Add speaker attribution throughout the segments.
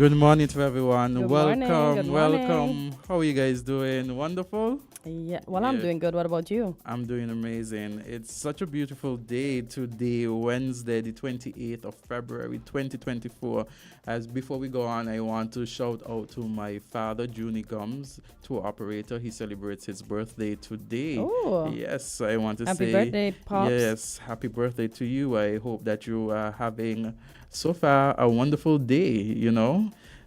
Speaker 1: Good morning to everyone.
Speaker 2: Good
Speaker 1: welcome,
Speaker 2: morning, good
Speaker 1: welcome.
Speaker 2: morning.
Speaker 1: How are you guys doing? Wonderful?
Speaker 2: Yeah, well, I'm doing good. What about you?
Speaker 1: I'm doing amazing. It's such a beautiful day today, Wednesday, the 28th of February, 2024. As before we go on, I want to shout out to my father, Junie Gumbs, tour operator. He celebrates his birthday today.
Speaker 2: Oh,
Speaker 1: Yes, I want to
Speaker 2: happy
Speaker 1: say
Speaker 2: birthday, Pops.
Speaker 1: yes, happy birthday to you. I hope that you are having so far a wonderful day.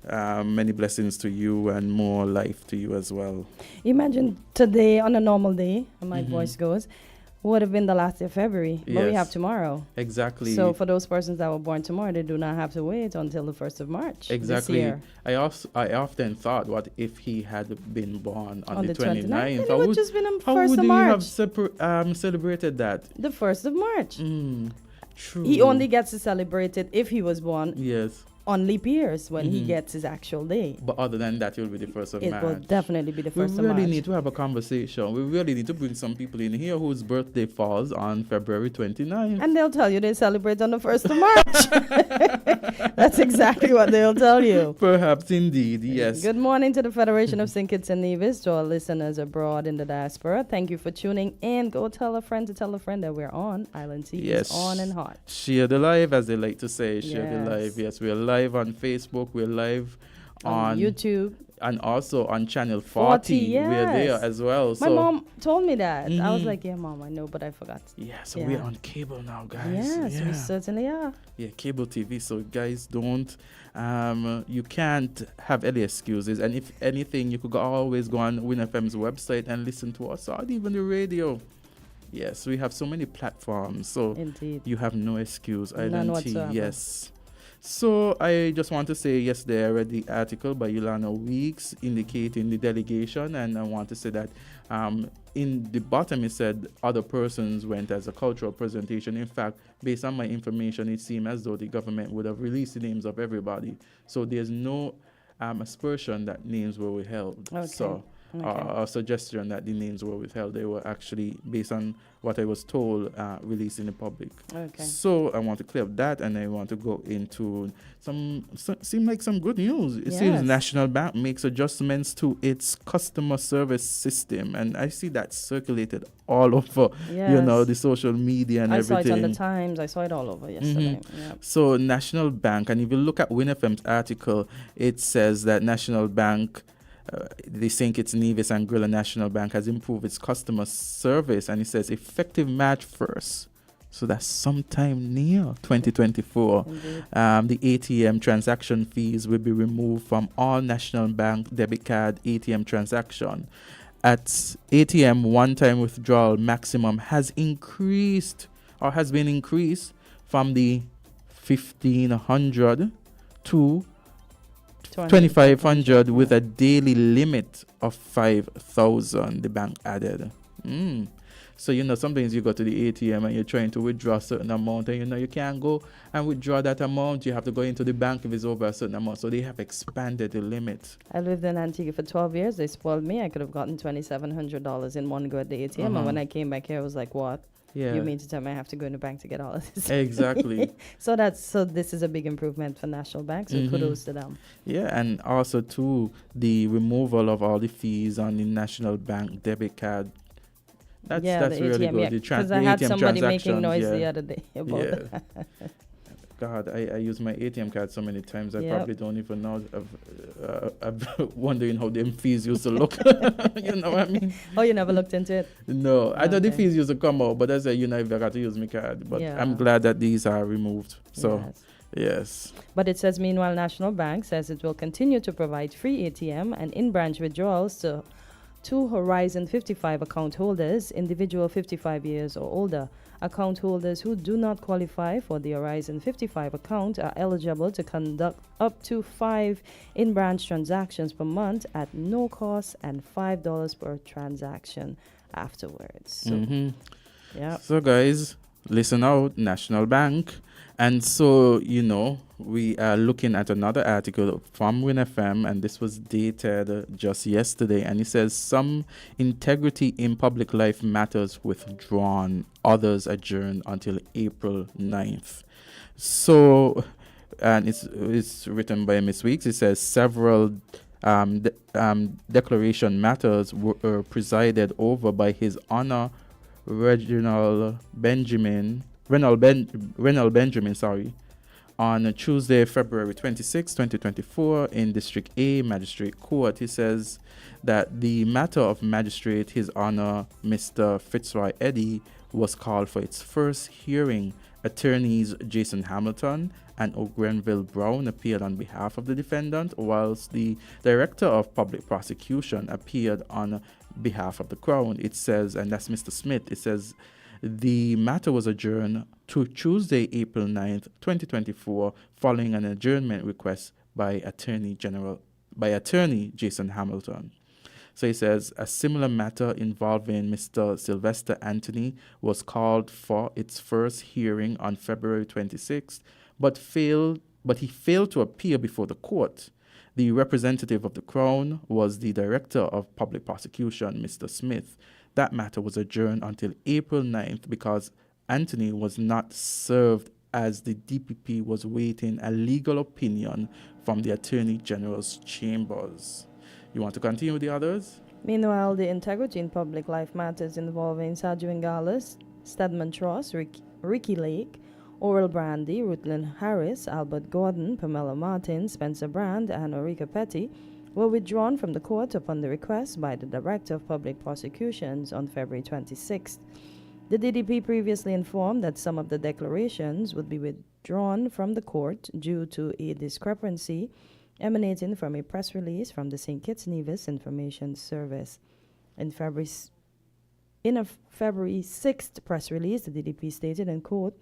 Speaker 1: Many blessings to you and more life to you as well.
Speaker 2: Imagine today on a normal day, and my
Speaker 1: Mhm.
Speaker 2: voice goes, would have been the last day of February, but we
Speaker 1: Yes.
Speaker 2: have tomorrow.
Speaker 1: Exactly.
Speaker 2: So for those persons that were born tomorrow, they do not have to wait until the 1st of March
Speaker 1: Exactly.
Speaker 2: this year.
Speaker 1: I often thought, what if he had been born on the 29th?
Speaker 2: Then it would just been on
Speaker 1: How
Speaker 2: 1st
Speaker 1: would
Speaker 2: of
Speaker 1: you
Speaker 2: March.
Speaker 1: have celebrated that?
Speaker 2: The 1st of March.
Speaker 1: True.
Speaker 2: He only gets to celebrate it if he was born
Speaker 1: Yes.
Speaker 2: on leap years when he
Speaker 1: Mhm.
Speaker 2: gets his actual day.
Speaker 1: But other than that, it will be the 1st of
Speaker 2: It
Speaker 1: March.
Speaker 2: will definitely be the
Speaker 1: We
Speaker 2: 1st of March.
Speaker 1: really need to have a conversation. We really need to bring some people in here whose birthday falls on February 29th.
Speaker 2: And they'll tell you they celebrate on the 1st of March. That's exactly what they'll tell you.
Speaker 1: Perhaps indeed, yes.
Speaker 2: Good morning to the Federation of St. Kitts and Nevis, to our listeners abroad in the diaspora. Thank you for tuning in. Go tell a friend to tell a friend that we're on. Island TV
Speaker 1: Yes.
Speaker 2: is on and hot.
Speaker 1: Share the live, as they like to say. Share the
Speaker 2: Yes.
Speaker 1: live. Yes, we're live on Facebook. We're live
Speaker 2: On YouTube.
Speaker 1: and also on channel 40. We're there
Speaker 2: yes.
Speaker 1: as well.
Speaker 2: My
Speaker 1: So
Speaker 2: mom told me that. I was
Speaker 1: Mhm.
Speaker 2: like, yeah, Mom, I know, but I forgot.
Speaker 1: yeah, so
Speaker 2: Yeah.
Speaker 1: we're on cable now, guys.
Speaker 2: Yes,
Speaker 1: yeah.
Speaker 2: we certainly are.
Speaker 1: Yeah, cable TV. So guys, don't you can't have any excuses. And if anything, you could always go on WinFM's website and listen to us, or even the radio. Yes, we have so many platforms. So
Speaker 2: Indeed.
Speaker 1: you have no excuse.
Speaker 2: None
Speaker 1: Island Tea,
Speaker 2: whatsoever.
Speaker 1: yes. So I just want to say, yesterday I read the article by Yolanda Weeks indicating the delegation, and I want to say that in the bottom it said other persons went as a cultural presentation. In fact, based on my information, it seemed as though the government would have released the names of everybody. So there's no aspersion that names were withheld.
Speaker 2: Okay.
Speaker 1: So a suggestion that the names were withheld. They were actually, based on what I was told, released in the public.
Speaker 2: Okay.
Speaker 1: So I want to clear up that, and I want to go into seem like some good news. It
Speaker 2: Yes.
Speaker 1: seems National Bank makes adjustments to its customer service system, and I see that circulated all over,
Speaker 2: Yes.
Speaker 1: the social media and
Speaker 2: I
Speaker 1: everything.
Speaker 2: saw it on the Times. I saw it all over yesterday. Yep.
Speaker 1: So National Bank, and if you look at WinFM's article, it says that National Bank, the St. Kitts Nevis and Grenada National Bank, has improved its customer service, and it says effective March 1st. So that's sometime near 2024.
Speaker 2: Indeed.
Speaker 1: The ATM transaction fees will be removed from all National Bank debit card ATM transaction. At ATM, one-time withdrawal maximum has been increased from the 1,500 to 2,500 with a daily limit of 5,000, the bank added. So, sometimes you go to the ATM and you're trying to withdraw a certain amount, and you can't go and withdraw that amount. You have to go into the bank if it's over a certain amount. So they have expanded the limit.
Speaker 2: I lived in Antigua for 12 years. They spoiled me. I could have gotten $2,700 in one go at the ATM. And when I came back here, I was like, what?
Speaker 1: Yeah.
Speaker 2: You mean to tell me I have to go in the bank to get all of this?
Speaker 1: Exactly.
Speaker 2: So this is a big improvement for National Bank. So kudos to them.
Speaker 1: Yeah, and also too, the removal of all the fees on the National Bank debit card. That's
Speaker 2: the
Speaker 1: really
Speaker 2: ATM,
Speaker 1: good.
Speaker 2: yeah,
Speaker 1: The
Speaker 2: because I had
Speaker 1: ATM
Speaker 2: somebody making
Speaker 1: transactions,
Speaker 2: noise
Speaker 1: yeah.
Speaker 2: the other day about that.
Speaker 1: God, I use my ATM card so many times. I
Speaker 2: Yep.
Speaker 1: probably don't even know. I'm wondering how them fees used to look. You know what I mean?
Speaker 2: Oh, you never looked into it?
Speaker 1: No, I thought the
Speaker 2: Okay.
Speaker 1: fees used to come out, but I said, I got to use my card. But
Speaker 2: Yeah.
Speaker 1: I'm glad that these are removed. So,
Speaker 2: Yes.
Speaker 1: yes.
Speaker 2: But it says, meanwhile, National Bank says it will continue to provide free ATM and in-branch withdrawals to Horizon 55 account holders, individual 55 years or older. Account holders who do not qualify for the Horizon 55 account are eligible to conduct up to 5 in-branch transactions per month at no cost and $5 per transaction afterwards. So, yeah.
Speaker 1: So, guys, listen out, National Bank. And so, we are looking at another article from WinFM, and this was dated just yesterday. And it says, some integrity in public life matters withdrawn, others adjourned until April 9th. So and it's written by Miss Weeks. It says several declaration matters were presided over by His Honor Reginald Benjamin, Renald Benjamin, sorry, on Tuesday, February 26, 2024, in District A Magistrate Court. He says that the matter of Magistrate His Honor Mr. Fitzroy Eddy was called for its first hearing. Attorneys Jason Hamilton and O'Grenville Brown appeared on behalf of the defendant, whilst the Director of Public Prosecution appeared on behalf of the Crown. It says, and that's Mr. Smith, it says the matter was adjourned to Tuesday, April 9th, 2024, following an adjournment request by Attorney Jason Hamilton. So he says a similar matter involving Mr. Sylvester Anthony was called for its first hearing on February 26th, but he failed to appear before the court. The representative of the Crown was the Director of Public Prosecution, Mr. Smith. That matter was adjourned until April 9th because Anthony was not served, as the DPP was waiting a legal opinion from the Attorney General's chambers. You want to continue with the others?
Speaker 2: Meanwhile, the integrity in public life matters involving Sergio Ingales, Stedman Truss, Ricky Lake, Oral Brandy, Rutland Harris, Albert Gordon, Pamela Martin, Spencer Brand, and Orica Petty were withdrawn from the court upon the request by the Director of Public Prosecutions on February 26th. The DDP previously informed that some of the declarations would be withdrawn from the court due to a discrepancy emanating from a press release from the St. Kitts Nevis Information Service. In a February 6th press release, the DDP stated, in quote,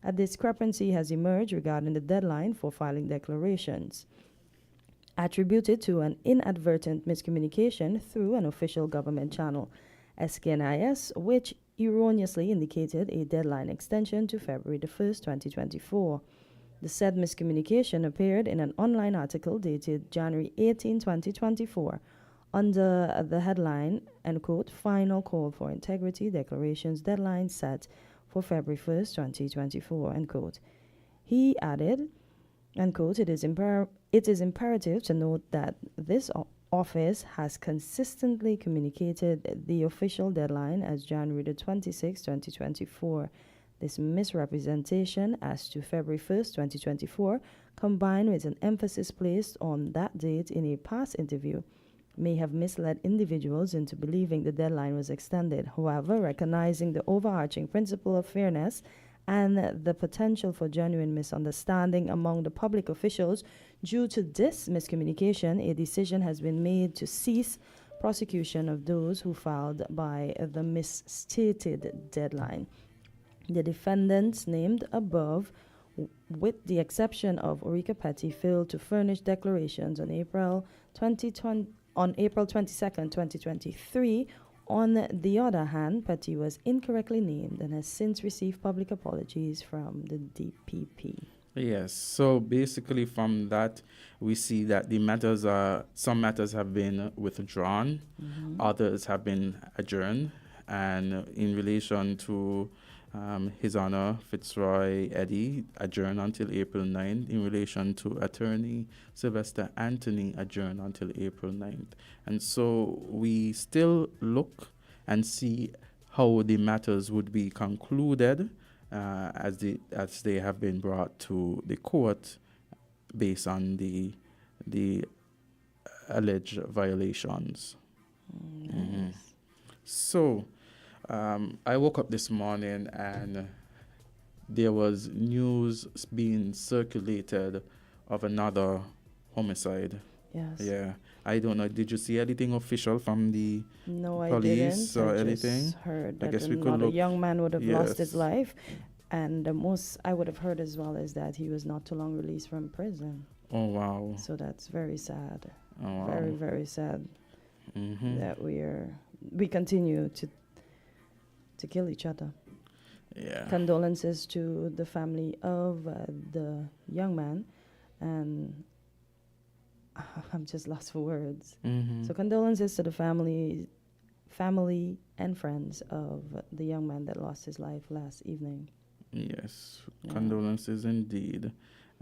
Speaker 2: "A discrepancy has emerged regarding the deadline for filing declarations, attributed to an inadvertent miscommunication through an official government channel, SKNIS, which erroneously indicated a deadline extension to February the 1st, 2024. The said miscommunication appeared in an online article dated January 18, 2024, under the headline, end quote, "Final Call for Integrity Declarations Deadline Set for February 1st, 2024, end quote." He added, end quote, it is imperative to note that this office has consistently communicated the official deadline as January the 26th, 2024. This misrepresentation as to February 1st, 2024, combined with an emphasis placed on that date in a past interview, may have misled individuals into believing the deadline was extended. However, recognizing the overarching principle of fairness and the potential for genuine misunderstanding among the public officials due to this miscommunication, a decision has been made to cease prosecution of those who filed by the misstated deadline. The defendants named above, with the exception of Orica Petty, failed to furnish declarations on April 22nd, 2023. On the other hand, Petty was incorrectly named and has since received public apologies from the DPP.
Speaker 1: Yes, so basically from that, we see that some matters have been withdrawn, others have been adjourned, and in relation to His Honor Fitzroy Eddy, adjourned until April 9th. In relation to Attorney Sylvester Anthony, adjourned until April 9th. And so we still look and see how the matters would be concluded as they have been brought to the court based on the alleged violations. So I woke up this morning and there was news being circulated of another homicide.
Speaker 2: Yes.
Speaker 1: Yeah. I don't know. Did you see anything official from the
Speaker 2: No,
Speaker 1: police
Speaker 2: I didn't.
Speaker 1: or
Speaker 2: I
Speaker 1: anything?
Speaker 2: just heard
Speaker 1: I
Speaker 2: that
Speaker 1: guess we could
Speaker 2: another
Speaker 1: look.
Speaker 2: young man would have lost his
Speaker 1: Yes.
Speaker 2: life. And the most I would have heard as well is that he was not too long released from prison.
Speaker 1: Oh, wow.
Speaker 2: So that's very sad.
Speaker 1: Oh, wow.
Speaker 2: Very, very sad
Speaker 1: Mm-hmm.
Speaker 2: that we continue to kill each other.
Speaker 1: Yeah.
Speaker 2: Condolences to the family of the young man, and I'm just lost for words.
Speaker 1: Mm-hmm.
Speaker 2: So condolences to the family and friends of the young man that lost his life last evening.
Speaker 1: Yes,
Speaker 2: Yeah.
Speaker 1: condolences indeed.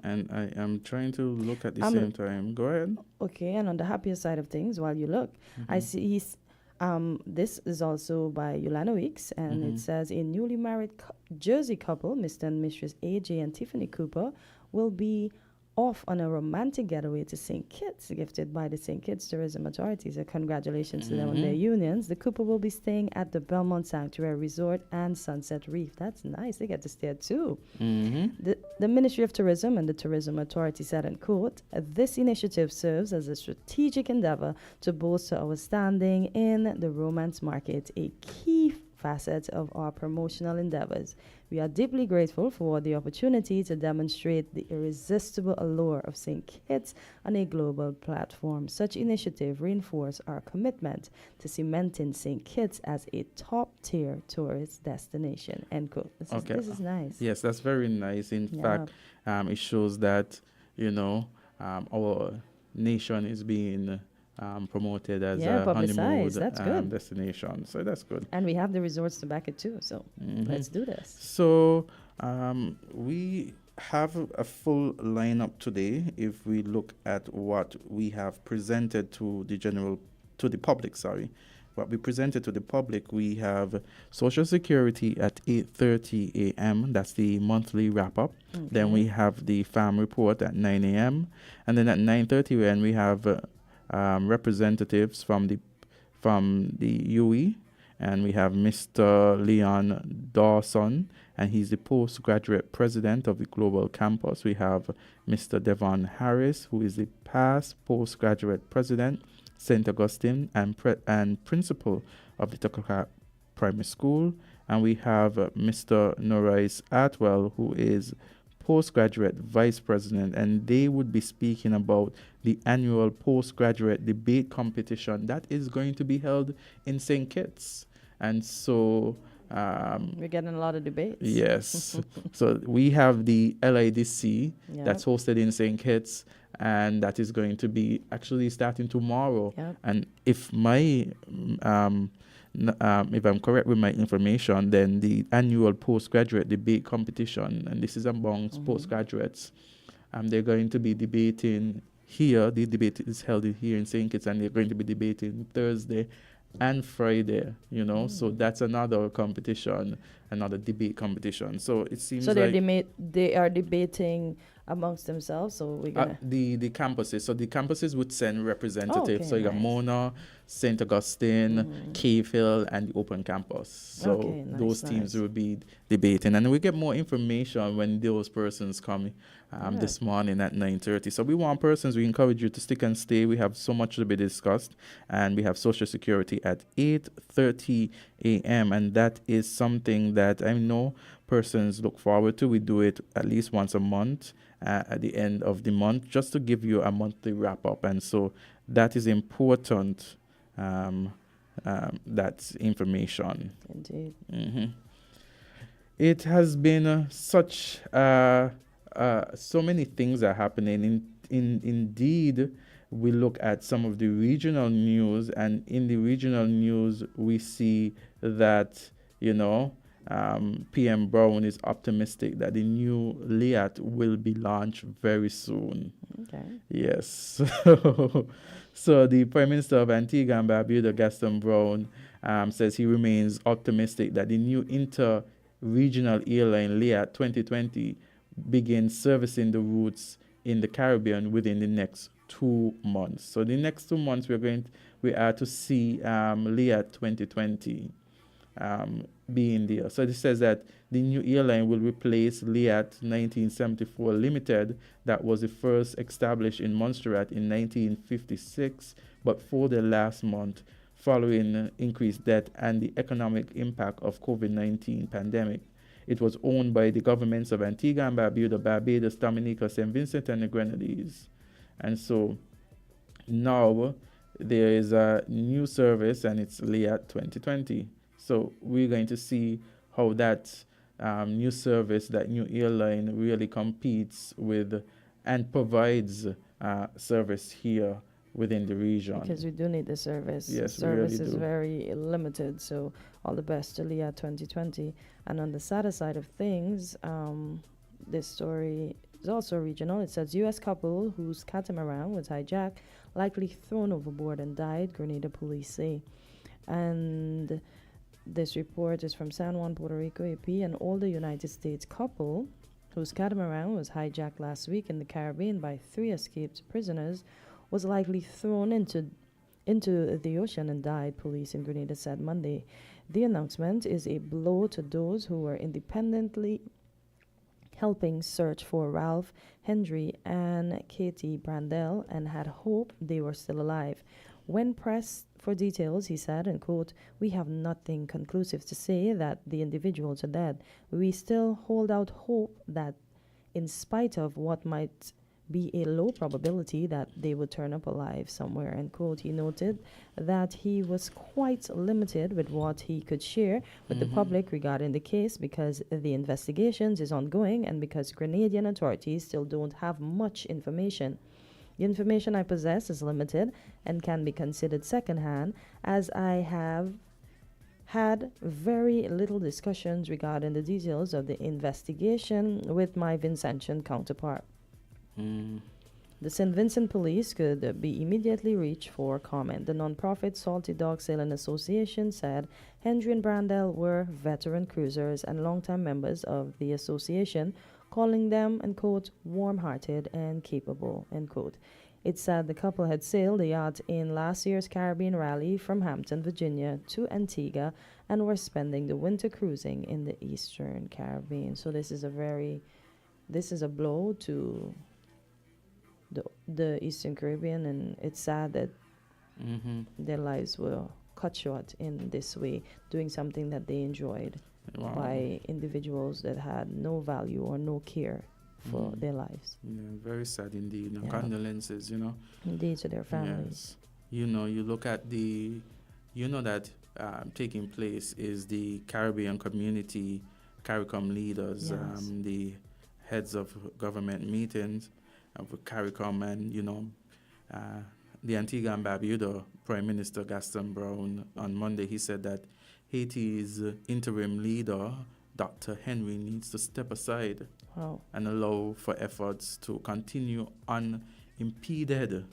Speaker 1: And I am trying to look at the
Speaker 2: Um,
Speaker 1: same time. Go ahead.
Speaker 2: Okay, and on the happier side of things, while you look, I see this is also by Yolanda Weeks, and it says a newly married Jersey couple, Mr. and Mrs. AJ and Tiffany Cooper, will be off on a romantic getaway to St. Kitts, gifted by the St. Kitts Tourism Authority. So congratulations to them on their unions. The couple will be staying at the Belmont Sanctuary Resort and Sunset Reef. That's nice. They get to stay there too. The Ministry of Tourism and the Tourism Authority said, and quote, this initiative serves as a strategic endeavor to bolster our standing in the romance market, a key facet of our promotional endeavors. We are deeply grateful for the opportunity to demonstrate the irresistible allure of St. Kitts on a global platform. Such initiative reinforce our commitment to cementing St. Kitts as a top-tier tourist destination. End quote. This is nice.
Speaker 1: Yes, that's very nice. In fact, it shows that, our nation is being promoted as a honeymoon
Speaker 2: That's good.
Speaker 1: destination. So that's good.
Speaker 2: And we have the resorts to back it too. So let's do this.
Speaker 1: So we have a full lineup today. If we look at what we have presented to the public, what we presented to the public, we have Social Security at 8:30 a.m. That's the monthly wrap-up. Then we have the farm report at 9 a.m. And then at 9:30 a.m. we have representatives from the UE, and we have Mr. Leon Dawson, and he's the postgraduate president of the Global Campus. We have Mr. Devon Harris, who is the past postgraduate president, St. Augustine, and principal of the Takaka Primary School. And we have Mr. Norris Atwell, who is postgraduate vice president, and they would be speaking about the annual postgraduate debate competition that is going to be held in St. Kitts. And so
Speaker 2: we're getting a lot of debates.
Speaker 1: Yes. So we have the LIDC that's hosted in St. Kitts, and that is going to be actually starting tomorrow. And if if I'm correct with my information, then the annual postgraduate debate competition, and this is amongst postgraduates, they're going to be debating here. The debate is held here in St. Kitts, and they're going to be debating Thursday and Friday, so that's another competition, another debate competition. So it seems
Speaker 2: they are debating amongst themselves. So we're gonna
Speaker 1: the campuses. So the campuses would send representatives. So you got Mona, St. Augustine, Cave Hill, and the Open Campus. So those teams will be debating, and we get more information when those persons come this morning at 9:30. So we want persons. We encourage you to stick and stay. We have so much to be discussed, and we have Social Security at 8:30 a.m. and that is something that I know persons look forward to. We do it at least once a month at the end of the month, just to give you a monthly wrap up, and so that is important. That's information.
Speaker 2: Indeed.
Speaker 1: It has been such so many things are happening. Indeed, we look at some of the regional news, and in the regional news, we see that PM Brown is optimistic that the new LEAT will be launched very soon.
Speaker 2: Okay.
Speaker 1: Yes. So the Prime Minister of Antigua and Barbuda, Gaston Brown, says he remains optimistic that the new inter-regional airline LEAT 2020 begins servicing the routes in the Caribbean within the next 2 months. So the next 2 months we are to see LEAT 2020 being there. So this says that the new airline will replace LEAT 1974 Limited, that was the first established in Montserrat in 1956, but folded last month following increased debt and the economic impact of COVID-19 pandemic. It was owned by the governments of Antigua and Barbuda, Barbados, Dominica, St. Vincent, and the Grenadines. And so now there is a new service, and it's LEAT 2020. So we're going to see how that new service, that new airline really competes with and provides service here within the region.
Speaker 2: Because we do need the service.
Speaker 1: Yes,
Speaker 2: the service
Speaker 1: we really
Speaker 2: is
Speaker 1: do.
Speaker 2: very limited, so all the best to LEAT 2020. And on the sadder side of things, this story is also regional. It says U.S. couple whose catamaran was hijacked, likely thrown overboard and died, Grenada police say. And this report is from San Juan, Puerto Rico. AP, an older United States couple whose catamaran was hijacked last week in the Caribbean by 3 escaped prisoners was likely thrown into the ocean and died, police in Grenada said Monday. The announcement is a blow to those who were independently helping search for Ralph, Henry, and Katie Brandel and had hoped they were still alive. When pressed for details, he said, and quote, "We have nothing conclusive to say that the individuals are dead. We still hold out hope that in spite of what might be a low probability that they would turn up alive somewhere," end quote. He noted that he was quite limited with what he could share with the public regarding the case because the investigations is ongoing and because Grenadian authorities still don't have much information. The information I possess is limited and can be considered secondhand, as I have had very little discussions regarding the details of the investigation with my Vincentian counterpart. The St. Vincent Police could be immediately reached for comment. The non-profit Salty Dog Sailing Association said Henry and Brandel were veteran cruisers and longtime members of the association, calling them, and quote, warm-hearted and capable, end quote. It said the couple had sailed the yacht in last year's Caribbean rally from Hampton, Virginia to Antigua and were spending the winter cruising in the Eastern Caribbean. So this is a blow to the Eastern Caribbean, and it's sad that their lives were cut short in this way, doing something that they enjoyed by individuals that had no value or no care for their lives.
Speaker 1: Yeah, very sad indeed. No, condolences,
Speaker 2: Indeed, to their families.
Speaker 1: Yes. You look at that taking place is the Caribbean community, CARICOM leaders, the heads of government meetings of CARICOM, and the Antigua and Barbuda Prime Minister Gaston Brown on Monday, he said that Haiti's interim leader, Dr. Henry, needs to step aside and allow for efforts to continue unimpeded,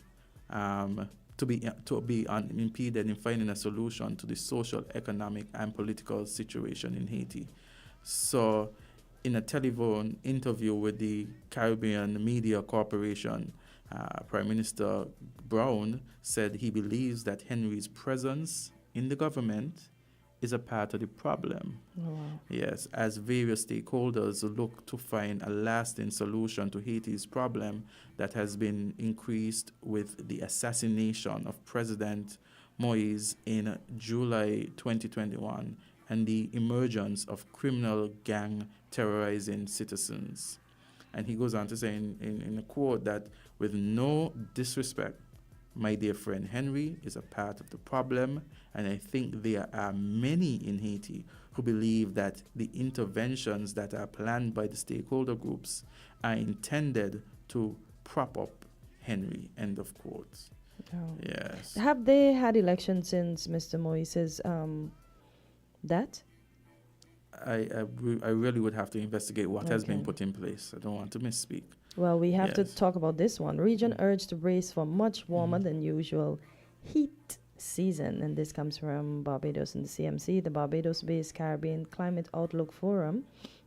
Speaker 1: to be unimpeded in finding a solution to the social, economic, and political situation in Haiti. So, in a telephone interview with the Caribbean Media Corporation, Prime Minister Brown said he believes that Henry's presence in the government is a part of the problem. Yes, as various stakeholders look to find a lasting solution to Haiti's problem that has been increased with the assassination of President Moise in July 2021 and the emergence of criminal gang terrorizing citizens. And he goes on to say in a quote that, with no disrespect, my dear friend Henry is a part of the problem, and I think there are many in Haiti who believe that the interventions that are planned by the stakeholder groups are intended to prop up Henry, end of quote. Yes.
Speaker 2: Have they had elections since Mr. Moise's death?
Speaker 1: I really would have to investigate what has been put in place. I don't want to misspeak.
Speaker 2: Well, we have to talk about this one. Region urged to brace for much warmer than usual heat season. And this comes from Barbados and the CMC. The Barbados-based Caribbean Climate Outlook Forum,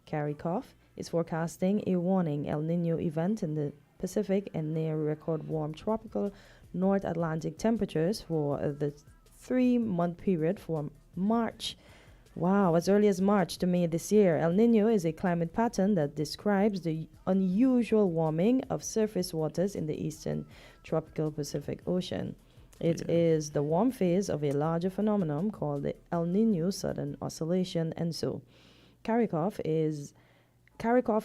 Speaker 2: CARICOM, is forecasting a warning El Nino event in the Pacific and near record warm tropical North Atlantic temperatures for the 3-month period from March. Wow, as early as March to May this year. El Nino is a climate pattern that describes the unusual warming of surface waters in the eastern tropical Pacific Ocean. It is the warm phase of a larger phenomenon called the El Nino Southern Oscillation, and so CARICOM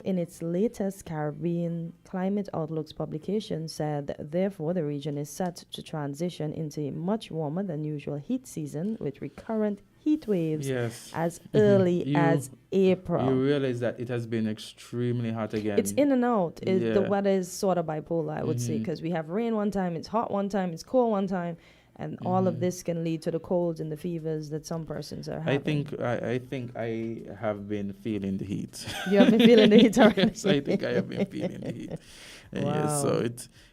Speaker 2: in its latest Caribbean Climate Outlooks publication said that therefore the region is set to transition into a much warmer than usual heat season with recurrent heat waves as early as April.
Speaker 1: You realize that it has been extremely hot again.
Speaker 2: It's in and out. The weather is sort of bipolar, I would say, because we have rain one time, it's hot one time, it's cold one time, And all of this can lead to the colds and the fevers that some persons are
Speaker 1: I
Speaker 2: having.
Speaker 1: think I have been feeling the heat.
Speaker 2: You have been feeling the heat already?
Speaker 1: Yes, I think I have been feeling the heat. Yes, so
Speaker 2: Wow.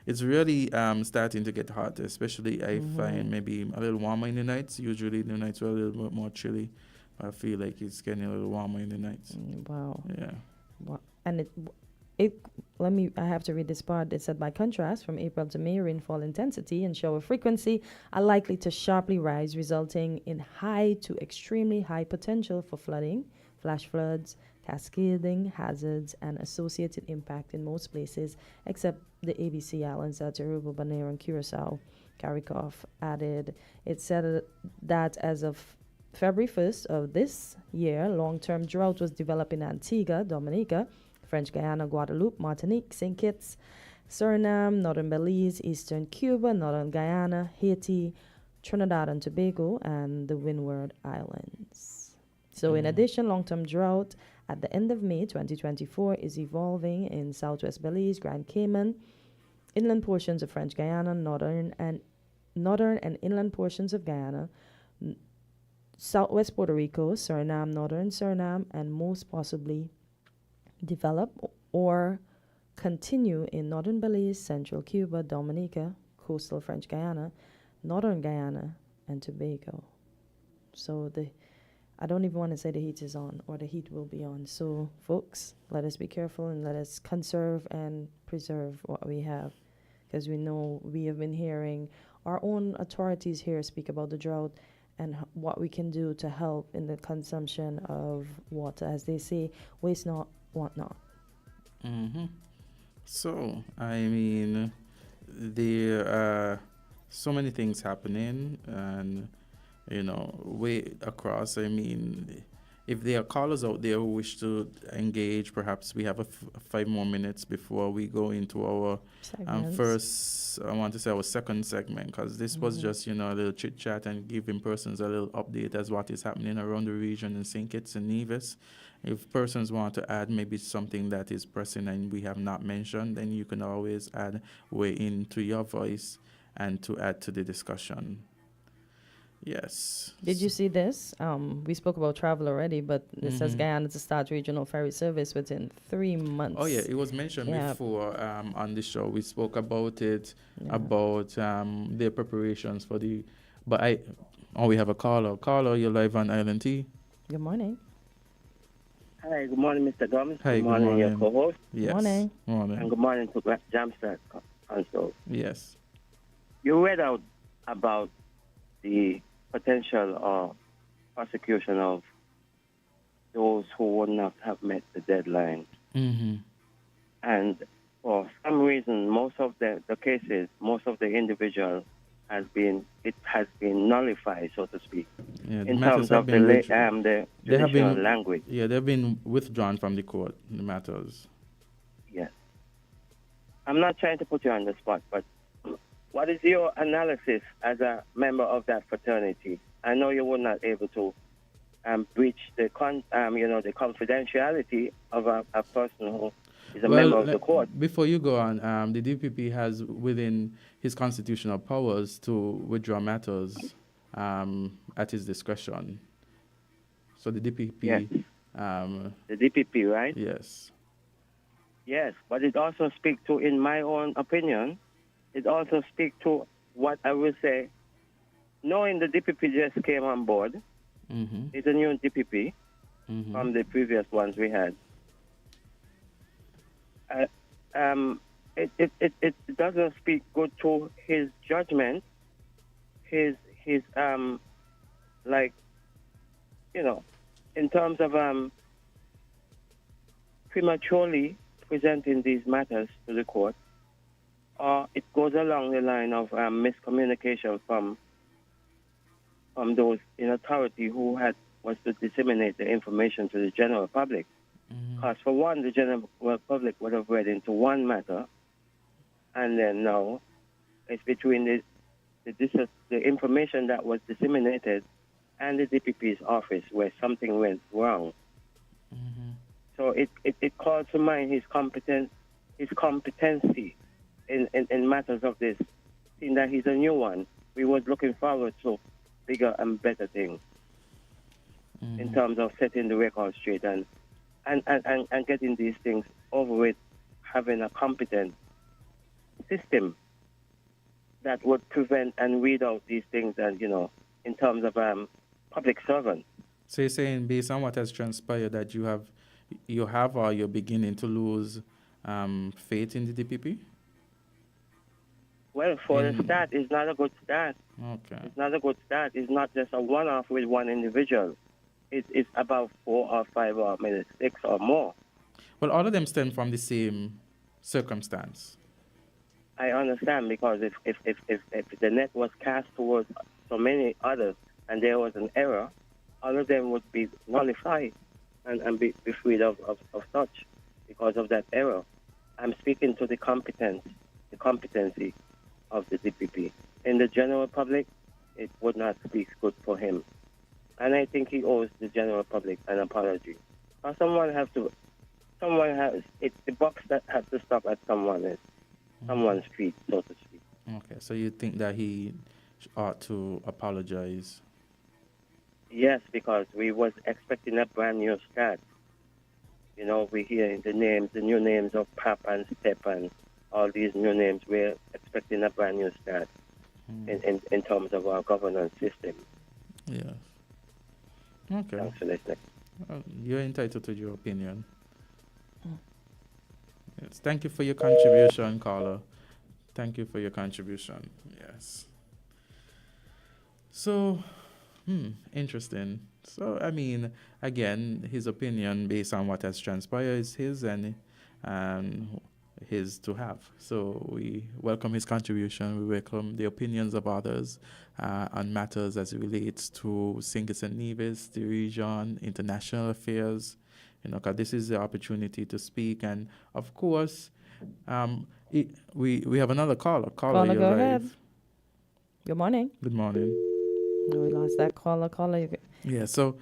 Speaker 1: it's really starting to get hot, especially I find maybe a little warmer in the nights. Usually the nights were a little bit more chilly. I feel like it's getting a little warmer in the nights.
Speaker 2: Wow.
Speaker 1: Yeah.
Speaker 2: Wow. And I have to read this part. It said, by contrast, from April to May, rainfall intensity and shower frequency are likely to sharply rise, resulting in high to extremely high potential for flooding, flash floods, cascading hazards, and associated impact in most places except the ABC Islands, that's Aruba, Bonaire, and Curacao. CARICOM added, it said that as of February 1st of this year, long-term drought was developed in Antigua, Dominica, French Guiana, Guadeloupe, Martinique, St. Kitts, Suriname, Northern Belize, Eastern Cuba, Northern Guyana, Haiti, Trinidad and Tobago, and the Windward Islands. So in addition, long-term drought at the end of May 2024 is evolving in southwest Belize, Grand Cayman, inland portions of French Guiana, northern and inland portions of Guyana, southwest Puerto Rico, Suriname, northern Suriname, and most possibly develop or continue in northern Belize, central Cuba, Dominica, coastal French Guiana, northern Guyana, and Tobago. So I don't even want to say the heat is on or the heat will be on. So folks, let us be careful and let us conserve and preserve what we have, because we know we have been hearing our own authorities here speak about the drought and what we can do to help in the consumption of water. As they say, waste not, want not.
Speaker 1: So, I mean, there are so many things happening, and, way across. I mean, if there are callers out there who wish to engage, perhaps we have 5 more minutes before we go into our first, I want to say our second segment, because this was just, a little chit chat and giving persons a little update as what is happening around the region in St. Kitts and Nevis. If persons want to add maybe something that is pressing and we have not mentioned, then you can always weigh into your voice and to add to the discussion. Yes.
Speaker 2: Did you see this? We spoke about travel already, but it says Guyana to start regional ferry service within 3 months.
Speaker 1: Oh, yeah, it was mentioned before on the show. We spoke about it, about their preparations for the... But we have a caller. Caller, you're live on Island T.
Speaker 2: Good morning.
Speaker 3: Hi, good morning, Mr. Gumbs.
Speaker 1: Hi,
Speaker 3: good morning, your co-host.
Speaker 1: Yes.
Speaker 2: Morning.
Speaker 3: And good morning to Jamstad also.
Speaker 1: Yes.
Speaker 3: You read out about the potential prosecution of those who would not have met the deadline. And for some reason, most of the cases, most of the individuals has been nullified, so to speak, in terms of the judicial language.
Speaker 1: Yeah, they've been withdrawn from the court, the matters.
Speaker 3: Yes. I'm not trying to put you on the spot, but what is your analysis as a member of that fraternity? I know you were not able to breach the confidentiality of a person who is a member of the court.
Speaker 1: Before you go on, the DPP has within his constitutional powers to withdraw matters at his discretion. So the DPP...
Speaker 3: Yes. The DPP, right?
Speaker 1: Yes.
Speaker 3: Yes, but it also speaks to, in my own opinion, it also speaks to what I will say, knowing the DPP just came on board, it's a new DPP from the previous ones we had. It doesn't speak good to his judgment, his in terms of prematurely presenting these matters to the court, or it goes along the line of miscommunication from those in authority who was to disseminate the information to the general public. Because for one, the general public would have read into one matter, and then now it's between the information that was disseminated and the DPP's office where something went wrong. So it calls to mind his competency in matters of this, seeing that he's a new one. we was looking forward to bigger and better things in terms of setting the record straight and getting these things over with, having a competent system that would prevent and weed out these things, and in terms of public servants.
Speaker 1: So you're saying, based on what has transpired, that you have or you're beginning to lose faith in the DPP?
Speaker 3: Well, for the start, it's not a good start.
Speaker 1: Okay.
Speaker 3: It's not a good start. It's not just a one-off with one individual. It's about 4 or 5 or maybe 6 or more.
Speaker 1: Well, all of them stem from the same circumstance.
Speaker 3: I understand, because if the net was cast towards so many others and there was an error, all of them would be nullified and be freed of such because of that error. I'm speaking to the competency of the DPP. In the general public, it would not speak good for him. And I think he owes the general public an apology. Or the box that has to stop at someone's feet, so to speak.
Speaker 1: Okay, so you think that he ought to apologize?
Speaker 3: Yes, because we was expecting a brand new start. We hear the new names of Pap and Step and all these new names. We're expecting a brand new start in terms of our governance system.
Speaker 1: Yes. Okay.
Speaker 3: Thanks for listening.
Speaker 1: You're entitled to your opinion. Yes. Thank you for your contribution, caller. Thank you for your contribution. Yes. So, interesting. So, I mean, again, his opinion based on what has transpired is his and his to have. So we welcome his contribution. We welcome the opinions of others on matters as it relates to St. and Nevis, the region, international affairs. Because this is the opportunity to speak. And of course, we have another caller.
Speaker 2: Caller,
Speaker 1: you're
Speaker 2: go
Speaker 1: live.
Speaker 2: ahead. Good morning.
Speaker 1: Good morning.
Speaker 2: No, we lost that caller.
Speaker 1: Yeah. So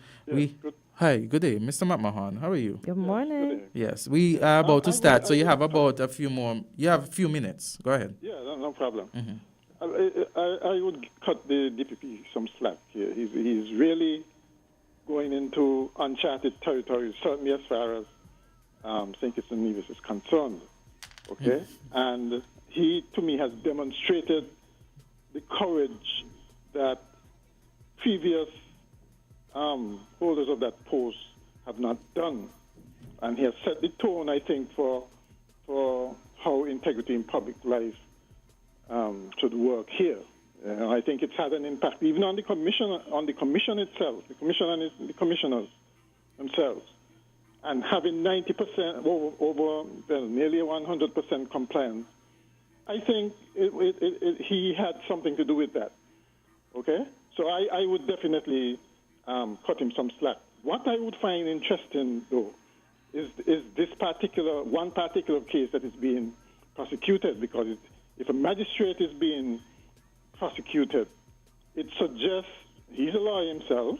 Speaker 1: Hi, good day, Mr. McMahon. How are you?
Speaker 2: Good morning.
Speaker 1: Yes, we are about to start, so you have about a few more. You have a few minutes. Go ahead.
Speaker 4: Yeah, no problem.
Speaker 1: Mm-hmm.
Speaker 4: I would cut the DPP some slack here. He's really going into uncharted territory, certainly as far as St. Kitts and Nevis is concerned. Okay? And he, to me, has demonstrated the courage that previous holders of that post have not done. And he has set the tone, I think, for how integrity in public life should work here. I think it's had an impact even on the commission itself, the commission and the commissioners themselves. And having 90% over nearly 100% compliance, I think he had something to do with that. Okay? So I would definitely cut him some slack. What I would find interesting, though, is this one particular case that is being prosecuted, because if a magistrate is being prosecuted, it suggests, he's a lawyer himself,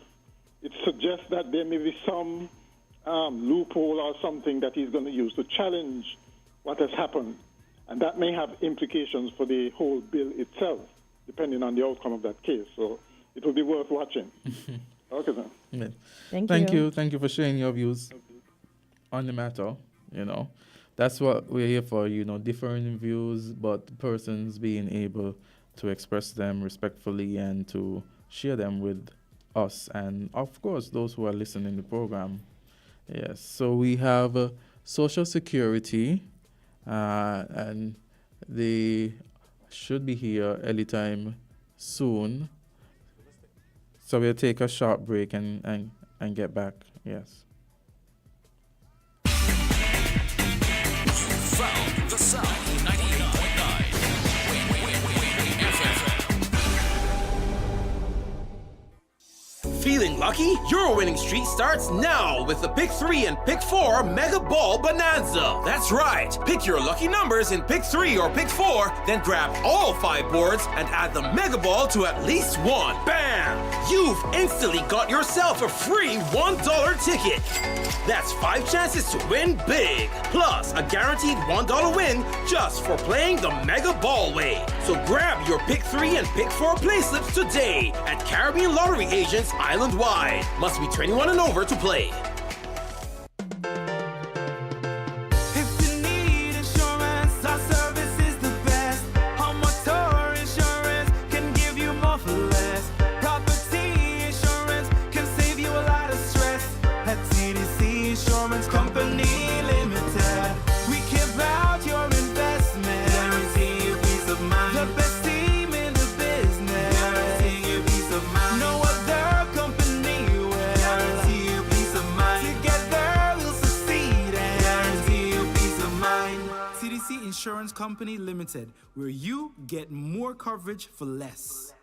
Speaker 4: it suggests that there may be some loophole or something that he's going to use to challenge what has happened. And that may have implications for the whole bill itself, depending on the outcome of that case. So it will be worth watching. Okay, then.
Speaker 1: Yeah.
Speaker 2: Thank you.
Speaker 1: Thank you for sharing your views on the matter. That's what we're here for, differing views, but persons being able to express them respectfully and to share them with us and, of course, those who are listening to the program. Yes, so we have Social Security, and they should be here anytime soon. So we'll take a short break and get back. Yes.
Speaker 5: Found the sound 98.9. Feeling lucky? Your winning streak starts now with the Pick 3 and Pick 4 Mega Ball Bonanza. That's right. Pick your lucky numbers in Pick 3 or Pick 4, then grab all 5 boards and add the Mega Ball to at least one. Bam! You've instantly got yourself a free $1 ticket. That's 5 chances to win big. Plus a guaranteed $1 win just for playing the Mega Ball way. So grab your Pick 3 and Pick 4 play slips today at Caribbean Lottery agents island-wide. Must be 21 and over to play.
Speaker 6: If you need insurance, our service is the best. Home motor insurance can give you more for less. Property insurance can save you a lot of stress. At TDC Insurance Company Limited, we care about your investment. Guarantee you peace of mind. The best team in the business. Guarantee you peace of mind. No other company will. Guarantee you peace of mind. Together we'll succeed and guarantee you peace of mind. TDC Insurance Company Limited, where you get more coverage for less.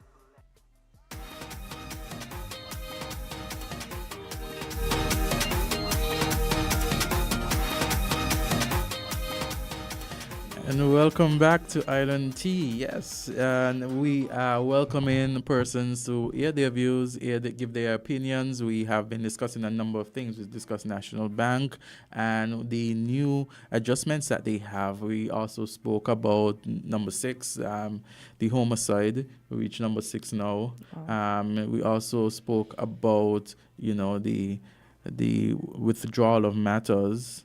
Speaker 1: And welcome back to Island Tea. Yes, and we are welcoming persons to hear their views, give their opinions. We have been discussing a number of things. We discussed National Bank and the new adjustments that they have. We also spoke about number 6, the homicide. We reached number 6 now. We also spoke about, the withdrawal of matters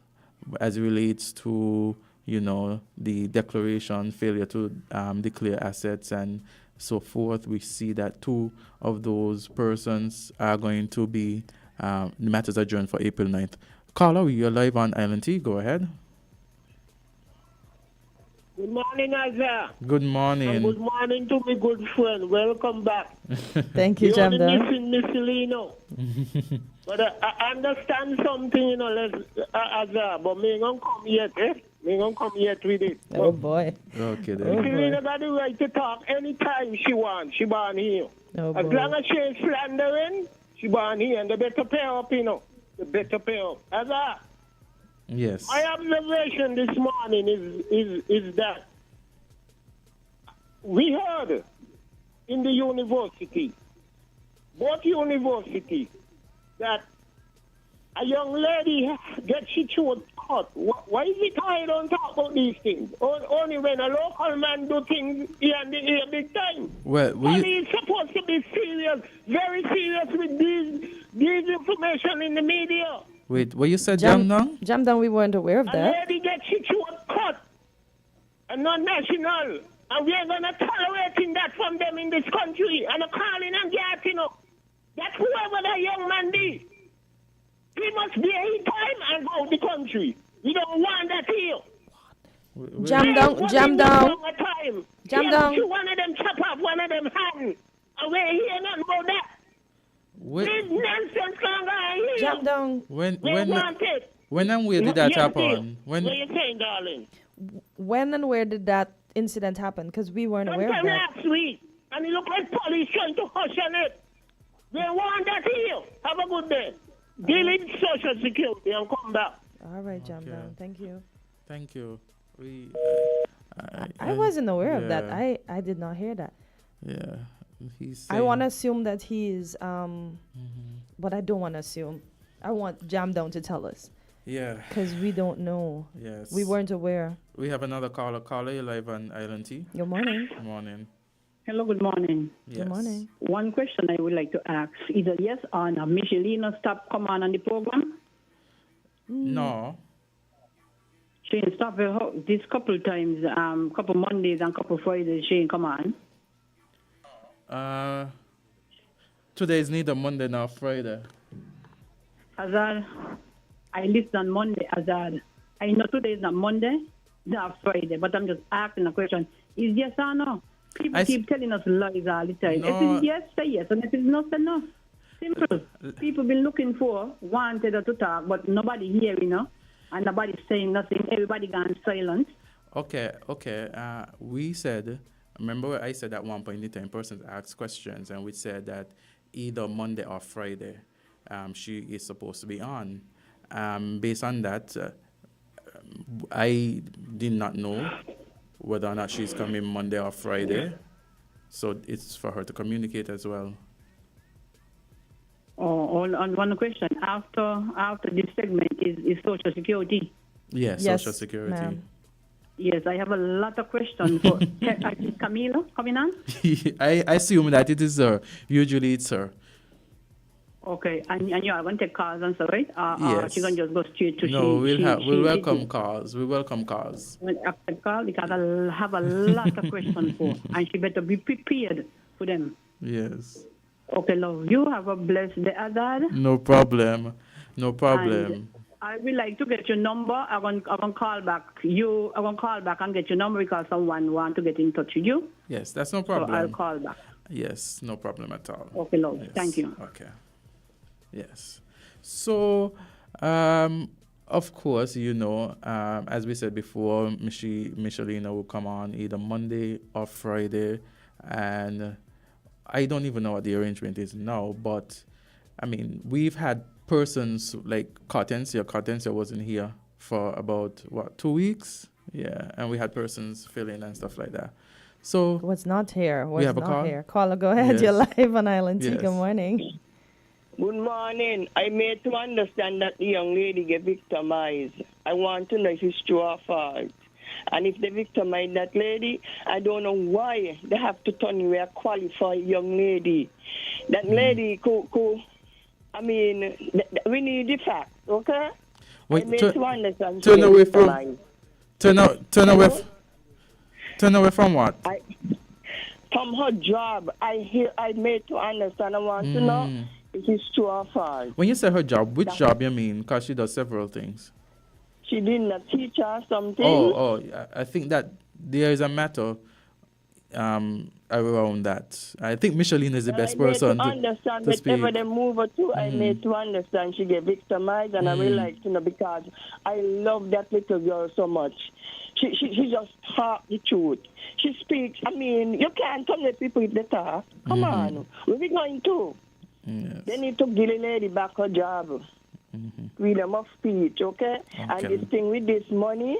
Speaker 1: as it relates to the declaration, failure to declare assets and so forth. We see that 2 of those persons are going to be, the matters adjourned for April 9th. Carla, you're live on Island T. Go ahead.
Speaker 7: Good morning, Azard.
Speaker 1: Good morning.
Speaker 7: And good morning to my good friend. Welcome back.
Speaker 2: Thank you,
Speaker 7: You're only
Speaker 2: Jamda.
Speaker 7: missing Michelina. But I understand something, Azard, but me ain't gonna come yet, Me ain't gonna come yet with it.
Speaker 2: Oh boy.
Speaker 1: Okay,
Speaker 2: Oh,
Speaker 1: then.
Speaker 2: boy.
Speaker 7: Michelina got the right to talk anytime she wants. She born here.
Speaker 2: Oh,
Speaker 7: As
Speaker 2: boy.
Speaker 7: long as she ain't slandering, she born here. And they better pay up, They better pay up. Azard.
Speaker 1: Yes.
Speaker 7: My observation this morning is that we heard in the university, both universities, that a young lady gets she throat cut. Why is it I don't talk about these things? Only when a local man do things here and here big time.
Speaker 1: Well,
Speaker 7: Police supposed to be serious, very serious with these information in the media.
Speaker 1: wait, what you said, Jamdang?
Speaker 2: Jamda, we weren't aware of
Speaker 7: A
Speaker 2: that.
Speaker 7: lady gets she throat cut, and not national. And we are going to tolerate that from them in this country. And I'm calling and getting up. That whoever that young man be, he must be in time and go the country. We don't want that here.
Speaker 2: Jam down. Jam down.
Speaker 7: One of them chop off one of them hands. And we hear nothing about that. This nonsense can't go here.
Speaker 2: Jam down.
Speaker 7: We want it.
Speaker 1: When and where did that happen?
Speaker 7: What are you saying, darling?
Speaker 2: When and where did that incident happen? Because we weren't aware of
Speaker 7: Sometime
Speaker 2: that.
Speaker 7: last week. And it look like police trying to hush on it. We want that here. Have a good day. Deal in Social Security and come back.
Speaker 2: All right, Jam
Speaker 1: Okay.
Speaker 2: down. Thank you.
Speaker 1: Thank you. We.
Speaker 2: I wasn't aware of that.
Speaker 1: yeah.
Speaker 2: I did not hear that.
Speaker 1: Yeah. He's.
Speaker 2: I want to assume that he is, but I don't want to assume. I want Jam down to tell us.
Speaker 1: Yeah.
Speaker 2: Because we don't know.
Speaker 1: Yes.
Speaker 2: We weren't aware.
Speaker 1: We have another caller. Caller, you're live on Island T.
Speaker 2: Good morning.
Speaker 1: Good morning.
Speaker 8: Hello, good morning.
Speaker 1: Yes.
Speaker 2: Good morning.
Speaker 8: One question I would like to ask, either yes or no. Michelina stopped come on the program?
Speaker 1: No.
Speaker 8: She ain't stopped this couple times, couple Mondays and couple Fridays, she ain't come on.
Speaker 1: Today is neither Monday nor Friday.
Speaker 8: Azard, I listen on Monday, Azard. I know today is not Monday, not Friday, but I'm just asking a question. Is yes or no? People keep telling us lies all the time.
Speaker 1: No.
Speaker 8: If it's yes, say yes, and if it's no, say no. Simple. People been looking for, wanted her to talk, but nobody hearing her, and nobody saying nothing. Everybody gone silent.
Speaker 1: Okay. We said, remember what I said at one point in time, persons asked questions, and we said that either Monday or Friday she is supposed to be on. Based on that, I did not know whether or not she's coming Monday or Friday. So it's for her to communicate as well.
Speaker 8: Oh, on one question. After this segment is Social Security.
Speaker 1: Yes, Social Security.
Speaker 2: ma'am.
Speaker 8: Yes, I have a lot of questions for is Camilo coming on?
Speaker 1: I assume that it is her. Usually it's her.
Speaker 8: Okay, and you are going to take calls and so, right?
Speaker 1: Yes.
Speaker 8: She going to just go straight to
Speaker 1: No, we'll welcome calls. We welcome calls.
Speaker 8: When after call, because I'll have a lot of questions for, and she better be prepared for them.
Speaker 1: Yes.
Speaker 8: Okay, love. You have a blessed day, Azard.
Speaker 1: No problem. No problem.
Speaker 8: And I would like to get your number. I'm going to call back you. I'm going to call back and get your number because someone want to get in touch with you.
Speaker 1: Yes, that's no problem.
Speaker 8: So I'll call back.
Speaker 1: Yes, no problem at all.
Speaker 8: Okay, love.
Speaker 1: Yes.
Speaker 8: Thank you.
Speaker 1: Okay. Yes. So, of course, as we said before, Michelina will come on either Monday or Friday, and I don't even know what the arrangement is now, but I mean, we've had persons like Kortensia. Kortensia wasn't here for about 2 weeks? Yeah, and we had persons fill in and stuff like that. So
Speaker 2: Was not here. Was
Speaker 1: we have a
Speaker 2: not
Speaker 1: call?
Speaker 2: here. Caller, go ahead.
Speaker 1: Yes.
Speaker 2: You're live on Island Tea.
Speaker 1: Yes.
Speaker 2: Good morning.
Speaker 7: Good morning. I made to understand that the young lady get victimized. I want to know if it's true or false. And if they victimize that lady, I don't know why they have to turn away a qualified young lady. That lady, we need the facts, okay?
Speaker 1: Wait,
Speaker 7: I made to understand.
Speaker 1: turn
Speaker 7: she
Speaker 1: away
Speaker 7: get
Speaker 1: from-
Speaker 7: victimized.
Speaker 1: turn away from what?
Speaker 7: From her job, I made to understand. I want to know if it's true or false.
Speaker 1: When you say her job, which job you mean? Because she does several things.
Speaker 7: She didn't a teacher or something.
Speaker 1: I think that there is a matter around that. I think Michelina is the best person
Speaker 7: to understand
Speaker 1: to speak.
Speaker 7: whatever they move her to. I made to understand she get victimized, and I really like to know because I love that little girl so much. She just talk the truth. She speaks. I mean, you can't tell the people if they talk. Come on, where we going to?
Speaker 1: Yes.
Speaker 7: They need to give the lady back her job. Freedom of speech, okay? And this thing with this money,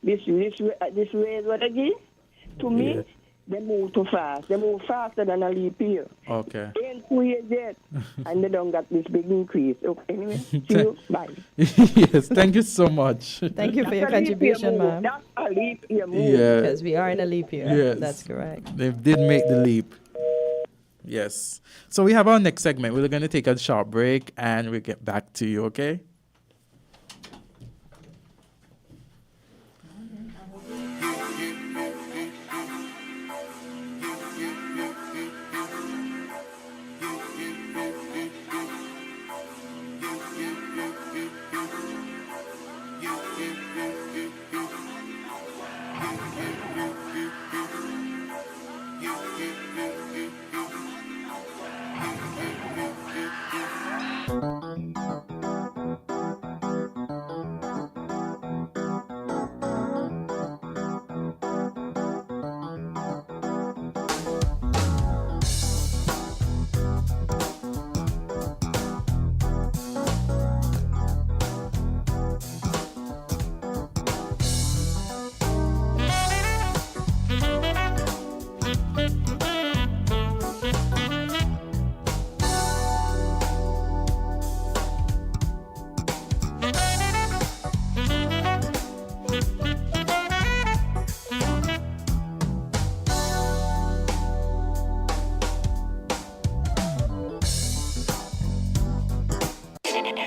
Speaker 7: this raise what they give, to me, they move too fast. They move faster than a leap year.
Speaker 1: Okay.
Speaker 7: Ain't 2 years yet, and they don't got this big increase. Okay, anyway, see you. Bye.
Speaker 1: Yes, thank you so much.
Speaker 2: Thank you for your
Speaker 7: That's a leap year
Speaker 2: contribution,
Speaker 7: move.
Speaker 2: ma'am.
Speaker 7: That's a leap year move.
Speaker 1: Yeah.
Speaker 2: Because we are in a leap year.
Speaker 1: Yes.
Speaker 2: That's correct.
Speaker 1: They did make the leap. Yes. So we have our next segment. We're going to take a short break and we'll get back to you, okay?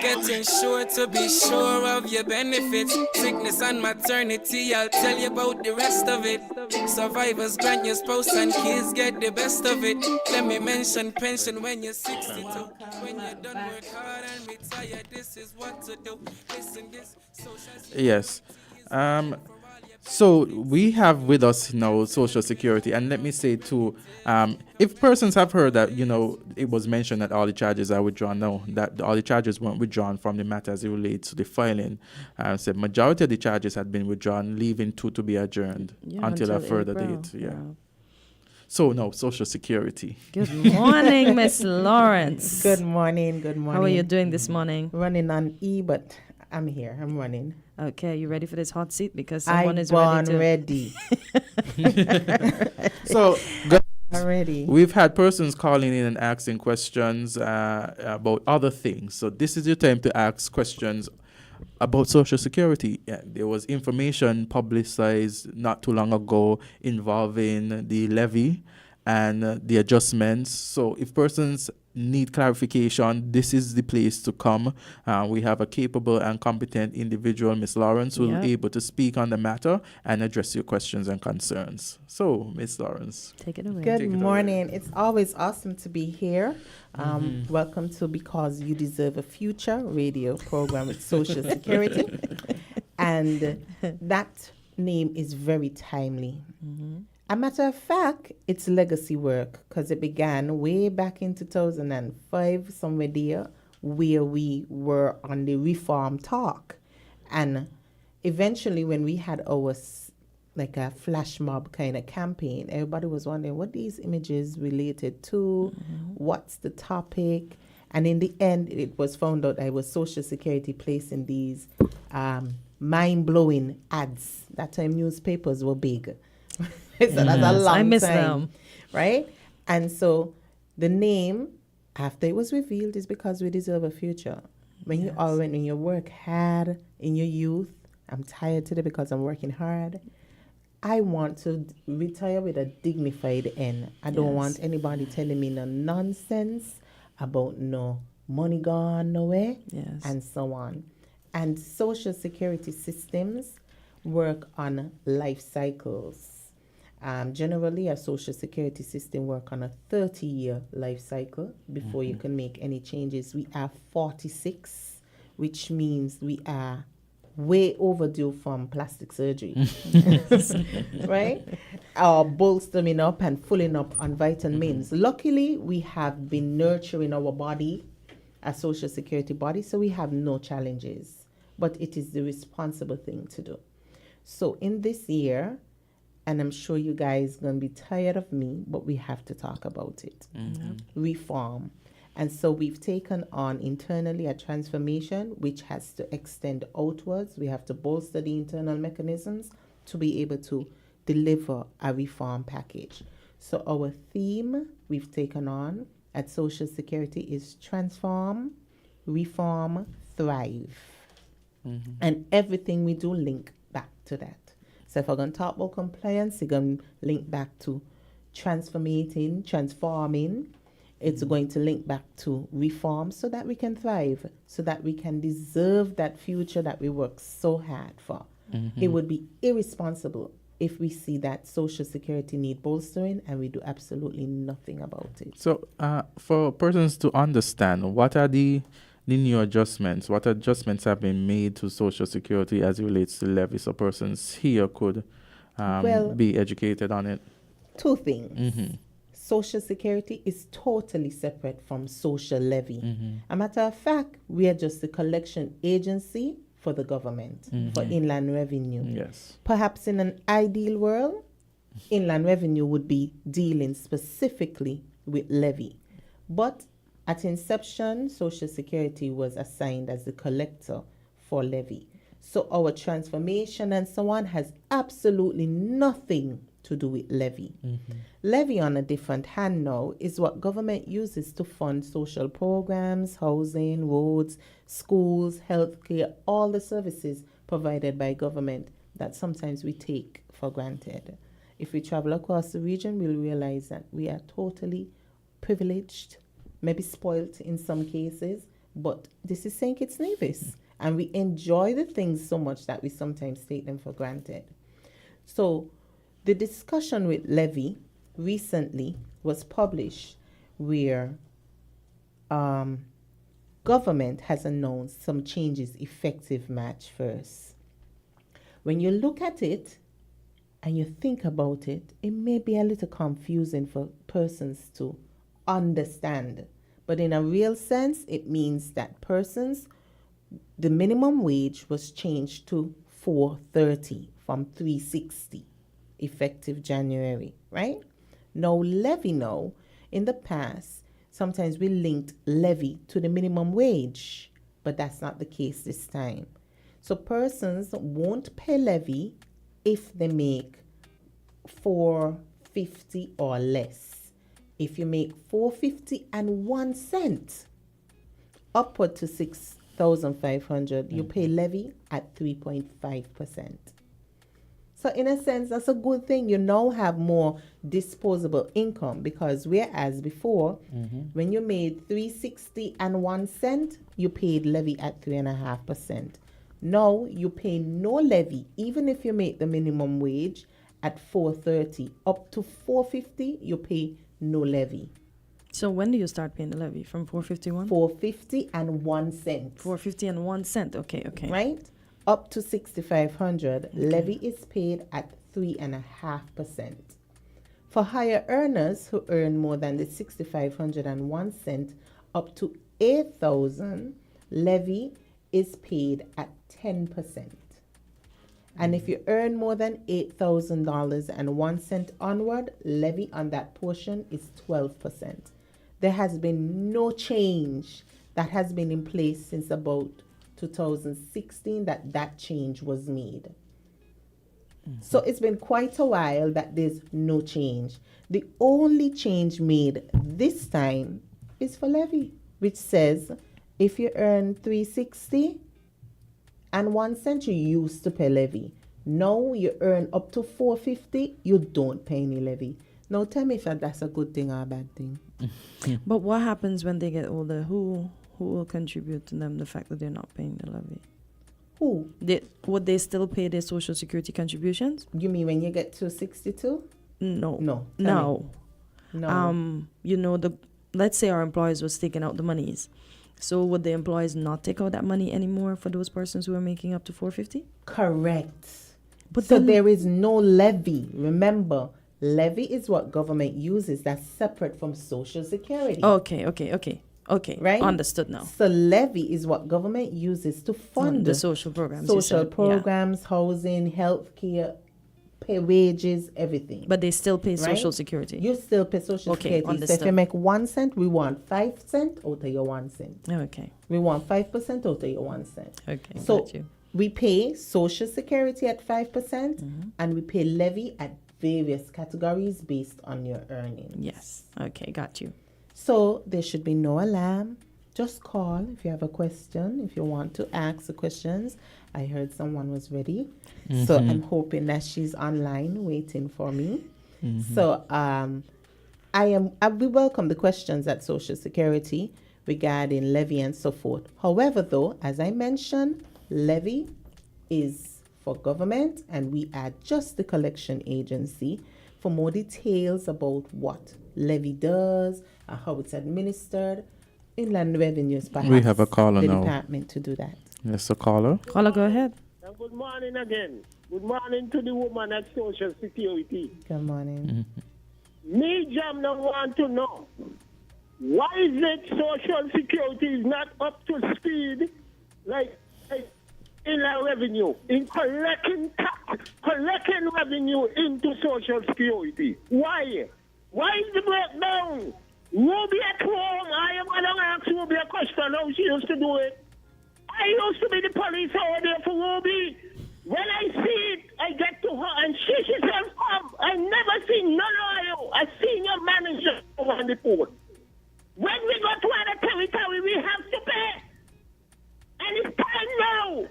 Speaker 6: Getting sure to be sure of your benefits. Sickness and maternity, I'll tell you about the rest of it. Survivors grant your spouse and kids get the best of it. Let me mention pension when you're 62. When you're done work hard and retired, this is what to do. Listen, this social
Speaker 1: Yes. So we have with us now Social Security, and let me say too, if persons have heard that it was mentioned that all the charges are withdrawn, no, that all the charges weren't withdrawn from the matter as it relates to the filing. Said majority of the charges had been withdrawn, leaving two to be adjourned until a further
Speaker 2: April.
Speaker 1: date. Yeah. So no, Social Security.
Speaker 2: Good morning, Miss Lawrence.
Speaker 9: Good morning. Good morning.
Speaker 2: How are you doing this morning?
Speaker 9: Running on E, but I'm here. I'm running.
Speaker 2: Okay, you ready for this hot seat? Because someone is
Speaker 9: born
Speaker 2: ready
Speaker 9: ready.
Speaker 1: So
Speaker 9: I'm ready.
Speaker 1: we've had persons calling in and asking questions about other things. So this is your time to ask questions about Social Security. Yeah, there was information publicized not too long ago involving the levy and the adjustments. So if persons need clarification, this is the place to come. We have a capable and competent individual, Ms. Lawrence, who will be able to speak on the matter and address your questions and concerns. So, Ms. Lawrence.
Speaker 2: Take it away.
Speaker 9: Good morning. It's always awesome to be here. Welcome to Because You Deserve a Future radio program with Social Security. And that name is very timely. A matter of fact, it's legacy work because it began way back in 2005, somewhere there, where we were on the reform talk. And eventually when we had our like a flash mob kind of campaign, everybody was wondering what these images related to, what's the topic. And in the end, it was found out that it was Social Security placing these mind-blowing ads. That time newspapers were big. So that's a long
Speaker 2: I miss
Speaker 9: time,
Speaker 2: them.
Speaker 9: right? And so the name, after it was revealed, is Because We Deserve a Future. When you work hard in your youth, I'm tired today because I'm working hard. I want to retire with a dignified end. I don't want anybody telling me no nonsense about no money gone nowhere and so on. And Social Security systems work on life cycles. Generally, a Social Security system work on a 30-year life cycle before you can make any changes. We are 46, which means we are way overdue from plastic surgery, right? Or bolstering up and filling up on vitamins. Luckily, we have been nurturing our body, a Social Security body, so we have no challenges. But it is the responsible thing to do. So in this year, and I'm sure you guys going to be tired of me, but we have to talk about it. Reform. And so we've taken on internally a transformation which has to extend outwards. We have to bolster the internal mechanisms to be able to deliver a reform package. So our theme we've taken on at Social Security is transform, reform, thrive. And everything we do link back to that. So if we're going to talk about compliance, it's going to link back to transforming. It's going to link back to reform so that we can thrive, so that we can deserve that future that we work so hard for. It would be irresponsible if we see that Social Security need bolstering and we do absolutely nothing about it.
Speaker 1: So for persons to understand, what are the new adjustments? What adjustments have been made to Social Security as it relates to levy, so persons here could be educated on it?
Speaker 9: Two things. Social Security is totally separate from social levy. A matter of fact, we are just a collection agency for the government, for inland revenue.
Speaker 1: Yes.
Speaker 9: Perhaps in an ideal world, inland revenue would be dealing specifically with levy. But at inception, Social Security was assigned as the collector for levy. So our transformation and so on has absolutely nothing to do with levy. Levy, on a different hand now, is what government uses to fund social programs, housing, roads, schools, healthcare, all the services provided by government that sometimes we take for granted. If we travel across the region, we'll realize that we are totally privileged, maybe spoilt in some cases, but this is St. Kitts Nevis. And we enjoy the things so much that we sometimes take them for granted. So the discussion with levy recently was published where government has announced some changes effective March 1st. When you look at it and you think about it, it may be a little confusing for persons to understand. But in a real sense, it means that persons, the minimum wage was changed to $4.30 from $3.60 effective January, right? Now levy in the past, sometimes we linked levy to the minimum wage, but that's not the case this time. So persons won't pay levy if they make $4.50 or less. If you make $4.50 and 1 cent, upward to $6 $8,500, you pay levy at 3.5%. So in a sense, that's a good thing. You now have more disposable income, because whereas before, when you made $3.60 you paid levy at 3.5%. Now you pay no levy, even if you make the minimum wage at $4.30 up to $4.50, you pay no levy.
Speaker 2: So when do you start paying the levy? From 451?
Speaker 9: $4.51.
Speaker 2: $4.51. Okay.
Speaker 9: Right? Up to $6,500, levy is paid at 3.5%. For higher earners who earn more than the $6,501 up to $8,000, levy is paid at 10%. And if you earn more than $8,000.01 onward, levy on that portion is 12%. There has been no change that has been in place since about 2016 that change was made. So it's been quite a while that there's no change. The only change made this time is for levy, which says if you earn $3.60 you used to pay levy. Now you earn up to $4.50, you don't pay any levy. Now tell me if that's a good thing or a bad thing.
Speaker 2: But what happens when they get older? Who will contribute to them the fact that they're not paying the levy?
Speaker 9: Who?
Speaker 2: Would they still pay their social security contributions?
Speaker 9: You mean when you get to 62?
Speaker 2: No.
Speaker 9: No.
Speaker 2: Let's say our employers was taking out the monies. So would the employers not take out that money anymore for those persons who are making up to $4.50?
Speaker 9: Correct.
Speaker 2: But
Speaker 9: so there is no levy. Remember, levy is what government uses. That's separate from Social Security.
Speaker 2: Okay.
Speaker 9: Right?
Speaker 2: Understood now.
Speaker 9: So levy is what government uses to fund
Speaker 2: the social programs.
Speaker 9: Housing, health care, pay wages, everything.
Speaker 2: But they still pay
Speaker 9: right?
Speaker 2: Social Security.
Speaker 9: You still pay Social Security.
Speaker 2: Understood.
Speaker 9: So if you make 1 cent, we want 5 cents out of your 1 cent.
Speaker 2: Okay.
Speaker 9: We want 5% out of your 1 cent.
Speaker 2: Okay.
Speaker 9: So
Speaker 2: got you.
Speaker 9: we pay Social Security at 5%, and we pay levy at various categories based on your earnings.
Speaker 2: Yes. Okay, got you.
Speaker 9: So there should be no alarm. Just call if you have a question, if you want to ask the questions. I heard someone was ready. So I'm hoping that she's online waiting for me. So we welcome the questions at Social Security regarding levy and so forth. However, though, as I mentioned, levy is for government, and we are just the collection agency. For more details about what levy does and how it's administered, Inland Revenue is perhaps
Speaker 1: we have a caller
Speaker 9: the
Speaker 1: now.
Speaker 9: department to do that.
Speaker 1: Yes, a caller.
Speaker 2: Caller, go ahead.
Speaker 7: Good morning again. Good morning to the woman at Social Security.
Speaker 9: Good morning.
Speaker 7: Me, Jam, now want to know, why is it Social Security is not up to speed like Inland Revenue in collecting revenue into Social Security? Why? Why is the breakdown? Ruby at home, I am going to ask Ruby a question how she used to do it. I used to be the police over there for Ruby. When I see it, I get to her and she says, I never seen none of you. I seen your manager on the port. When we go to other territory, we have to pay. And it's time now.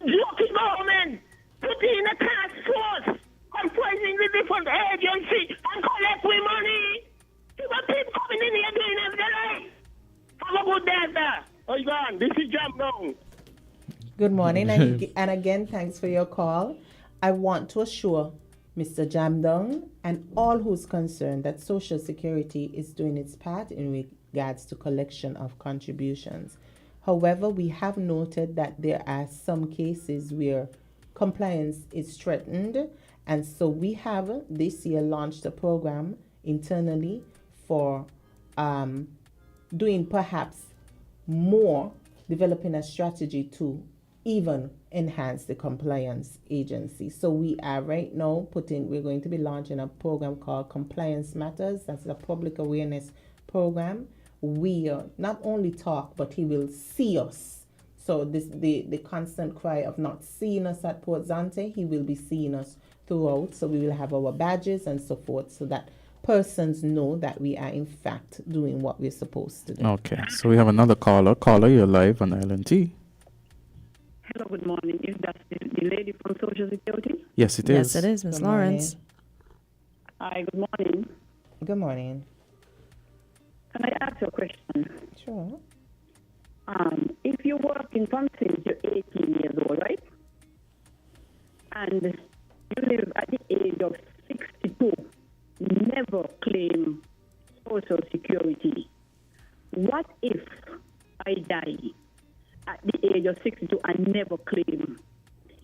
Speaker 7: Jockey government put in a task force comprising the different agencies and collect with money. People keep coming in here doing everything right. Have a good day, sir. Oh, God, this is Jam Down.
Speaker 9: Good morning, and again, thanks for your call. I want to assure Mr. Jamdong and all who's concerned that Social Security is doing its part in regards to collection of contributions. However, we have noted that there are some cases where compliance is threatened, and so we have this year launched a program internally for doing perhaps more, developing a strategy to even enhance the compliance agency. So we are right now we're going to be launching a program called Compliance Matters. That's a public awareness program. We not only talk, but he will see us. So the constant cry of not seeing us at Port Zante, he will be seeing us throughout. So we will have our badges and so forth, so that persons know that we are in fact doing what we're supposed to do.
Speaker 1: Okay, so we have another caller. Caller, you're live on LNT.
Speaker 8: Hello, good morning. Is that the lady from Social Security?
Speaker 1: Yes, it is.
Speaker 2: Yes, it is, Miss
Speaker 9: Good
Speaker 2: Lawrence.
Speaker 8: Hi, good morning.
Speaker 9: Good morning.
Speaker 8: Can I ask you a question?
Speaker 9: Sure.
Speaker 8: If you're working from since you're 18 years old, right? And you live at the age of 62, never claim Social Security. What if I die at the age of 62 and never claim?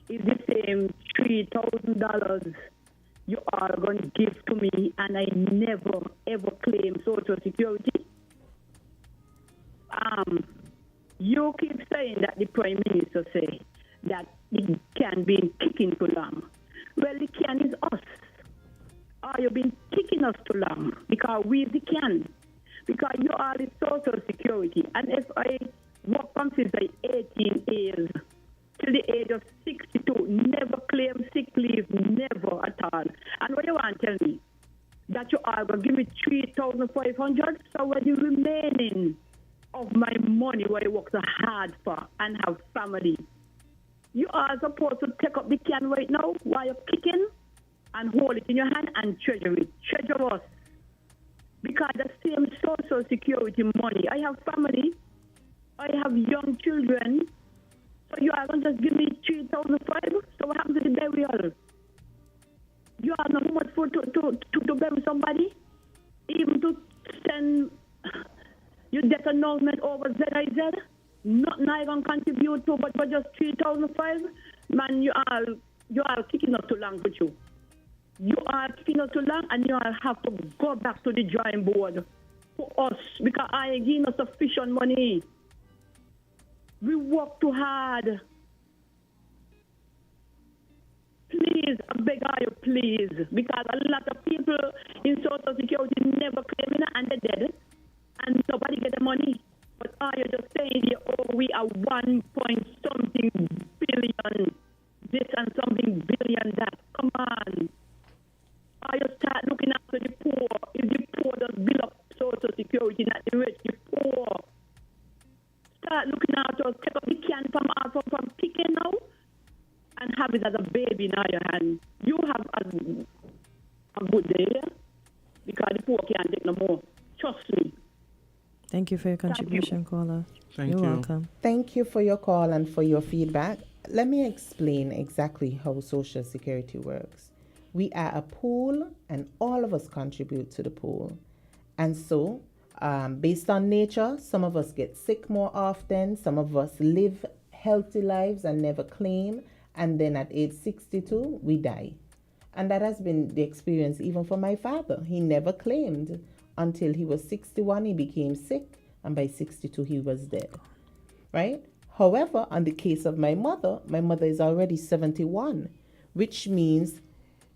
Speaker 8: Is the same $3,000 you are going to give to me and I never ever claim Social Security? You keep saying that the Prime Minister say that it can be kicking too long. Well, the can is us. You've been kicking us too long because we the can. Because you are the Social Security. And if I work from since I 18 years till the age of 62, never claim sick leave, never at all. And what you want to tell me? That you are going to give me 3,500? So what the remaining of my money what I work so hard for and have family? You are supposed to take up the can right now while you're kicking and hold it in your hand and treasure it. Treasure us. Because the same Social Security money. I have family. I have young children. So you are going to just give me 3,500? So what happens to the burial? You are not much for to bury somebody? Even to send your death announcement over ZIZ? Nothing I can contribute to, but just 3,500? Man, you are kicking us too long with you. You are kicking us too long, and you all have to go back to the drawing board for us because I ain't giving us sufficient money. We work too hard. Please, I beg you, please, because a lot of people in Social Security never claim it and they're dead, and nobody get the money. But are you just saying here, we are 1 point something billion, this and something billion that? Come on. Are you start looking after the poor? If the poor does build up Social Security, not the rich, the poor. Start looking after us, take up the can from picking now and have it as a baby in your hand. You have a good day because the poor can't take no more. Trust me.
Speaker 2: Thank you for your contribution, caller.
Speaker 1: Thank
Speaker 2: You're
Speaker 1: you.
Speaker 2: welcome.
Speaker 9: Thank you for your call and for your feedback. Let me explain exactly how Social Security works. We are a pool and all of us contribute to the pool. And so, based on nature, some of us get sick more often, some of us live healthy lives and never claim, and then at age 62, we die. And that has been the experience even for my father. He never claimed until he was 61, he became sick, and by 62, he was dead, right? However, on the case of my mother is already 71, which means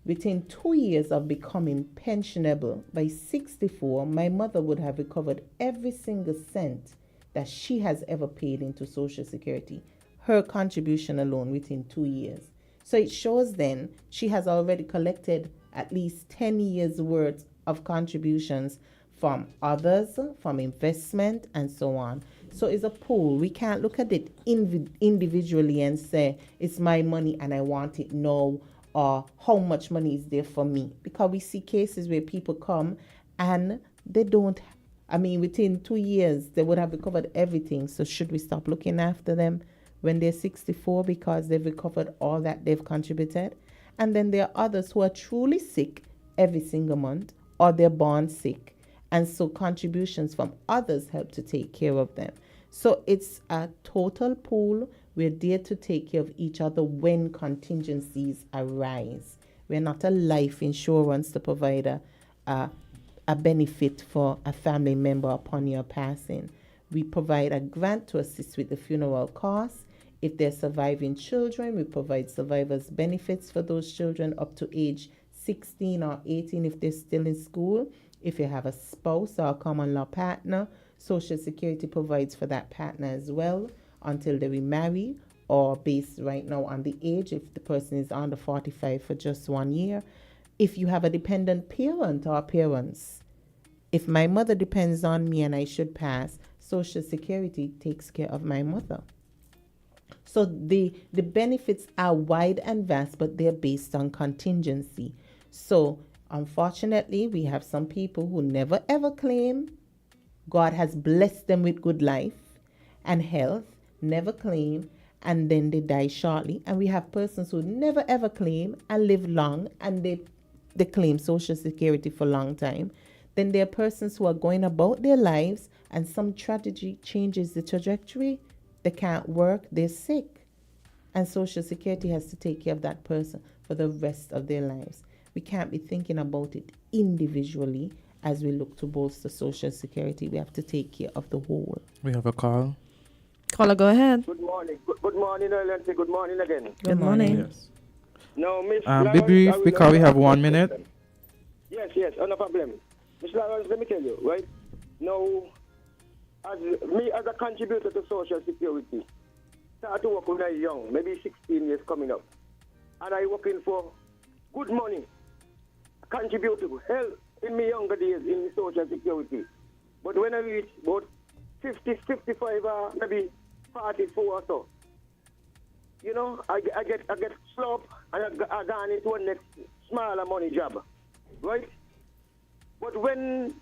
Speaker 9: within 2 years of becoming pensionable, by 64, my mother would have recovered every single cent that she has ever paid into Social Security, her contribution alone within 2 years. So it shows then she has already collected at least 10 years worth of contributions from others, from investment, and so on. So it's a pool. We can't look at it individually and say, it's my money and I want it now, or how much money is there for me. Because we see cases where people come and they don't, within 2 years, they would have recovered everything. So should we stop looking after them when they're 64 because they've recovered all that they've contributed? And then there are others who are truly sick every single month, or they're born sick. And so contributions from others help to take care of them. So it's a total pool. We're there to take care of each other when contingencies arise. We're not a life insurance to provide a benefit for a family member upon your passing. We provide a grant to assist with the funeral costs. If they're surviving children, we provide survivors benefits for those children up to age 16 or 18 if they're still in school. If you have a spouse or a common law partner, Social Security provides for that partner as well until they remarry, or based right now on the age, if the person is under 45 for just 1 year. If you have a dependent parent or parents, if my mother depends on me and I should pass, Social Security takes care of my mother. So the benefits are wide and vast, but they're based on contingency. So unfortunately, we have some people who never ever claim. God has blessed them with good life and health, never claim, and then they die shortly. And we have persons who never ever claim and live long, and they claim Social Security for a long time. Then there are persons who are going about their lives and some tragedy changes the trajectory. They can't work, they're sick. And Social Security has to take care of that person for the rest of their lives. We can't be thinking about it individually as we look to bolster Social Security. We have to take care of the whole.
Speaker 1: We have a call.
Speaker 2: Caller, go ahead.
Speaker 7: Good morning. Good morning, Nancy. Good morning again.
Speaker 2: Good morning.
Speaker 1: Yes.
Speaker 7: No, Miss
Speaker 1: Be
Speaker 7: Lawrence, I
Speaker 1: brief
Speaker 7: will
Speaker 1: because we
Speaker 7: answer
Speaker 1: have
Speaker 7: your
Speaker 1: 1 minute.
Speaker 7: question. Yes, no problem. Miss Lawrence, let me tell you, right? Now, as a contributor to Social Security, start to work when I was young, maybe 16 years coming up. And I working for good money, contributable, help in my younger days in Social Security. But when I reach about 50, 55, maybe 44 or so, you know, I get slope and I gone into a next smaller money job, right? But when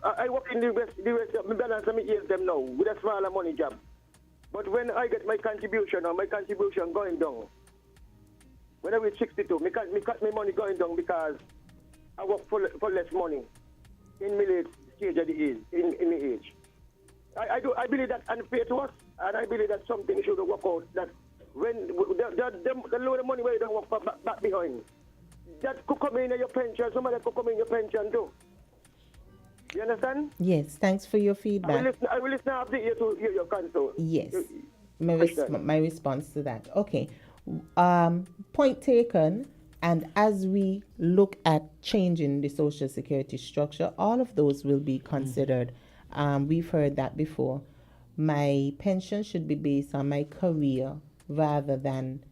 Speaker 7: I work in the rest of my balance of my years them now with a smaller money job. But when I get my contribution or my contribution going down, when I reach 62, me cut my money going down because I work for less money in my late stage of the age, in my age. I believe that's unfair to us, and I believe that something should work out. That when the load of money where you don't work for back behind, that could come in your pension. Some of that could come in your pension too. You understand?
Speaker 9: Yes, thanks for your feedback.
Speaker 7: I will listen after you to hear your concern.
Speaker 9: Yes, my response to that. Okay, point taken. And as we look at changing the Social Security structure, all of those will be considered. We've heard that before. My pension should be based on my career rather than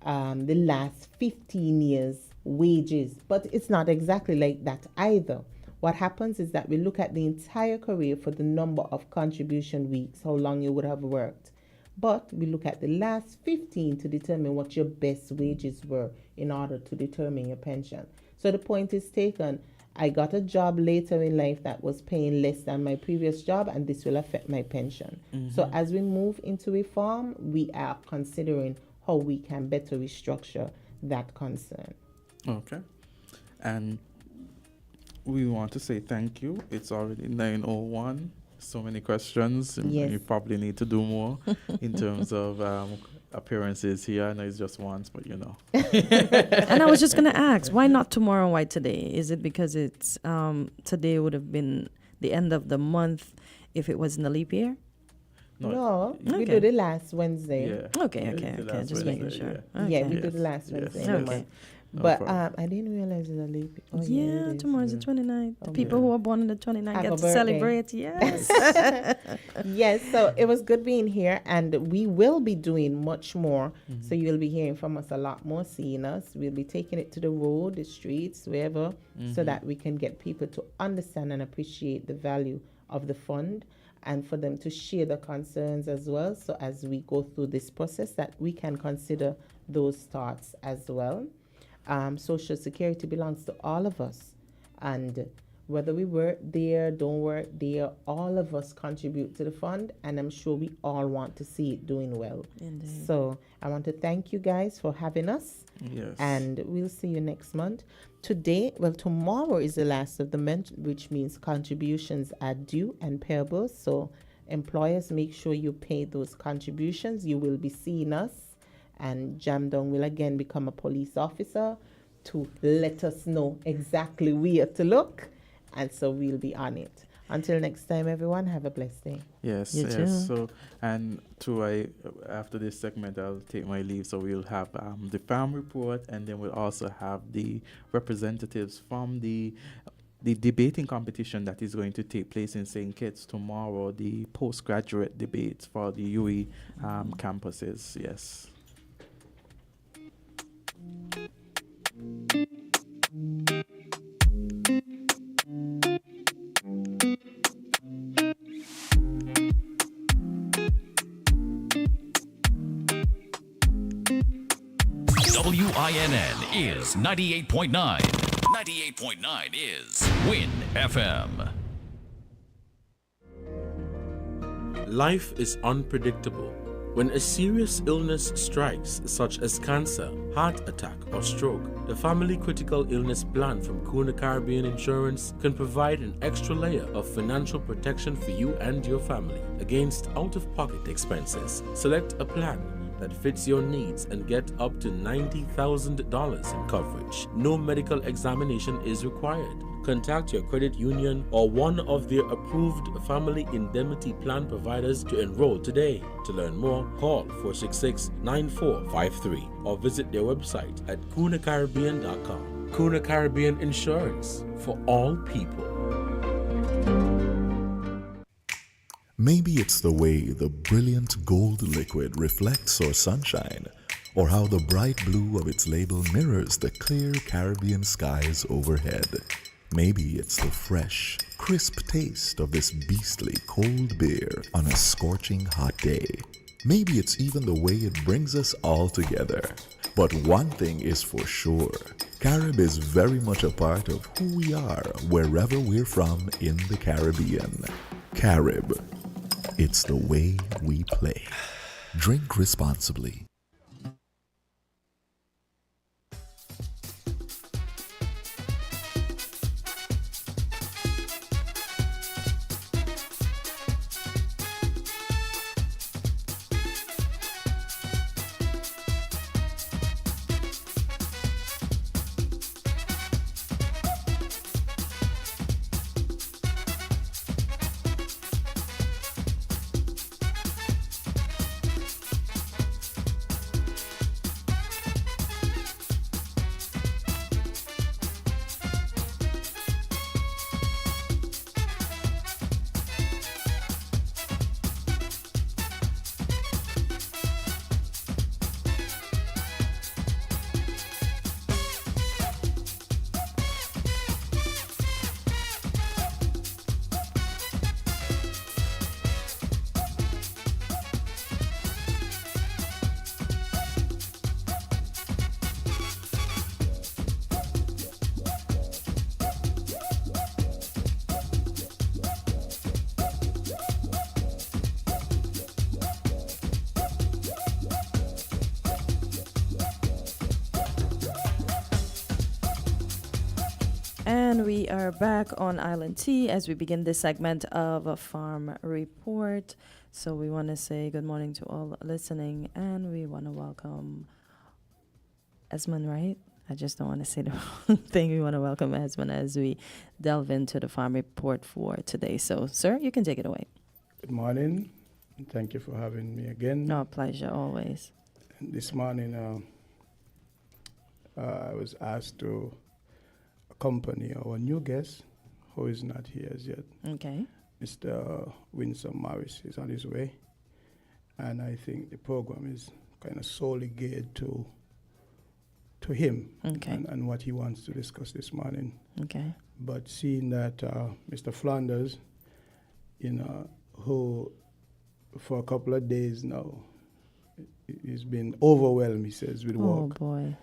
Speaker 9: the last 15 years' wages. But it's not exactly like that either. What happens is that we look at the entire career for the number of contribution weeks, how long you would have worked. But we look at the last 15 to determine what your best wages were in order to determine your pension. So the point is taken. I got a job later in life that was paying less than my previous job, and this will affect my pension. So as we move into reform, we are considering how we can better restructure that concern.
Speaker 1: Okay. And we want to say thank you. It's already 9:01. So many questions.
Speaker 9: Yes.
Speaker 1: You probably need to do more in terms of appearances here. I know it's just once, but you know.
Speaker 2: And I was just going to ask, why not tomorrow? Why today? Is it because it's today would have been the end of the month if it was in the leap year?
Speaker 9: No, we
Speaker 2: Okay.
Speaker 9: do the last Wednesday.
Speaker 1: Yeah.
Speaker 2: Okay.
Speaker 1: last
Speaker 2: Just making
Speaker 1: Wednesday,
Speaker 2: sure.
Speaker 1: yeah.
Speaker 2: Okay.
Speaker 9: Yeah, we do
Speaker 1: Yes,
Speaker 9: the last
Speaker 1: yes.
Speaker 9: Wednesday.
Speaker 2: Okay.
Speaker 9: in the month.
Speaker 1: No
Speaker 9: But
Speaker 1: problem.
Speaker 9: I didn't realize it's a leap. Oh,
Speaker 2: Yeah,
Speaker 9: it is.
Speaker 2: tomorrow's the 29th. The
Speaker 9: Oh,
Speaker 2: people
Speaker 1: yeah.
Speaker 2: who are born on the 29th
Speaker 9: Have
Speaker 2: get
Speaker 9: a
Speaker 2: to
Speaker 9: birthday.
Speaker 2: celebrate. Yes.
Speaker 9: Yes, so it was good being here, and we will be doing much more. So you'll be hearing from us a lot more, seeing us. We'll be taking it to the road, the streets, wherever, so that we can get people to understand and appreciate the value of the fund, and for them to share the concerns as well. So as we go through this process, that we can consider those thoughts as well. Social Security belongs to all of us, and whether we work there, don't work there, all of us contribute to the fund, and I'm sure we all want to see it doing well.
Speaker 2: Indeed.
Speaker 9: So I want to thank you guys for having us,
Speaker 1: Yes.
Speaker 9: and we'll see you next month. Tomorrow is the last of the month, which means contributions are due and payable. So employers, make sure you pay those contributions. You will be seeing us, and Jamdong will again become a police officer to let us know exactly where to look, and so we'll be on it. Until next time, everyone, have a blessed day.
Speaker 1: Yes,
Speaker 2: You
Speaker 1: yes.
Speaker 2: too.
Speaker 1: So, and after this segment, I'll take my leave. So we'll have the farm report, and then we'll also have the representatives from the debating competition that is going to take place in St. Kitts tomorrow, the postgraduate debates for the UE campuses. Yes.
Speaker 10: WINN is 98.9. 98.9 is WIN FM.
Speaker 11: Life is unpredictable. When a serious illness strikes, such as cancer, heart attack, or stroke, the Family Critical Illness Plan from Kuna Caribbean Insurance can provide an extra layer of financial protection for you and your family against out-of-pocket expenses. Select a plan that fits your needs and get up to $90,000 in coverage. No medical examination is required. Contact your credit union or one of their approved family indemnity plan providers to enroll today. To learn more, call 466-9453 or visit their website at kunacaribbean.com. Kuna Caribbean Insurance, for all people.
Speaker 12: Maybe it's the way the brilliant gold liquid reflects our sunshine, or how the bright blue of its label mirrors the clear Caribbean skies overhead. Maybe it's the fresh, crisp taste of this beastly cold beer on a scorching hot day. Maybe it's even the way it brings us all together. But one thing is for sure, Carib is very much a part of who we are wherever we're from in the Caribbean. Carib, it's the way we play. Drink responsibly.
Speaker 2: And we are back on Island T as we begin this segment of a farm report. So we want to say good morning to all listening, and we want to welcome Esmond, right? I just don't want to say the wrong thing. We want to welcome Esmond as we delve into the farm report for today. So, sir, you can take it away.
Speaker 13: Good morning. And thank you for having me again.
Speaker 2: No, pleasure, always.
Speaker 13: And this morning, I was asked to accompany our new guest, who is not here as yet.
Speaker 2: Okay.
Speaker 13: Mr. Winsome Morris is on his way. And I think the program is kind of solely geared to him,
Speaker 2: okay,
Speaker 13: and what he wants to discuss this morning.
Speaker 2: Okay.
Speaker 13: But seeing that Mr. Flanders, who for a couple of days now, he's been overwhelmed, he says, with work.
Speaker 2: Oh, boy.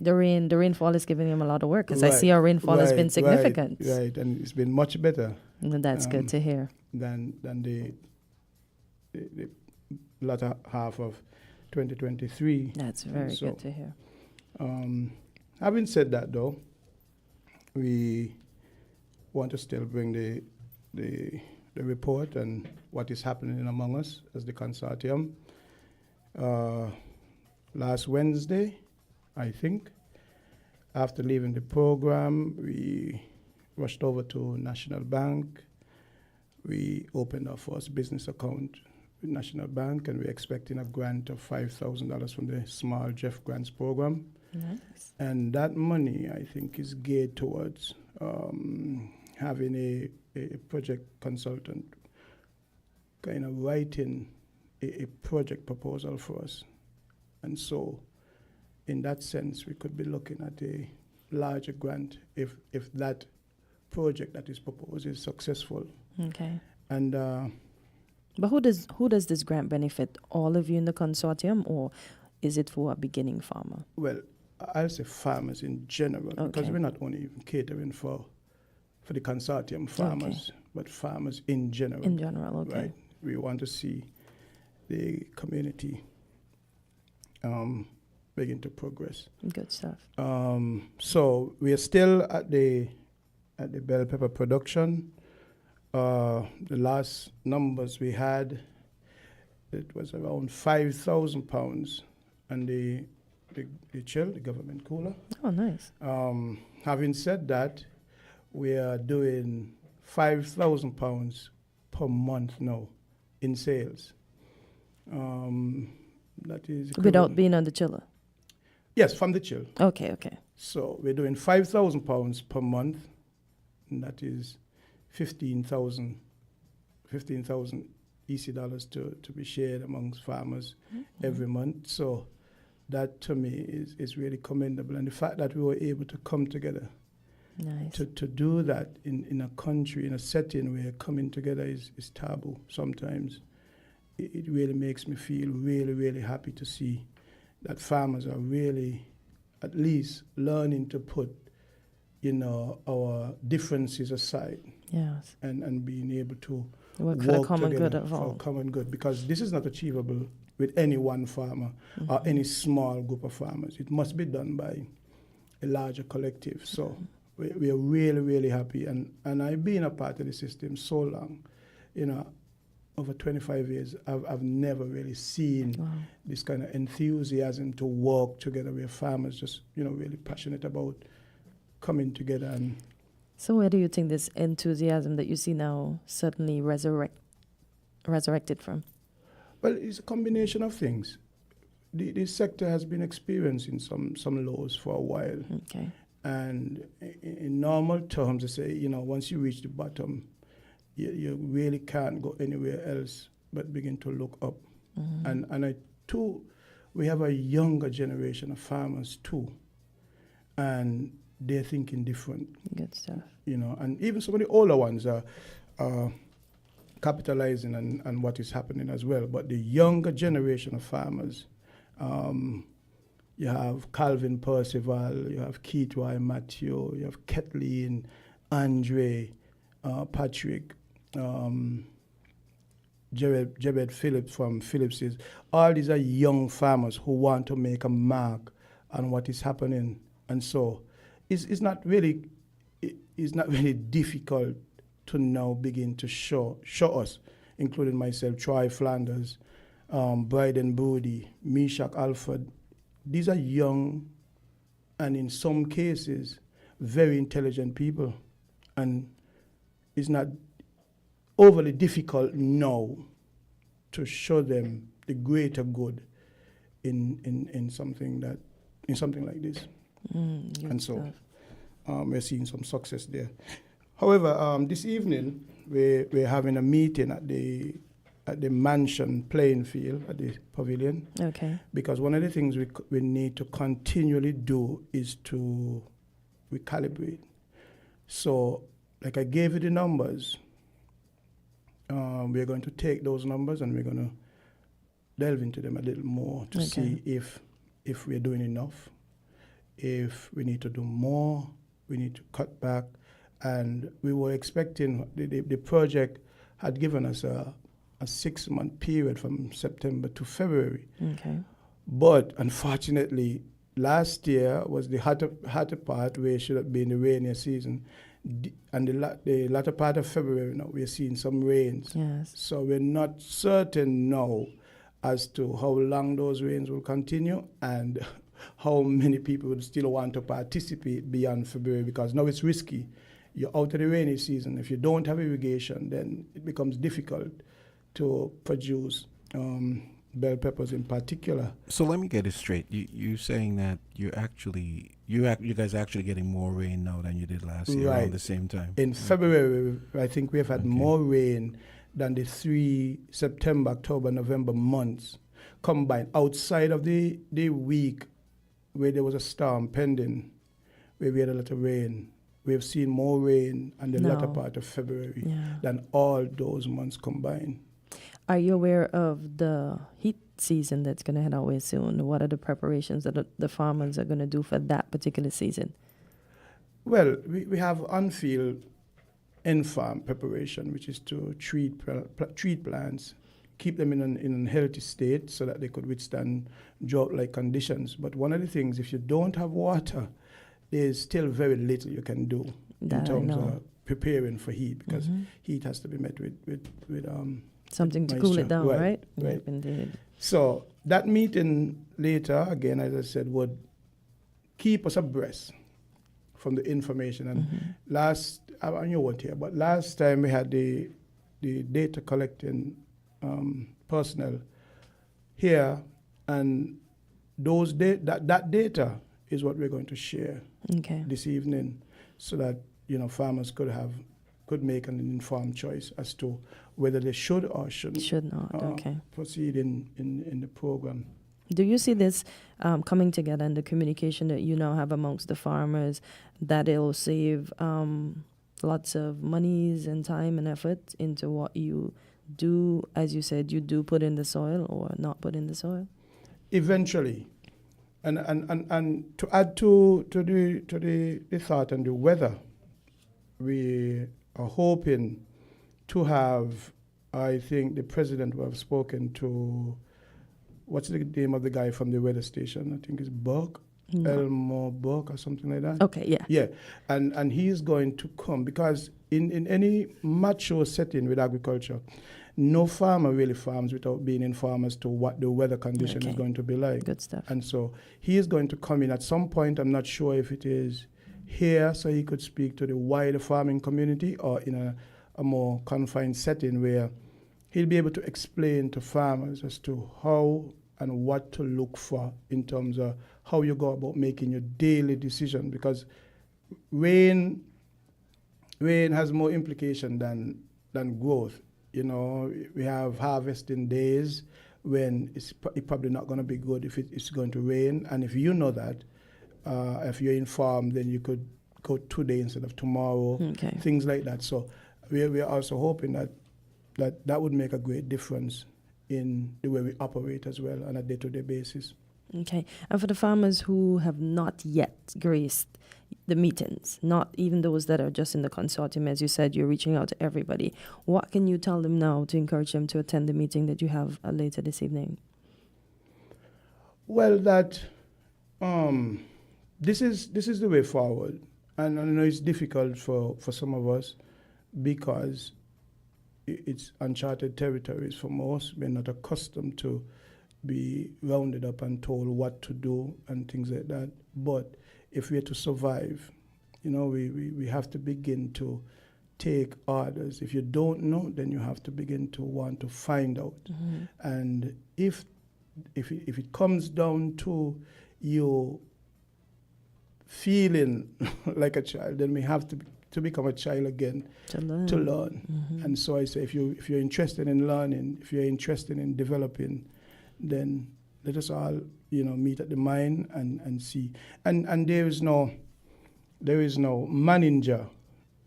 Speaker 2: The rainfall is giving him a lot of work, because I see our rainfall has been significant.
Speaker 13: Right, and it's been much better.
Speaker 2: And that's good to hear.
Speaker 13: Than the latter half of 2023.
Speaker 2: That's very good to hear.
Speaker 13: Having said that, though, we want to still bring the report and what is happening among us as the consortium. Last Wednesday, I think, after leaving the program, we rushed over to National Bank. We opened our first business account with National Bank, and we're expecting a grant of $5,000 from the Small Jeff Grants Program.
Speaker 2: Nice.
Speaker 13: And that money, I think, is geared towards having a project consultant kind of writing a project proposal for us. And so, in that sense, we could be looking at a larger grant if that project that is proposed is successful.
Speaker 2: Okay.
Speaker 13: And
Speaker 2: but who does this grant benefit? All of you in the consortium, or is it for a beginning farmer?
Speaker 13: Well, I'll say farmers in general, because
Speaker 2: Okay.
Speaker 13: we're not only even catering for the consortium farmers, but farmers in general.
Speaker 2: In general, okay.
Speaker 13: Right. We want to see the community begin to progress.
Speaker 2: Good stuff.
Speaker 13: So we are still at the bell pepper production. The last numbers we had, it was around 5,000 pounds, and the chill, the government cooler.
Speaker 2: Oh, nice.
Speaker 13: Having said that, we are doing 5,000 pounds per month now in sales. That is
Speaker 2: Without
Speaker 13: equivalent-
Speaker 2: being on the chiller?
Speaker 13: Yes, from the chill.
Speaker 2: Okay, okay.
Speaker 13: So we're doing 5,000 pounds per month, and that is 15,000 EC dollars to be shared amongst farmers every month. So that to me is really commendable. And the fact that we were able to come together to do that in a country, in a setting where coming together is taboo sometimes, it really makes me feel really, really happy to see that farmers are really at least learning to put, our differences aside.
Speaker 2: Yes.
Speaker 13: And being able to
Speaker 2: work for the common good
Speaker 13: together
Speaker 2: of
Speaker 13: for
Speaker 2: all.
Speaker 13: common good, because this is not achievable with any one farmer or any small group of farmers. It must be done by a larger collective. So we are really, really happy. And I've been a part of the system so long, over 25 years, I've never really seen this kind of enthusiasm to work together where farmers just, really passionate about coming together. And
Speaker 2: So where do you think this enthusiasm that you see now suddenly resurrected from?
Speaker 13: Well, it's a combination of things. The sector has been experiencing some lows for a while.
Speaker 2: Okay.
Speaker 13: And in normal terms, they say, once you reach the bottom, you really can't go anywhere else but begin to look up. And we have a younger generation of farmers too, and they're thinking different.
Speaker 2: Good stuff.
Speaker 13: And even some of the older ones are capitalizing on what is happening as well. But the younger generation of farmers, you have Calvin Percival, you have Keith Y. Matthew, you have Kathleen, Andre, Patrick, Jebed Phillips from Phillips's. All these are young farmers who want to make a mark on what is happening. And so it's not really difficult to now begin to show us, including myself, Troy Flanders, Bryden Boody, Meshach Alford. These are young and in some cases very intelligent people. And it's not overly difficult now to show them the greater good in something like this. And so we're seeing some success there. However, this evening we're having a meeting at the mansion playing field at the pavilion.
Speaker 2: Okay.
Speaker 13: Because one of the things we need to continually do is to recalibrate. So, like I gave you the numbers, we're going to take those numbers and we're going to delve into them a little more to see if we're doing enough, if we need to do more, we need to cut back. And we were expecting, the project had given us a 6-month period from September to February.
Speaker 2: Okay.
Speaker 13: But unfortunately, last year was the hotter part where it should have been the rainier season. And the latter part of February now, we're seeing some rains.
Speaker 2: Yes.
Speaker 13: So we're not certain now as to how long those rains will continue and how many people would still want to participate beyond February, because now it's risky. You're out of the rainy season. If you don't have irrigation, then it becomes difficult to produce bell peppers in particular.
Speaker 14: So let me get it straight. You're saying that you guys are actually getting more rain now than you did last year around the same time.
Speaker 13: In February, I think we have had more rain than the 3 September, October, November months combined. Outside of the week where there was a storm pending, where we had a lot of rain, we have seen more rain in the latter part of February than all those months combined.
Speaker 2: Are you aware of the heat season that's going to head our way soon? What are the preparations that the farmers are going to do for that particular season?
Speaker 13: Well, we have on-field in-farm preparation, which is to treat plants, keep them in a healthy state so that they could withstand drought-like conditions. But one of the things, if you don't have water, there's still very little you can do in terms of preparing for heat, because heat has to be met with
Speaker 2: something to
Speaker 13: moisture.
Speaker 2: cool it down, right?
Speaker 13: Right.
Speaker 2: Yep, indeed.
Speaker 13: So that meeting later, again, as I said, would keep us abreast from the information. And last, I you weren't here, but last time we had the data collecting personnel here, and that data is what we're going to share this evening, so that farmers could make an informed choice as to whether they should or shouldn't proceed in the program.
Speaker 2: Do you see this coming together and the communication that you now have amongst the farmers, that it'll save lots of monies and time and effort into what you do, as you said, you do put in the soil or not put in the soil?
Speaker 13: Eventually. And to add to the thought and the weather, we are hoping to have, I think the president will have spoken to, what's the name of the guy from the weather station? I think it's Buck, Elmo Buck or something like that.
Speaker 2: Okay, yeah.
Speaker 13: Yeah, and he's going to come, because in any macho setting with agriculture, no farmer really farms without being informed as to what the weather condition is going to be like.
Speaker 2: Good stuff.
Speaker 13: And so he is going to come in at some point. I'm not sure if it is here, so he could speak to the wider farming community, or in a more confined setting where he'll be able to explain to farmers as to how and what to look for in terms of how you go about making your daily decision, because rain has more implication than growth. We have harvesting days when it's probably not going to be good if it's going to rain, and if you know that, if you're informed, then you could go today instead of tomorrow, things like that. So we are also hoping that would make a great difference in the way we operate as well on a day-to-day basis.
Speaker 2: Okay. And for the farmers who have not yet graced the meetings, not even those that are just in the consortium, as you said, you're reaching out to everybody, what can you tell them now to encourage them to attend the meeting that you have later this evening?
Speaker 13: Well, that this is the way forward. And I know it's difficult for some of us, because it's uncharted territories for most. We're not accustomed to be rounded up and told what to do and things like that. But if we're to survive, we have to begin to take orders. If you don't know, then you have to begin to want to find out. And if it comes down to you feeling like a child, then we have to become a child again to learn. And so I say, if you're interested in learning, if you're interested in developing, then let us all meet at the mine and see. And there is no manager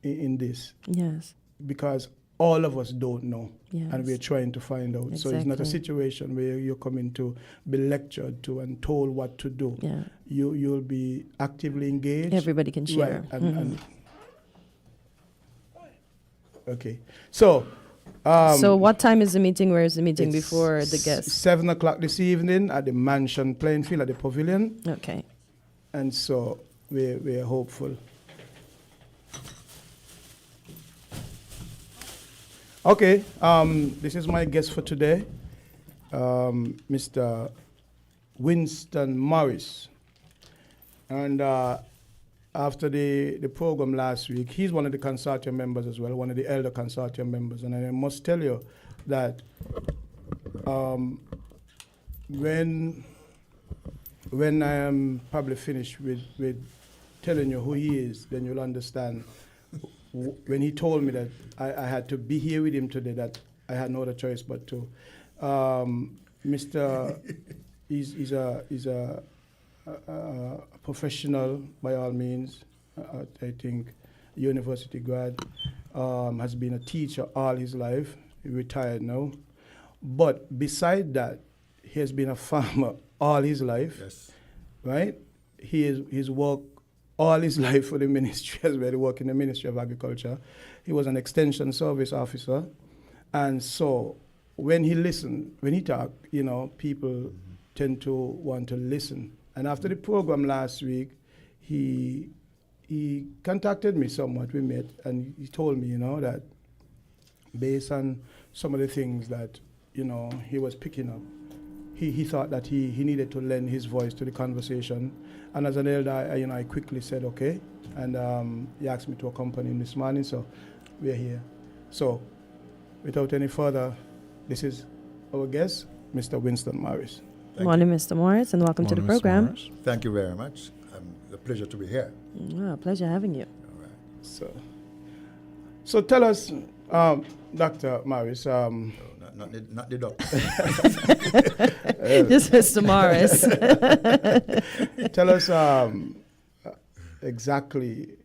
Speaker 13: in this.
Speaker 2: Yes.
Speaker 13: Because all of us don't know,
Speaker 2: yes,
Speaker 13: and we're trying to find out.
Speaker 2: Exactly.
Speaker 13: So it's not a situation where you're coming to be lectured to and told what to do.
Speaker 2: Yeah.
Speaker 13: You'll be actively engaged.
Speaker 2: Everybody can share.
Speaker 13: Right. And okay. So
Speaker 2: what time is the meeting? Where is the meeting before the guests?
Speaker 13: 7 o'clock this evening at the Mansion playing field at the Pavilion.
Speaker 2: Okay.
Speaker 13: And so we're hopeful. Okay, this is my guest for today, Mr. Winston Morris. And after the program last week, he's one of the consortium members as well, one of the elder consortium members. And I must tell you that when I am probably finished with telling you who he is, then you'll understand. When he told me that I had to be here with him today, that I had no other choice but to. Mr. He's a professional by all means. I think university grad, has been a teacher all his life. He retired now, But beside that, he has been a farmer all his life.
Speaker 15: Yes.
Speaker 13: Right? He's worked all his life for the ministry as well. He worked in the Ministry of Agriculture. He was an extension service officer. And so when he talked, people tend to want to listen. And after the program last week, he contacted me somewhat, we met, and he told me, that based on some of the things that, he was picking up, he thought that he needed to lend his voice to the conversation. And as an elder, I quickly said, okay. And he asked me to accompany him this morning, so we're here. So without any further, this is our guest, Mr. Winston Morris.
Speaker 2: Morning, Mr. Morris, and welcome to the program.
Speaker 15: Thank you very much. It's a pleasure to be here.
Speaker 2: Pleasure having you.
Speaker 15: All right.
Speaker 13: So tell us, Dr. Morris.
Speaker 15: Not the doctor.
Speaker 2: Just Mr. Morris.
Speaker 13: Tell us exactly,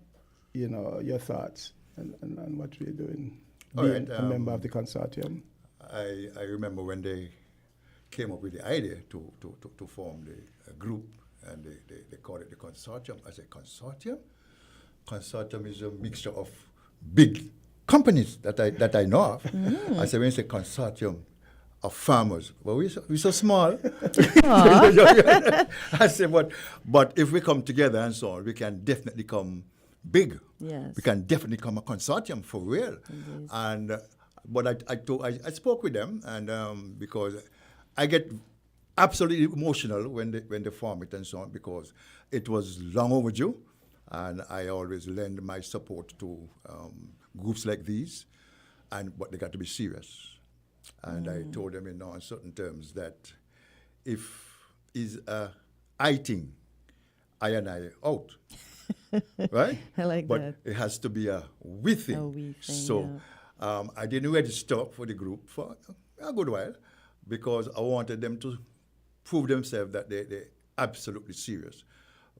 Speaker 13: your thoughts and what we're doing. Being a member of the consortium.
Speaker 15: I remember when they came up with the idea to form the group, and they called it the consortium. I said, consortium? Consortium is a mixture of big companies that I know of. I said, when you say consortium of farmers, well, we're so small. I said, but if we come together and so on, we can definitely come big.
Speaker 2: Yes.
Speaker 15: We can definitely come a consortium for real.
Speaker 2: Indeed.
Speaker 15: And but I spoke with them, and because I get absolutely emotional when they form it and so on, because it was long overdue, and I always lend my support to groups like these, but they got to be serious. And I told them in uncertain terms that if is a I thing, I and I out. Right?
Speaker 2: I like
Speaker 15: but
Speaker 2: that.
Speaker 15: It has to be a we thing.
Speaker 2: A we thing,
Speaker 15: So I didn't register for the group for a good while, because I wanted them to prove themselves that they're absolutely serious.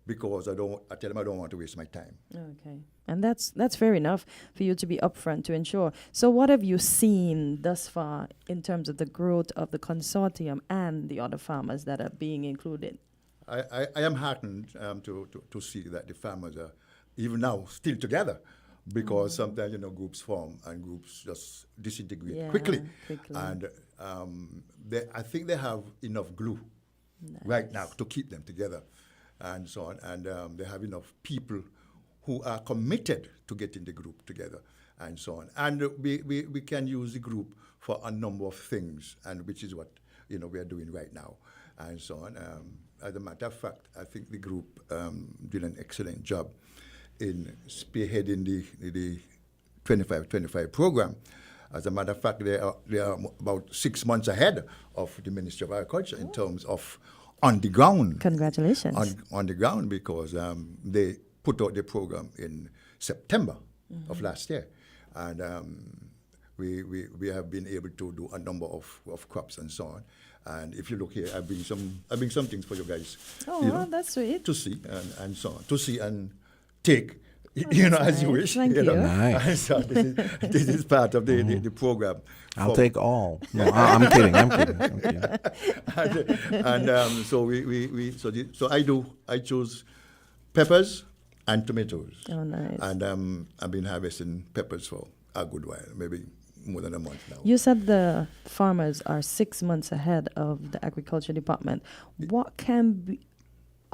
Speaker 15: Because I tell them I don't want to waste my time.
Speaker 2: Okay. And that's fair enough for you to be upfront to ensure. So what have you seen thus far in terms of the growth of the consortium and the other farmers that are being included?
Speaker 15: I am heartened to see that the farmers are even now still together, because sometimes groups form and groups just disintegrate quickly. And I think they have enough glue right now to keep them together, and so on. And they have enough people who are committed to getting the group together, and so on. And we can use the group for a number of things, and which is what we are doing right now, and so on. As a matter of fact, I think the group did an excellent job in spearheading the 25-25 program. As a matter of fact, they are about 6 months ahead of the Ministry of Agriculture in terms of on the ground.
Speaker 2: Congratulations.
Speaker 15: On the ground, because they put out the program in September of last year. And we have been able to do a number of crops and so on. And if you look here, I bring some things for you guys.
Speaker 2: Oh, that's sweet.
Speaker 15: To see and so on. To see and take, as you wish.
Speaker 2: Thank you.
Speaker 14: Nice.
Speaker 15: So this is part of the program.
Speaker 14: I'll take all. No, I'm kidding.
Speaker 15: So I choose peppers and tomatoes.
Speaker 2: Oh, nice.
Speaker 15: And I've been harvesting peppers for a good while, maybe more than a month now.
Speaker 2: You said the farmers are 6 months ahead of the agriculture department.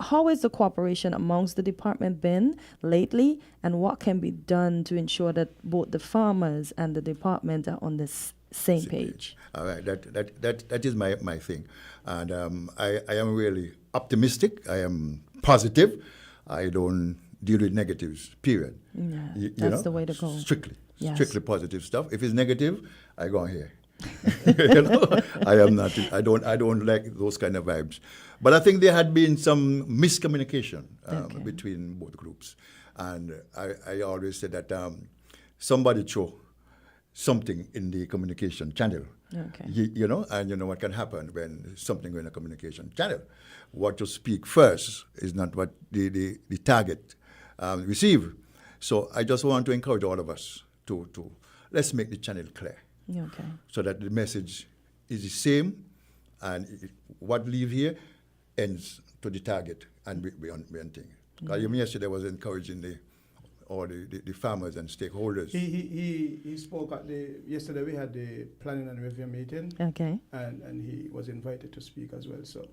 Speaker 2: How is the cooperation amongst the department been lately, and what can be done to ensure that both the farmers and the department are on the same page?
Speaker 15: All right, that is my thing, and I am really optimistic. I am positive. I don't deal with negatives. Period.
Speaker 2: Yeah, that's the way to go.
Speaker 15: Strictly positive stuff. If it's negative, I go on here. I don't like those kind of vibes. But I think there had been some miscommunication between both groups, and I always said that somebody throw something in the communication channel.
Speaker 2: Okay.
Speaker 15: And you know what can happen when something in a communication channel. What you speak first is not what the target receive. So I just want to encourage all of us to let's make the channel clear.
Speaker 2: Okay.
Speaker 15: So that the message is the same, and what leave here ends to the target, and we on thing. Because yesterday was encouraging all the farmers and stakeholders.
Speaker 13: He spoke at yesterday we had the planning and review meeting.
Speaker 2: Okay.
Speaker 13: And he was invited to speak as well. So.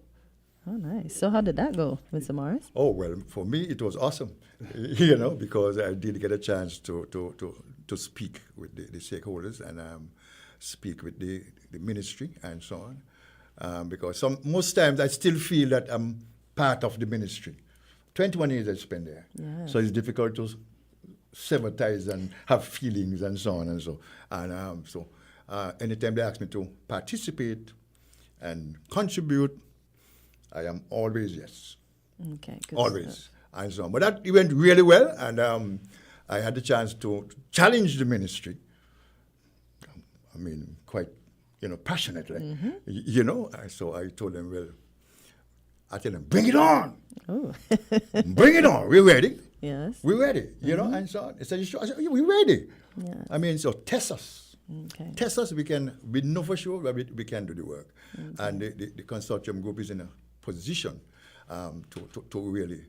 Speaker 2: Oh, nice. So how did that go, Mr. Morris?
Speaker 15: Oh, well, for me, it was awesome, you know, because I did get a chance to speak with the stakeholders and speak with the ministry and so on. Because most times I still feel that I'm part of the ministry. 21 years I spent there.
Speaker 2: Yeah.
Speaker 15: So it's difficult to sever ties and have feelings and so on and so. And so anytime they ask me to participate and contribute, I am always yes.
Speaker 2: Okay, good.
Speaker 15: Always. And so on. But that went really well, and I had the chance to challenge the ministry. I mean, quite, passionately. You know, so I told them, well, I tell them, bring it on.
Speaker 2: Oh.
Speaker 15: Bring it on. We're ready.
Speaker 2: Yes.
Speaker 15: We're ready. You know, and so on. They said, you sure? I said, yeah, we're ready.
Speaker 2: Yeah.
Speaker 15: I mean, so test us.
Speaker 2: Okay.
Speaker 15: Test us. We know for sure that we can do the work. Okay. And the consortium group is in a position to really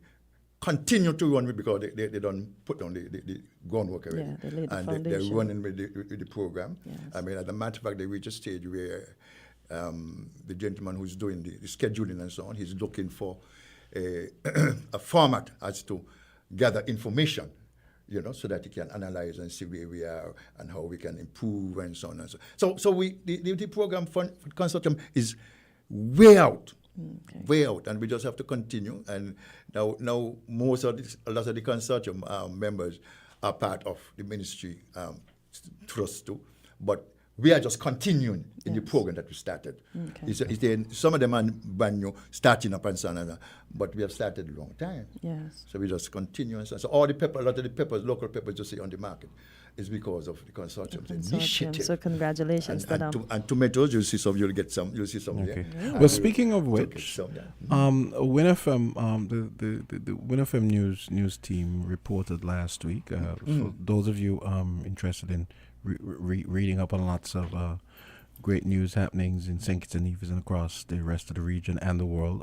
Speaker 15: continue to run with, because they don't put on the groundwork already.
Speaker 2: Yeah, they laid the
Speaker 15: and
Speaker 2: foundation.
Speaker 15: they're running with the program.
Speaker 2: Yes.
Speaker 15: I mean, as a matter of fact, they reach a stage where the gentleman who's doing the scheduling and so on, he's looking for a format as to gather information, so that he can analyze and see where we are and how we can improve and so on and so on. So the program for consortium is way out. Okay. Way out, and we just have to continue. And now a lot of the consortium members are part of the ministry trust too, but we are just continuing in the program that we started. Okay. Some of them are brand new, starting up and so on, but we have started a long time.
Speaker 2: Yes.
Speaker 15: So we just continue and so on. So all the pepper, a lot of the peppers, local peppers you see on the market, is because of the consortium's initiative.
Speaker 2: So congratulations to them.
Speaker 15: And tomatoes, you'll see some. You'll see some.
Speaker 14: Okay.
Speaker 15: Yeah.
Speaker 14: Well, speaking of which, WINNFM, the WINNFM news team reported last week. For those of you interested in reading up on lots of great news happenings in St. Kitts and Nevis and across the rest of the region and the world,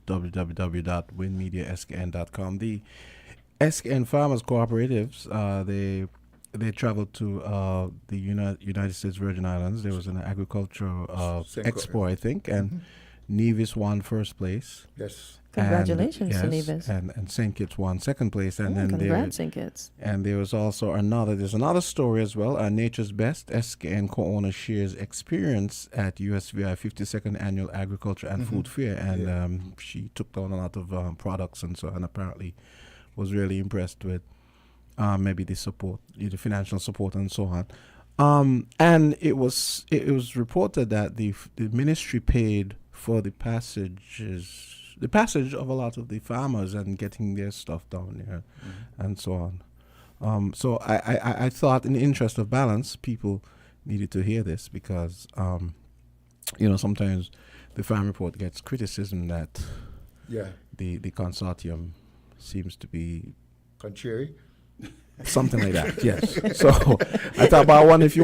Speaker 14: www.WINNmediaSKN.com. The SKN Farmers Cooperatives, they traveled to the United States Virgin Islands. There was an agricultural expo, I think, and Nevis won first place.
Speaker 15: Yes.
Speaker 2: Congratulations to Nevis.
Speaker 14: And St. Kitts won second place. And then
Speaker 2: congrats, St. Kitts.
Speaker 14: And there was also another story as well. Nature's Best, SKN co-owner shares experience at USVI 52nd Annual Agriculture and Food Fair. And she took down a lot of products and so on, apparently was really impressed with maybe the support, the financial support and so on. And it was reported that the ministry paid for the passage of a lot of the farmers and getting their stuff down there and so on. So I thought, in the interest of balance, people needed to hear this because, sometimes the farm report gets criticism that the consortium seems to be
Speaker 15: contrary.
Speaker 14: Something like that, yes. So I thought, but I wonder if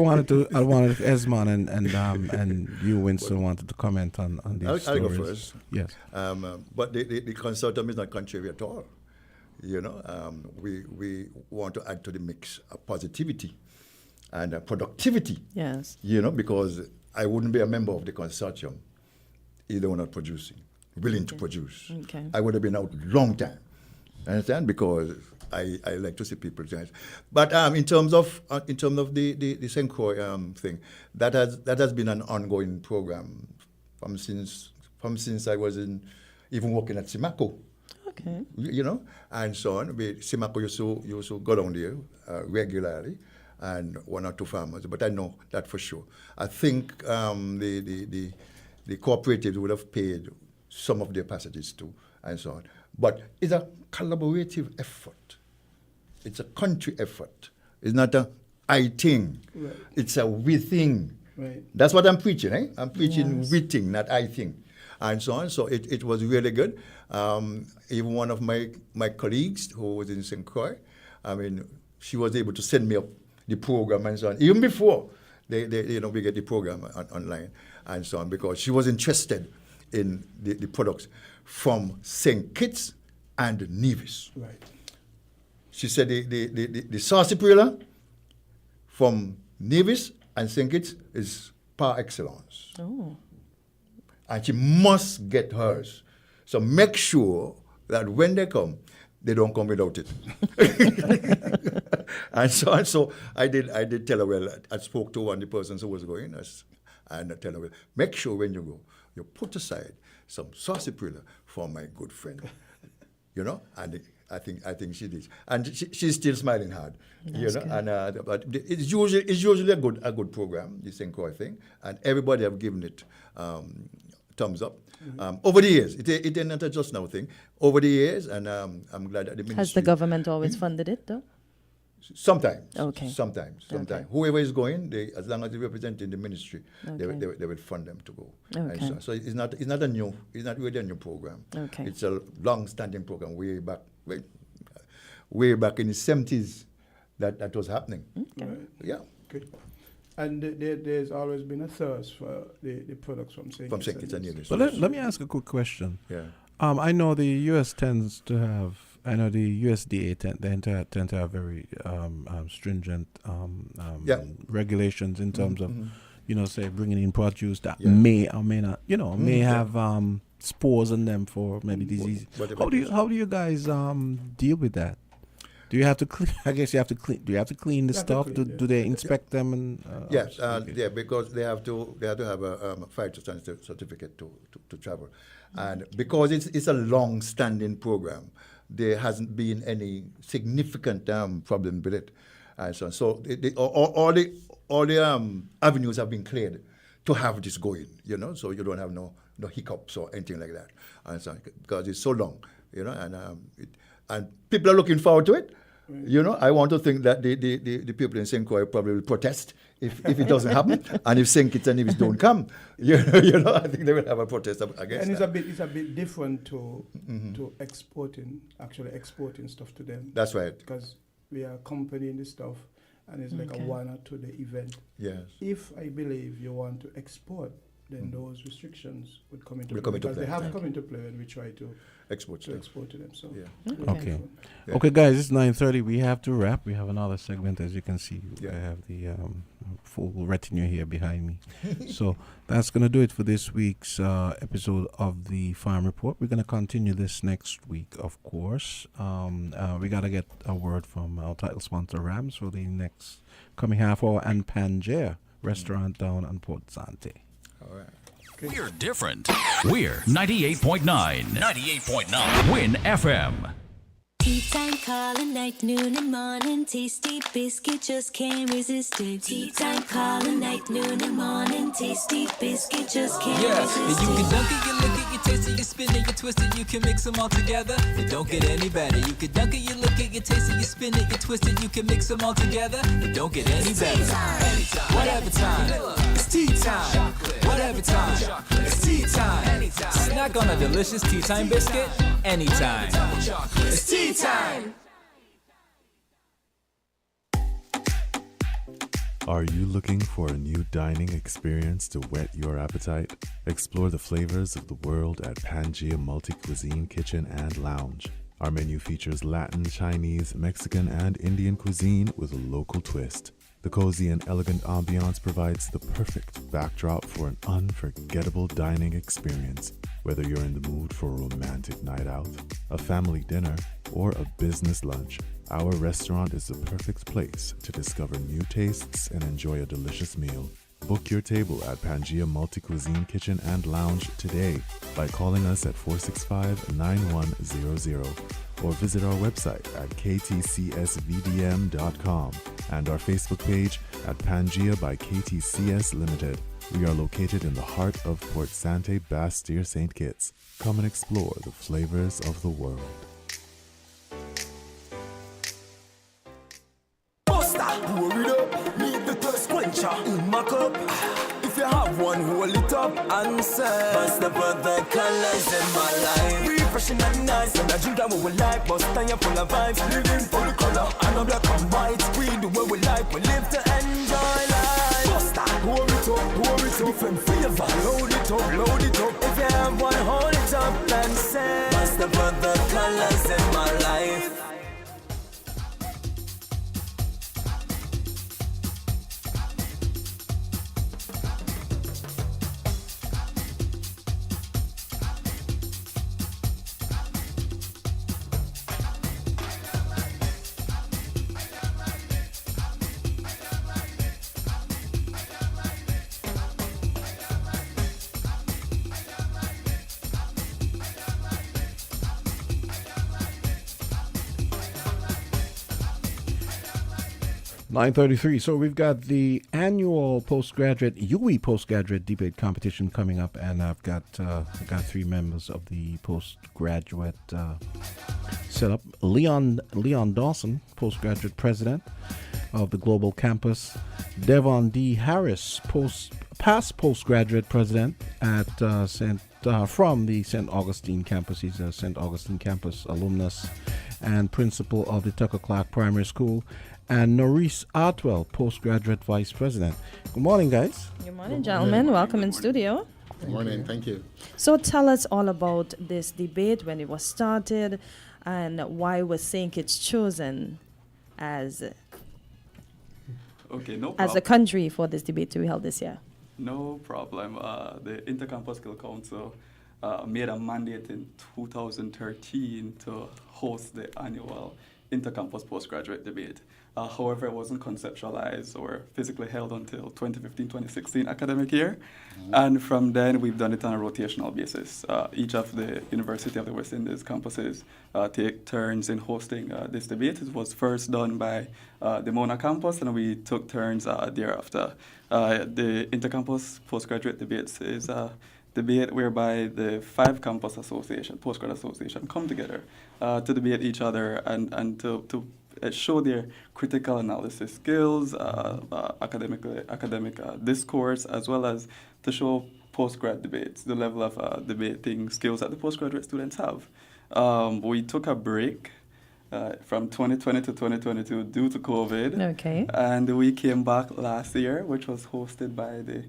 Speaker 14: Esmond and you, Winston, wanted to comment on these stories.
Speaker 15: I'll go first.
Speaker 14: Yes.
Speaker 15: But the consortium is not contrary at all. We want to add to the mix of positivity and productivity.
Speaker 2: Yes.
Speaker 15: Because I wouldn't be a member of the consortium if they were not willing to produce.
Speaker 2: Okay.
Speaker 15: I would have been out long time. Understand? Because I like to see people change. But in terms of the Senkoi thing, that has been an ongoing program from since I was even working at Simako.
Speaker 2: Okay.
Speaker 15: And so on. Simako used to go down there regularly, and one or two farmers. But I know that for sure. I think the cooperatives would have paid some of their passages too, and so on. But it's a collaborative effort. It's a country effort. It's not a I thing. Right. It's a we thing.
Speaker 13: Right.
Speaker 15: That's what I'm preaching, eh? I'm preaching we thing, not I thing. And so on. So it was really good. Even one of my colleagues who was in St. Croix, she was able to send me up the program and so on, even before we get the program online and so on, because she was interested in the products from St. Kitts and Nevis.
Speaker 13: Right.
Speaker 15: She said the sarsaparilla from Nevis and St. Kitts is par excellence.
Speaker 2: Oh.
Speaker 15: And she must get hers. So make sure that when they come, they don't come without it. and so I did tell her, well, I spoke to one of the persons who was going, and I tell her, well, make sure when you go, you put aside some sarsaparilla for my good friend. And I think she did. And she's still smiling hard.
Speaker 2: That's good.
Speaker 15: And but it's usually a good program, this Encore thing, and everybody have given it thumbs up. Over the years, it ain't not a just now thing. Over the years, and I'm glad that the ministry...
Speaker 2: Has the government always funded it, though?
Speaker 15: Sometimes.
Speaker 2: Okay.
Speaker 15: Sometimes.
Speaker 2: Okay.
Speaker 15: Whoever is going, as long as they represent in the ministry,
Speaker 2: Okay.
Speaker 15: they will fund them to go.
Speaker 2: Okay.
Speaker 15: And so it's not really a new program.
Speaker 2: Okay.
Speaker 15: It's a long-standing program way back in the 70s that was happening.
Speaker 2: Okay.
Speaker 13: Right.
Speaker 15: Yeah.
Speaker 13: Good. And there's always been a thirst for the products from St.
Speaker 15: Kitts and Nevis.
Speaker 14: But let me ask a quick question.
Speaker 15: Yeah.
Speaker 14: I know the U.S. tends to have, I know the USDA tend to have very stringent regulations in terms of, say bringing in produce that may or may not, may have spores in them for maybe disease. How do you guys deal with that? Do you have to clean? I guess you have to clean. Do you have to clean the stuff? Do they inspect them? And
Speaker 15: yes, because they have to have a phytosanitary certificate to travel, and because it's a long-standing program, there hasn't been any significant problem with it, and so all the avenues have been cleared to have this going. So you don't have no hiccups or anything like that, and so because it's so long, and people are looking forward to it. I want to think that the people in St. Croix probably will protest if it doesn't happen, and if St. Kitts and Nevis don't come, I think they will have a protest against.
Speaker 13: And
Speaker 15: that.
Speaker 13: it's a bit different to actually exporting stuff to them.
Speaker 15: That's right.
Speaker 13: Because we are accompanying the stuff, and it's like a one-or to the event.
Speaker 15: Yes.
Speaker 13: If I believe you want to export, then those restrictions would come into play.
Speaker 15: Because
Speaker 13: they have come into play when we try to
Speaker 15: export to
Speaker 13: them. So
Speaker 14: Okay. Okay, guys, it's 9:30. We have to wrap. We have another segment, as you can see. I have the full retinue here behind me. So that's going to do it for this week's episode of the Farm Report. We're going to continue this next week, of course. We got to get a word from our title sponsor, Rams, for the next coming half hour, and Pangea Restaurant down on Port Sante.
Speaker 15: All right.
Speaker 10: We're different. We're 98.9. 98.9. Win FM.
Speaker 16: Tea time, calling night, noon and morning. Tasty biscuit, just can't resist it. Tea time, calling night, noon and morning. Tasty biscuit, just can't resist it.
Speaker 6: And you can dunk it, you lick it, you taste it, you spin it, you twist it, you can mix them all together. It don't get any better. You can dunk it, you lick it, you taste it, you spin it, you twist it, you can mix them all together. It don't get any better. Anytime, whatever time. It's tea time. Whatever time. It's tea time. Snack on a delicious tea time biscuit anytime. It's tea time.
Speaker 17: Are you looking for a new dining experience to whet your appetite? Explore the flavors of the world at Pangea Multi-Cuisine Kitchen and Lounge. Our menu features Latin, Chinese, Mexican, and Indian cuisine with a local twist. The cozy and elegant ambiance provides the perfect backdrop for an unforgettable dining experience. Whether you're in the mood for a romantic night out, a family dinner, or a business lunch, our restaurant is the perfect place to discover new tastes and enjoy a delicious meal. Book your table at Pangea Multi-Cuisine Kitchen and Lounge today by calling us at 465-9100 or visit our website at ktcsvdm.com and our Facebook page at Pangea by KTCS Limited. We are located in the heart of Port Sante, Bastille, St. Kitts. Come and explore the flavors of the world.
Speaker 6: If you have one, hold it up and say, bust the brother colors in my life. Refreshing and nice, and I drink that what we like. But stand full of vibes, living for the color. I know black and white. We do what we like, we live to enjoy life. Buster, pour it up, different flavor. Load it up. If you have one, hold it up and say, master put the colors in my life.
Speaker 14: .933. So we've got the annual postgraduate debate competition coming up, and I've got 3 members of the postgraduate set up. Leon Dawson, postgraduate president of the Global Campus. Devon D. Harris, past postgraduate president at from the St. Augustine campus. He's a St. Augustine campus alumnus and principal of the Tucker Clark Primary School. And Norris Artwell, postgraduate vice president. Good morning, guys.
Speaker 2: Good morning, gentlemen. Welcome in studio.
Speaker 18: Good morning. Thank you.
Speaker 2: So tell us all about this debate, when it was started, and why was St. Kitts chosen as a country for this debate to be held this year.
Speaker 19: No problem. The Intercampus Skill Council made a mandate in 2013 to host the annual Intercampus Postgraduate Debate. However, it wasn't conceptualized or physically held until 2015-2016 academic year. Mm-hmm. And from then, we've done it on a rotational basis. Each of the University of the West Indies campuses take turns in hosting this debate. It was first done by the Mona campus, and we took turns thereafter. The Intercampus Postgraduate Debates is a debate whereby the 5 campus association, postgrad association, come together to debate each other and to show their critical analysis skills, academic discourse, as well as to show postgrad debates, the level of debating skills that the postgraduate students have. We took a break from 2020 to 2022 due to COVID.
Speaker 2: Okay.
Speaker 19: And we came back last year, which was hosted by the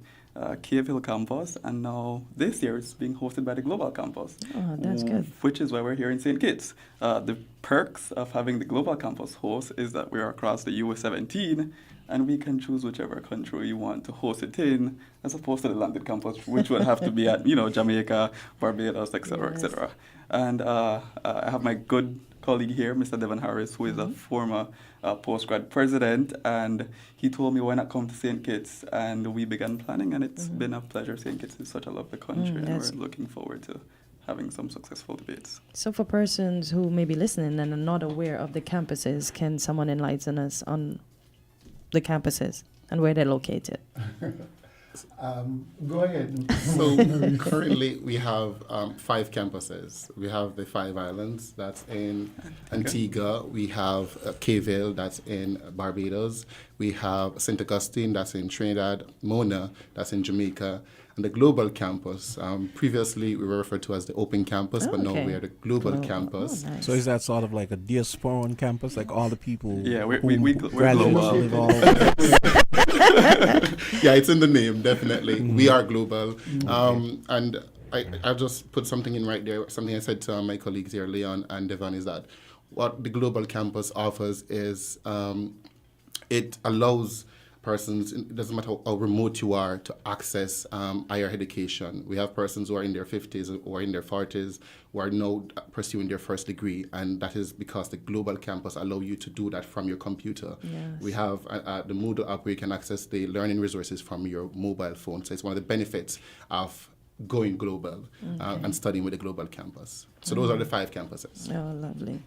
Speaker 19: Cave Hill campus, and now this year it's being hosted by the Global campus.
Speaker 2: Oh, that's good.
Speaker 19: Which is why we're here in St. Kitts. The perks of having the Global campus host is that we're across the US 17, and we can choose whichever country we want to host it in, as opposed to the London campus, which would have to be at, Jamaica, Barbados, etc., etc. And I have my good colleague here, Mr. Devon Harris, who is a former postgrad president, and he told me, why not come to St. Kitts? And we began planning, and it's been a pleasure. St. Kitts is such a lovely country, and we're looking forward to having some successful debates.
Speaker 2: So for persons who may be listening and are not aware of the campuses, can someone enlighten us on the campuses and where they're located?
Speaker 18: Go ahead. So currently we have 5 campuses. We have the 5 islands, that's in Antigua. We have Cave Hill, that's in Barbados. We have St. Augustine, that's in Trinidad. Mona, that's in Jamaica. And the Global campus, previously we were referred to as the Open campus, but now we are the Global campus.
Speaker 2: Oh, nice.
Speaker 14: So is that sort of like a diasporan campus, like all the people?
Speaker 19: Yeah, we're global.
Speaker 18: Yeah, it's in the name, definitely. We are global. And I'll just put something in right there. Something I said to my colleagues here, Leon and Devon, is that what the Global campus offers is it allows persons, it doesn't matter how remote you are, to access higher education. We have persons who are in their 50s or in their 40s who are now pursuing their first degree, and that is because the Global campus allow you to do that from your computer.
Speaker 2: Yes.
Speaker 18: We have the Moodle app where you can access the learning resources from your mobile phone. So it's one of the benefits of going global and studying with the Global campus. So those are the 5 campuses.
Speaker 2: Oh, lovely.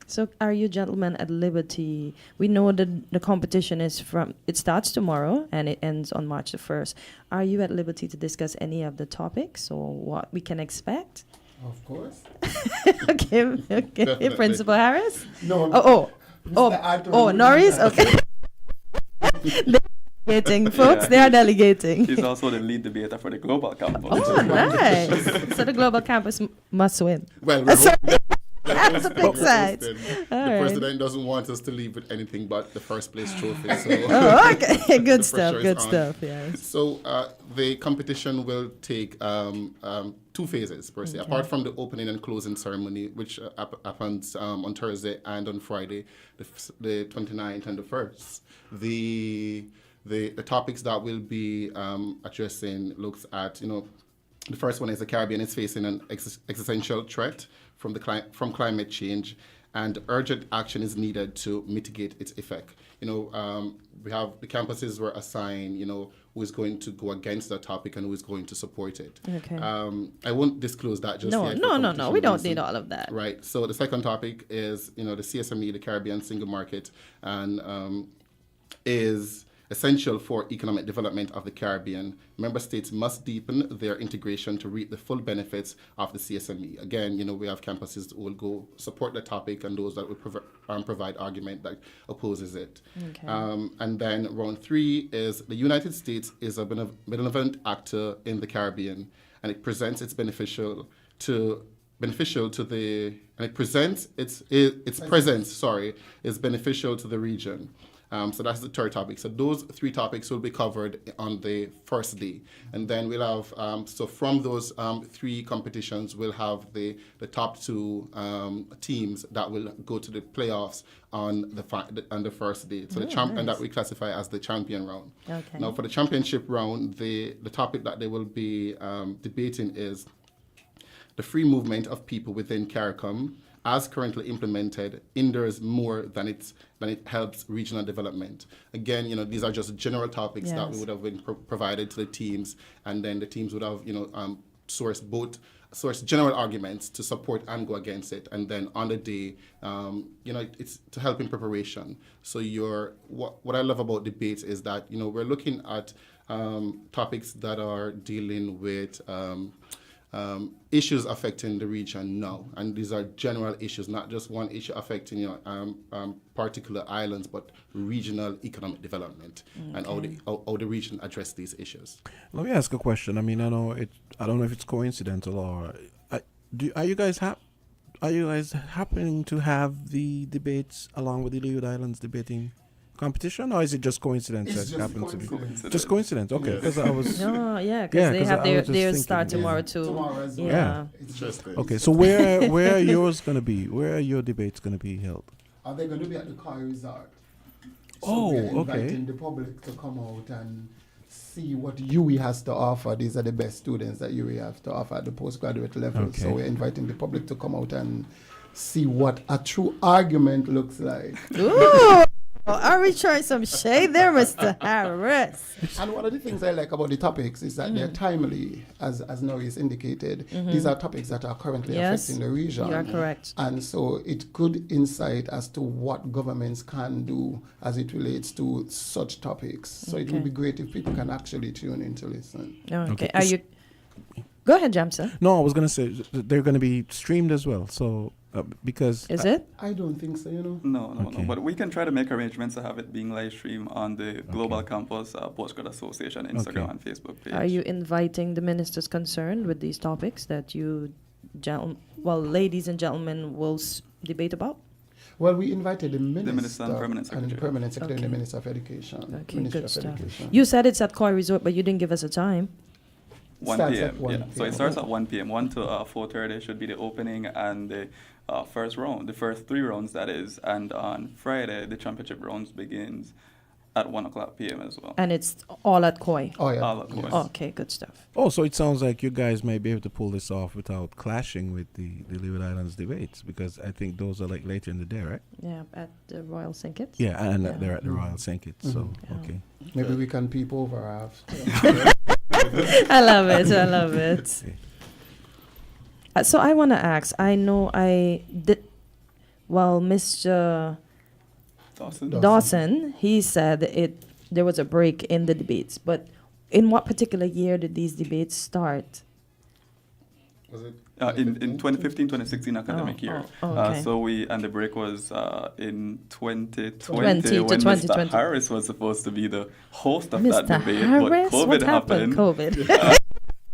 Speaker 2: So are you gentlemen at liberty? We know that the competition it starts tomorrow and it ends on March the 1st. Are you at liberty to discuss any of the topics or what we can expect?
Speaker 18: Of course.
Speaker 2: Okay. Principal Harris?
Speaker 18: No.
Speaker 2: Norris? Okay. Delegating, folks. They are delegating.
Speaker 19: He's also the lead debater for the Global campus.
Speaker 2: Oh, nice. So the Global campus must win.
Speaker 18: Well,
Speaker 2: That's the big side.
Speaker 18: The
Speaker 2: All right.
Speaker 18: president doesn't want us to leave with anything but the first place trophy. So
Speaker 2: Oh, okay. Good
Speaker 18: the
Speaker 2: stuff.
Speaker 18: pressure is
Speaker 2: Good
Speaker 18: on.
Speaker 2: stuff. Yes.
Speaker 18: So the competition will take 2 phases per se.
Speaker 2: Okay.
Speaker 18: Apart from the opening and closing ceremony, which happens on Thursday and on Friday, the 29th and the 1st. The topics that we'll be addressing looks at, the first one is the Caribbean is facing an existential threat from climate change, and urgent action is needed to mitigate its effect. We have the campuses were assigned, who is going to go against that topic and who is going to support it.
Speaker 2: Okay.
Speaker 18: I won't disclose that just yet.
Speaker 2: No. We don't need all of that.
Speaker 18: Right. So the second topic is, the CSME, the Caribbean Single Market, and is essential for economic development of the Caribbean. Member states must deepen their integration to reap the full benefits of the CSME. Again, we have campuses who will go support the topic and those that will provide argument that opposes it.
Speaker 2: Okay.
Speaker 18: And then round 3 is the United States is a benevolent actor in the Caribbean, and it presents its beneficial to the, and it presents its presence, is beneficial to the region. So that's the third topic. So those 3 topics will be covered on the first day. And then we'll have, so from those 3 competitions, we'll have the top 2 teams that will go to the playoffs on the first day. So and that we classify as the champion round.
Speaker 2: Okay.
Speaker 18: Now for the championship round, the topic that they will be debating is the free movement of people within CARICOM, as currently implemented, hinders more than it helps regional development. Again, these are just general topics that we would have been provided to the teams, and then the teams would have, source general arguments to support and go against it, and then on the day, it's to help in preparation. So what I love about debates is that we're looking at topics that are dealing with issues affecting the region now, and these are general issues, not just one issue affecting particular islands, but regional economic development and how the region address these issues.
Speaker 14: Let me ask a question. I mean, I don't know if it's coincidental or are you guys happening to have the debates along with the Leeward Islands debating competition, or is it just coincidence that happens to be just coincidence? Okay, because I was
Speaker 2: because they have their start tomorrow too.
Speaker 15: Tomorrow as well.
Speaker 14: Yeah.
Speaker 15: Interesting.
Speaker 14: Okay, so where are yours going to be? Where are your debates going to be held?
Speaker 20: Are they going to be at the Carty Azard?
Speaker 14: So
Speaker 20: we're inviting the public to come out and see what UE has to offer. These are the best students that UE has to offer at the postgraduate level.
Speaker 14: Okay.
Speaker 20: So we're inviting the public to come out and see what a true argument looks like.
Speaker 2: Ooh! Are we trying some shade there, Mr. Harris?
Speaker 20: And one of the things I like about the topics is that they're timely, as Norris indicated. These are topics that are currently affecting the region.
Speaker 2: You are correct.
Speaker 20: And so it's good insight as to what governments can do as it relates to such topics. So it would be great if people can actually tune in to listen.
Speaker 2: Okay. Are you... Go ahead, Jamsa.
Speaker 14: No, I was going to say they're going to be streamed as well. So because
Speaker 2: is it?
Speaker 20: I don't think so.
Speaker 19: No. But we can try to make arrangements to have it being live streamed on the Global Campus Postgrad Association Instagram and Facebook page.
Speaker 2: Are you inviting the ministers concerned with these topics that you, ladies and gentlemen, will debate about?
Speaker 20: Well, we invited the Minister
Speaker 19: and Permanent Secretary.
Speaker 20: And the Permanent Secretary and the Minister of Education.
Speaker 2: Okay, good stuff. You said it's at Koi Resort, but you didn't give us a time.
Speaker 19: 1 p.m. So it starts at 1 p.m. 1 to 4:30 should be the opening and the first round, the first 3 rounds that is. And on Friday, the championship rounds begins at 1:00 p.m. as well.
Speaker 2: And it's all at Koi?
Speaker 20: Oh, yeah.
Speaker 19: All at Koi.
Speaker 2: Okay, good stuff.
Speaker 14: Oh, so it sounds like you guys may be able to pull this off without clashing with the Leeward Islands debates, because I think those are like later in the day, right?
Speaker 2: Yeah, at the Royal St. Kitts.
Speaker 14: Yeah, and they're at the Royal St. Kitts, so, okay.
Speaker 20: Maybe we can peep over after.
Speaker 2: I love it. So I want to ask, I know Mr. Dawson, he said there was a break in the debates, but in what particular year did these debates start?
Speaker 18: Was it
Speaker 19: in 2015-2016 academic year?
Speaker 2: Okay.
Speaker 19: So the break was in 2020
Speaker 2: when
Speaker 19: Mr. Harris was supposed to be the host of that debate,
Speaker 2: Harris?
Speaker 19: but COVID
Speaker 2: what happened?
Speaker 19: happened.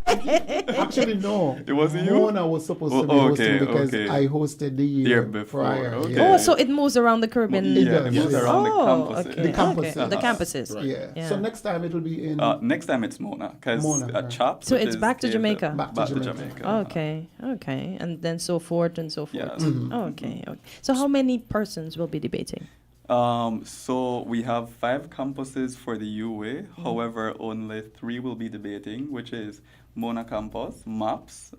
Speaker 2: COVID.
Speaker 20: Actually, no.
Speaker 19: It wasn't you?
Speaker 20: Mona was supposed to be hosting because I hosted the year
Speaker 19: before.
Speaker 20: prior.
Speaker 19: Okay.
Speaker 20: Yeah.
Speaker 2: Oh, so it moves around the Caribbean.
Speaker 19: It moves around the campuses.
Speaker 2: Okay.
Speaker 20: The campuses.
Speaker 2: Okay. The campuses.
Speaker 20: Right. Yeah. So next time it will be in.
Speaker 19: Next time it's Mona, because Chops.
Speaker 2: So it's back to Jamaica.
Speaker 20: Back to Jamaica.
Speaker 2: Okay. Okay. And then so forth and so forth.
Speaker 19: Yes. Mm-hmm.
Speaker 2: Okay. So how many persons will be debating?
Speaker 19: So we have 5 campuses for the UA. However, only 3 will be debating, which is Mona Campus, MAPS,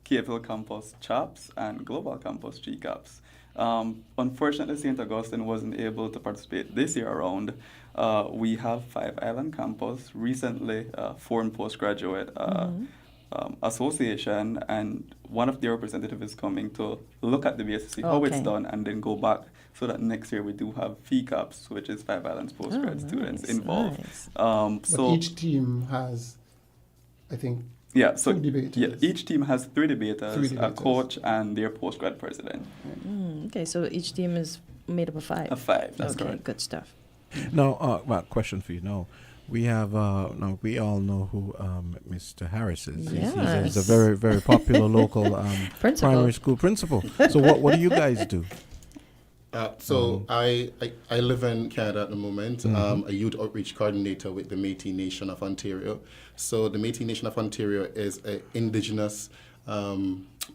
Speaker 19: KFL Campus, CHAPS, and Global Campus, GCAPS. Unfortunately, St. Augustine wasn't able to participate this year around. We have 5 Island Campus, recently formed Postgraduate Association, and one of their representatives is coming to look at the base to see how it's done and then go back, so that next year we do have FECAPS, which is 5 Islands postgrad students involved.
Speaker 20: But each team has, I think, 2 debaters.
Speaker 19: Yeah, each team has 3 debaters, a coach, and their postgrad president.
Speaker 2: Okay, so each team is made up of 5.
Speaker 19: Of 5, that's correct.
Speaker 2: Good stuff.
Speaker 14: Now, question for you. Now, we have now we all know who Mr. Harris is.
Speaker 2: Yes.
Speaker 14: He's a very, very popular local primary school principal. So what do you guys do?
Speaker 18: I live in Canada at the moment. A youth outreach coordinator with the Métis Nation of Ontario. So the Métis Nation of Ontario is an indigenous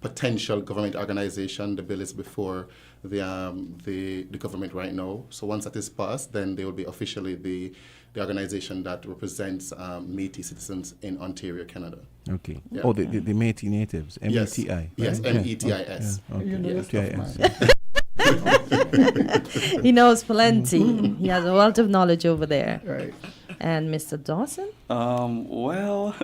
Speaker 18: potential government organization. The bill is before the government right now. So once that is passed, then they will be officially the organization that represents Métis citizens in Ontario, Canada.
Speaker 14: Okay.
Speaker 18: Yeah.
Speaker 14: Oh, the Métis natives. M-E-T-I.
Speaker 18: Yes,
Speaker 14: right?
Speaker 18: M-E-T-I-s.
Speaker 14: Yeah. Okay.
Speaker 20: You know
Speaker 14: Yeah.
Speaker 20: stuff,
Speaker 14: T-I-S.
Speaker 2: He knows plenty. He has a wealth of knowledge over there.
Speaker 20: Right.
Speaker 2: And Mr. Dawson?
Speaker 19: Well,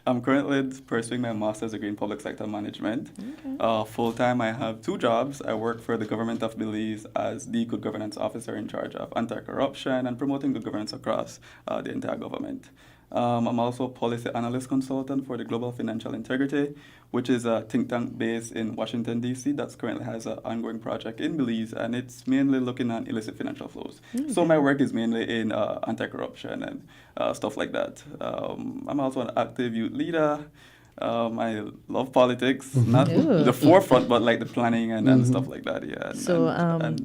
Speaker 19: I'm currently pursuing my master's degree in public sector management.
Speaker 2: Okay.
Speaker 19: Full-time, I have 2 jobs. I work for the government of Belize as the good governance officer in charge of anti-corruption and promoting good governance across the entire government. I'm also a policy analyst consultant for the Global Financial Integrity, which is a think tank based in Washington, D.C. that currently has an ongoing project in Belize, and it's mainly looking at illicit financial flows. So my work is mainly in anti-corruption and stuff like that. I'm also an active youth leader. I love politics, not the forefront, but like the planning and stuff like that. Yeah.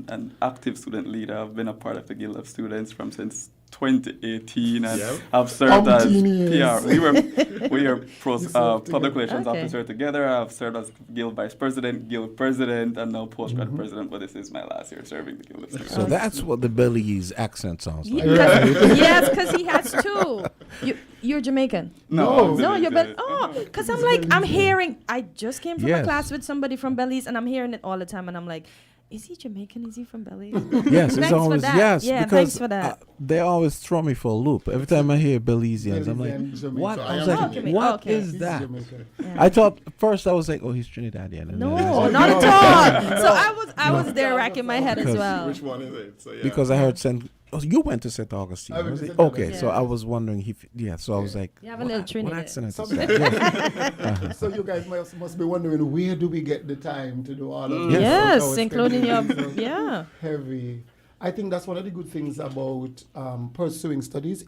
Speaker 19: And active student leader. I've been a part of the Guild of Students since 2018, and I've served as PR. We are public relations officer together. I've served as Guild Vice President, Guild President, and now Postgrad President. But this is my last year serving the Guild of Students.
Speaker 14: So that's what the Belize accent sounds like.
Speaker 2: Yes, because he has 2. You're Jamaican.
Speaker 19: No,
Speaker 2: you're because I'm hearing. I just came from a class with somebody from Belize, and I'm hearing it all the time, and I'm like, is he Jamaican? Is he from Belize?
Speaker 14: Yes, it's always
Speaker 2: because thanks for that.
Speaker 14: They always throw me for a loop. Every time I hear Belizeans, I'm like, what? I was like, what is that? I thought first I was like, oh, he's Trinidadian.
Speaker 2: No, not at all. So I was there racking my head as well.
Speaker 18: Which one is it? So,
Speaker 14: because I heard you went to St. Augustine. Okay, so I was wondering so I was like,
Speaker 2: you have a little Trinidad.
Speaker 14: What accent is that?
Speaker 20: So you guys must be wondering, where do we get the time to do all of this?
Speaker 2: Yes, including your
Speaker 20: heavy. I think that's one of the good things about pursuing studies.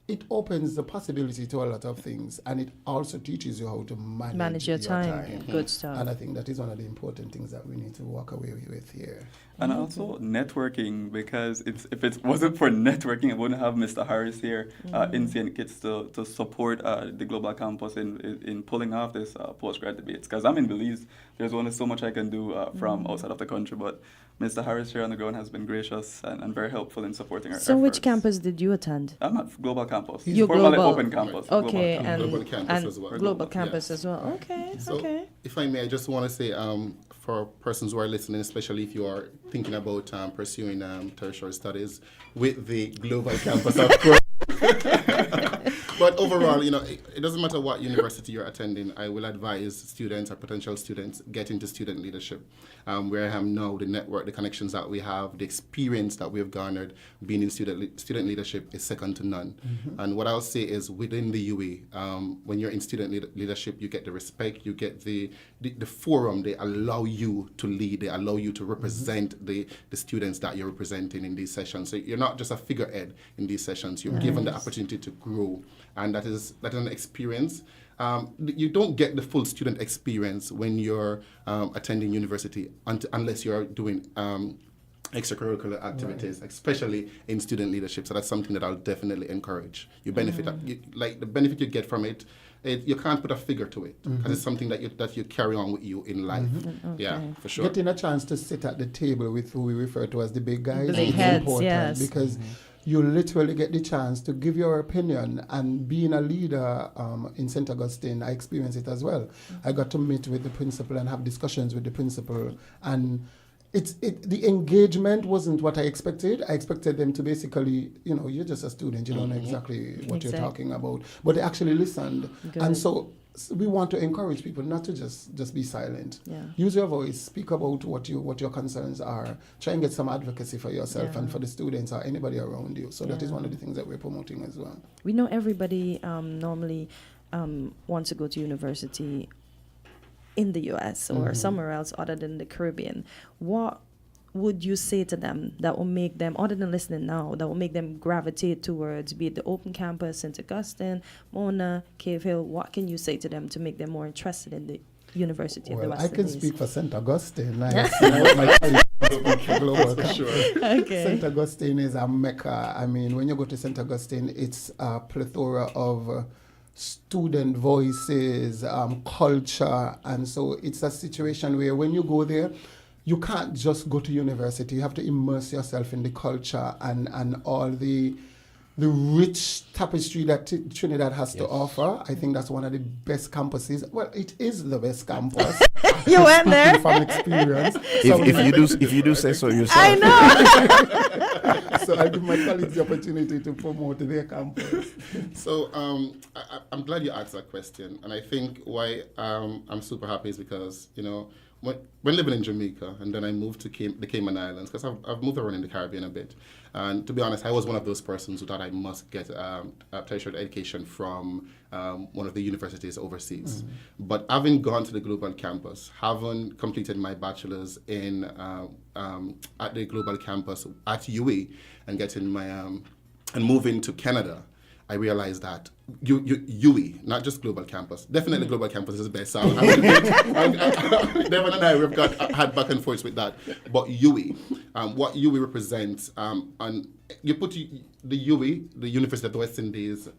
Speaker 20: It opens the possibility to a lot of things, and it also teaches you how to manage
Speaker 2: your time. Good stuff.
Speaker 20: And I think that is one of the important things that we need to walk away with here.
Speaker 19: And also networking, because if it wasn't for networking, I wouldn't have Mr. Harris here in St. Kitts to support the Global Campus in pulling off this postgrad debates. Because I'm in Belize, there's only so much I can do from outside of the country, but Mr. Harris here on the ground has been gracious and very helpful in supporting our efforts.
Speaker 2: Which campus did you attend?
Speaker 19: I'm at Global Campus.
Speaker 2: You're
Speaker 19: formerly
Speaker 2: Global.
Speaker 19: Open Campus.
Speaker 2: Okay,
Speaker 18: Global Campus as well.
Speaker 2: Global Campus as well. Okay,
Speaker 18: so
Speaker 2: okay.
Speaker 18: If I may, I just want to say for persons who are listening, especially if you are thinking about pursuing tertiary studies with the Global Campus, of course. But overall, it doesn't matter what university you're attending. I will advise students or potential students get into student leadership. Where I am now, the network, the connections that we have, the experience that we have garnered being in student leadership is second to none. And what I'll say is within the UE, when you're in student leadership, you get the respect, you get the forum. They allow you to lead, they allow you to represent the students that you're representing in these sessions. So you're not just a figurehead in these sessions, you're given the opportunity to grow and that is an experience. You don't get the full student experience when you're attending university unless you're doing extracurricular activities, especially in student leadership. So that's something that I'll definitely encourage. You benefit, like the benefit you get from it. You can't put a figure to it because it's something that you carry on with you in life.
Speaker 2: Okay.
Speaker 18: Yeah, for sure.
Speaker 20: Getting a chance to sit at the table with who we refer to as the big guys
Speaker 2: Big
Speaker 20: is
Speaker 2: heads,
Speaker 20: important
Speaker 2: yes.
Speaker 20: because you literally get the chance to give your opinion. And being a leader in St. Augustine, I experienced it as well. I got to meet with the principal and have discussions with the principal, and the engagement wasn't what I expected. I expected them to basically, you're just a student, you don't know exactly what you're talking about. But they actually listened.
Speaker 2: Good.
Speaker 20: And so we want to encourage people not to just be silent.
Speaker 2: Yeah.
Speaker 20: Use your voice, speak about what your concerns are. Try and get some advocacy for yourself and for the students or anybody around you. So that is one of the things that we're promoting as well.
Speaker 2: We know everybody normally wants to go to university in the US or somewhere else other than the Caribbean. What would you say to them that will make them, other than listening now, that will make them gravitate towards, be it the open campus, St. Augustine, Mona, Cave Hill? What can you say to them to make them more interested in the University of the West
Speaker 20: I can
Speaker 2: Indies?
Speaker 20: speak for St. Augustine. My colleagues speak for global campus.
Speaker 2: Okay.
Speaker 20: St. Augustine is a mecca. I mean, when you go to St. Augustine, it's a plethora of student voices, culture, and so it's a situation where when you go there, you can't just go to university. You have to immerse yourself in the culture and all the rich tapestry that Trinidad has to offer. I think that's one of the best campuses. Well, it is the best campus.
Speaker 2: You went there?
Speaker 20: From experience.
Speaker 14: If you do say so yourself.
Speaker 2: I know.
Speaker 20: So I give my colleagues the opportunity to promote their campus.
Speaker 18: So I'm glad you asked that question, and I think why I'm super happy is because when living in Jamaica, and then I moved to the Cayman Islands, because I've moved around in the Caribbean a bit. And to be honest, I was one of those persons who thought I must get a tertiary education from one of the universities overseas. But having gone to the global campus, having completed my bachelor's in at the global campus at UE, and getting my and moving to Canada, I realized that UE, not just global campus. Definitely global campus is the best. So Devon and I had back and forth with that. But UE, what UE represents, and you put the UE, the University of the West Indies,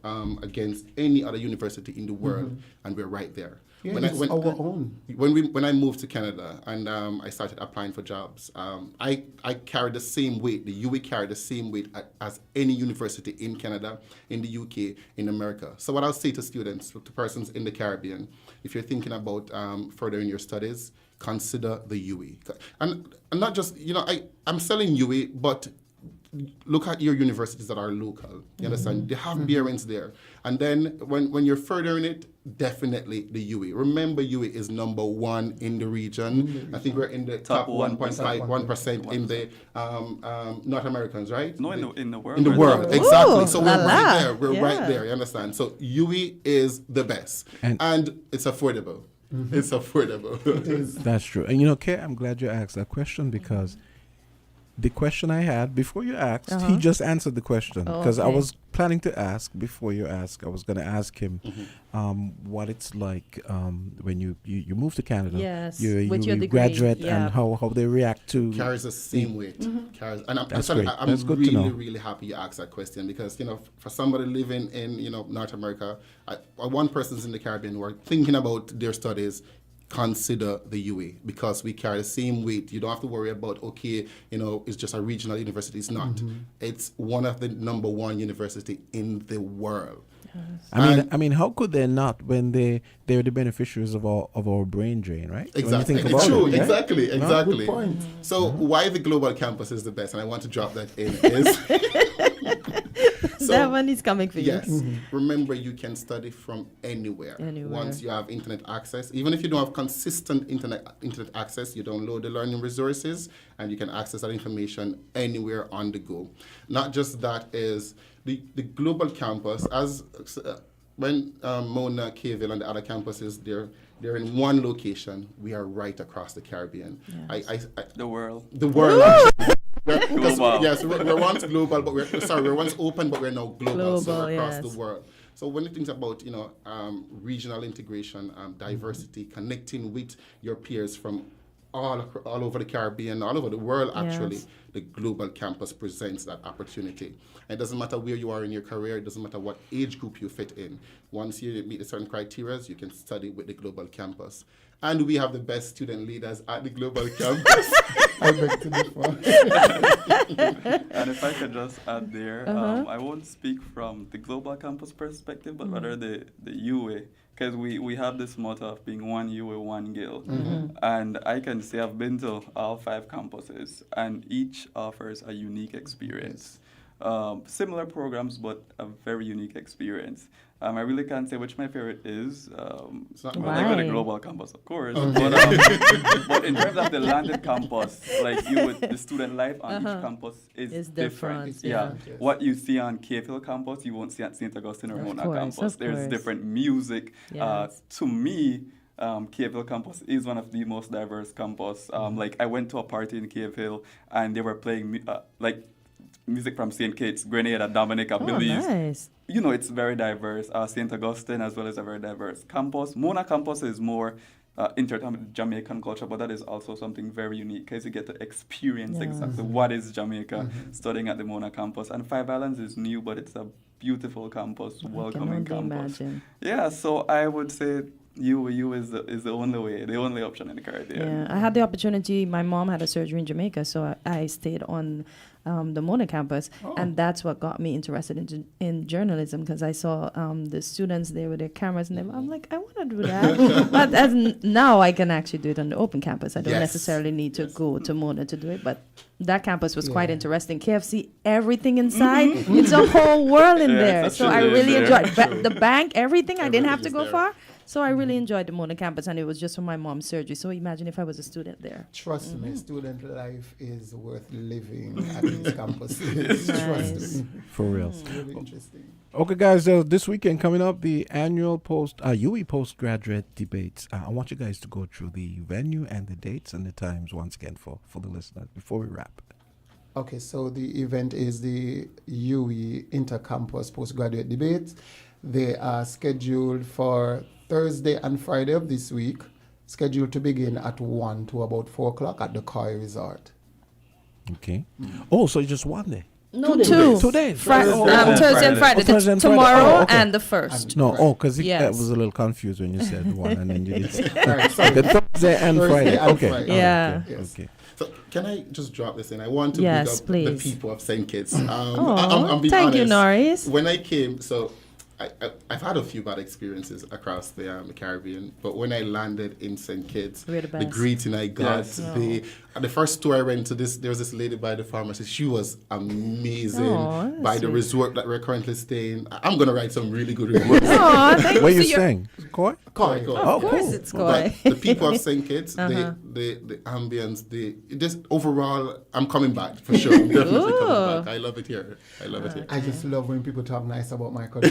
Speaker 18: against any other university in the world, and we're right there.
Speaker 20: Yeah, our own.
Speaker 18: When I moved to Canada and I started applying for jobs, I carried the same weight. The UE carried the same weight as any university in Canada, in the UK, in America. So what I'll say to students, to persons in the Caribbean, if you're thinking about furthering your studies, consider the UE. And not just, I'm selling UE, but look at your universities that are local. You understand? They have bearings there. And then when you're furthering it, definitely the UE. Remember, UE is number one in the region. I think we're in the top 1.5% in the North Americans, right?
Speaker 19: No, in the world.
Speaker 18: In the world, exactly. So we're right there. We're
Speaker 2: Yeah.
Speaker 18: right there. You understand? So UE is the best, and it's affordable. It's affordable.
Speaker 14: That's true. And Kay, I'm glad you asked that question because the question I had before you asked, he just answered the question because I was planning to ask before you asked. I was going to ask him what it's like when you move to Canada.
Speaker 2: Yes,
Speaker 14: you
Speaker 2: with your degree,
Speaker 14: graduate and how they react to.
Speaker 18: Carries the same weight. Carries, and
Speaker 14: That's
Speaker 18: I'm
Speaker 14: great. That's good to know.
Speaker 18: really happy you asked that question because for somebody living in North America, one person's in the Caribbean who are thinking about their studies. Consider the UE because we carry the same weight. You don't have to worry about it's just a regional university. It's not. It's one of the number one university in the world.
Speaker 14: I mean, how could they not when they're the beneficiaries of our brain drain, right?
Speaker 18: Exactly.
Speaker 14: When you think about
Speaker 18: True.
Speaker 14: it, right?
Speaker 18: Exactly.
Speaker 14: No,
Speaker 18: Exactly.
Speaker 14: good point.
Speaker 18: So why the global campus is the best, and I want to drop that in is.
Speaker 2: That one is coming for you.
Speaker 18: Yes. Remember, you can study from anywhere. Once you have internet access. Even if you don't have consistent internet access, you download the learning resources and you can access that information anywhere on the go. Not just that is the global campus, as when Mona, Caville, and the other campuses, they're in one location. We are right across the Caribbean.
Speaker 19: Yes. The world.
Speaker 18: The world.
Speaker 19: Global.
Speaker 18: Yes, we're once global, but we're once open, but we're now global, so we're across
Speaker 2: yes.
Speaker 18: the world. So when you think about, regional integration, diversity, connecting with your peers from all over the Caribbean, all over the world, actually,
Speaker 2: Yes.
Speaker 18: the global campus presents that opportunity. And it doesn't matter where you are in your career, it doesn't matter what age group you fit in. Once you meet a certain criteria, you can study with the global campus. And we have the best student leaders at the global campus.
Speaker 20: I beg to differ.
Speaker 19: And if I could just add there, I won't speak from the global campus perspective, but rather the UA. Because we have this motto of being one UA, one GIL. And I can say I've been to all 5 campuses, and each offers a unique experience. Similar programs, but a very unique experience. I really can't say which my favorite is. I go to global campus, of course. But in terms of the landed campus, the student life on each campus is different.
Speaker 2: Yeah.
Speaker 19: What you see on Cave campus, you won't see at St. Augustine or Mona campus. There's different music.
Speaker 2: Yes.
Speaker 19: To me, Cave Hill campus is one of the most diverse campus. I went to a party in Cave Hill, and they were playing music from St. Kitts, Grenada, Dominica, Belize.
Speaker 2: Nice.
Speaker 19: It's very diverse. St. Augustine as well as a very diverse campus. Mona campus is more Jamaican culture, but that is also something very unique because you get to experience exactly what is Jamaica studying at the Mona campus. And Five Islands is new, but it's a beautiful campus, welcoming campus.
Speaker 2: Imagine.
Speaker 19: Yeah, so I would say U is the only way, the only option in the Caribbean.
Speaker 2: Yeah, I had the opportunity. My mom had a surgery in Jamaica, so I stayed on the Mona campus, and that's what got me interested in journalism, because I saw the students there with their cameras, and I'm like, I want to do that. But now I can actually do it on the open campus. I don't necessarily need to go to Mona to do it, but that campus was quite interesting. KFC, everything inside, it's a whole world in there. So I really enjoyed the bank, everything. I didn't have to go far. So I really enjoyed the Mona campus, and it was just for my mom's surgery. So imagine if I was a student there.
Speaker 20: Trust me, student life is worth living at these campuses. Trust me.
Speaker 14: For real.
Speaker 20: Really interesting.
Speaker 14: Okay, guys, this weekend coming up, the annual UE Postgraduate Debates. I want you guys to go through the venue and the dates and the times once again for the listeners before we wrap.
Speaker 20: Okay, so the event is the UE Intercampus Postgraduate Debates. They are scheduled for Thursday and Friday of this week, scheduled to begin at 1 to about 4 o'clock at the Carty Resort.
Speaker 14: Okay. Oh, so just one day?
Speaker 2: No, 2.
Speaker 14: 2 days.
Speaker 2: Thursday and Friday. Tomorrow and the 1st.
Speaker 14: Because I was a little confused when you said one and then you did the Thursday and Friday. Okay.
Speaker 2: Yeah.
Speaker 14: Okay.
Speaker 18: So can I just drop this in? I want to big up the people of St. Kitts.
Speaker 2: Thank
Speaker 18: honest.
Speaker 2: you, Norris.
Speaker 18: When I came, I've had a few bad experiences across the Caribbean, but when I landed in St. Kitts, the greeting I got, the first tour I went to, there was this lady by the pharmacy. She was amazing. By the resort that we're currently staying, I'm going to write some really good reviews.
Speaker 14: Where you staying? Koi?
Speaker 18: Koi.
Speaker 2: Of course it's Koi.
Speaker 18: The people of St. Kitts, the ambience, just overall, I'm coming back for sure. I'm definitely coming back. I love it here.
Speaker 20: I just love when people talk nice about my country.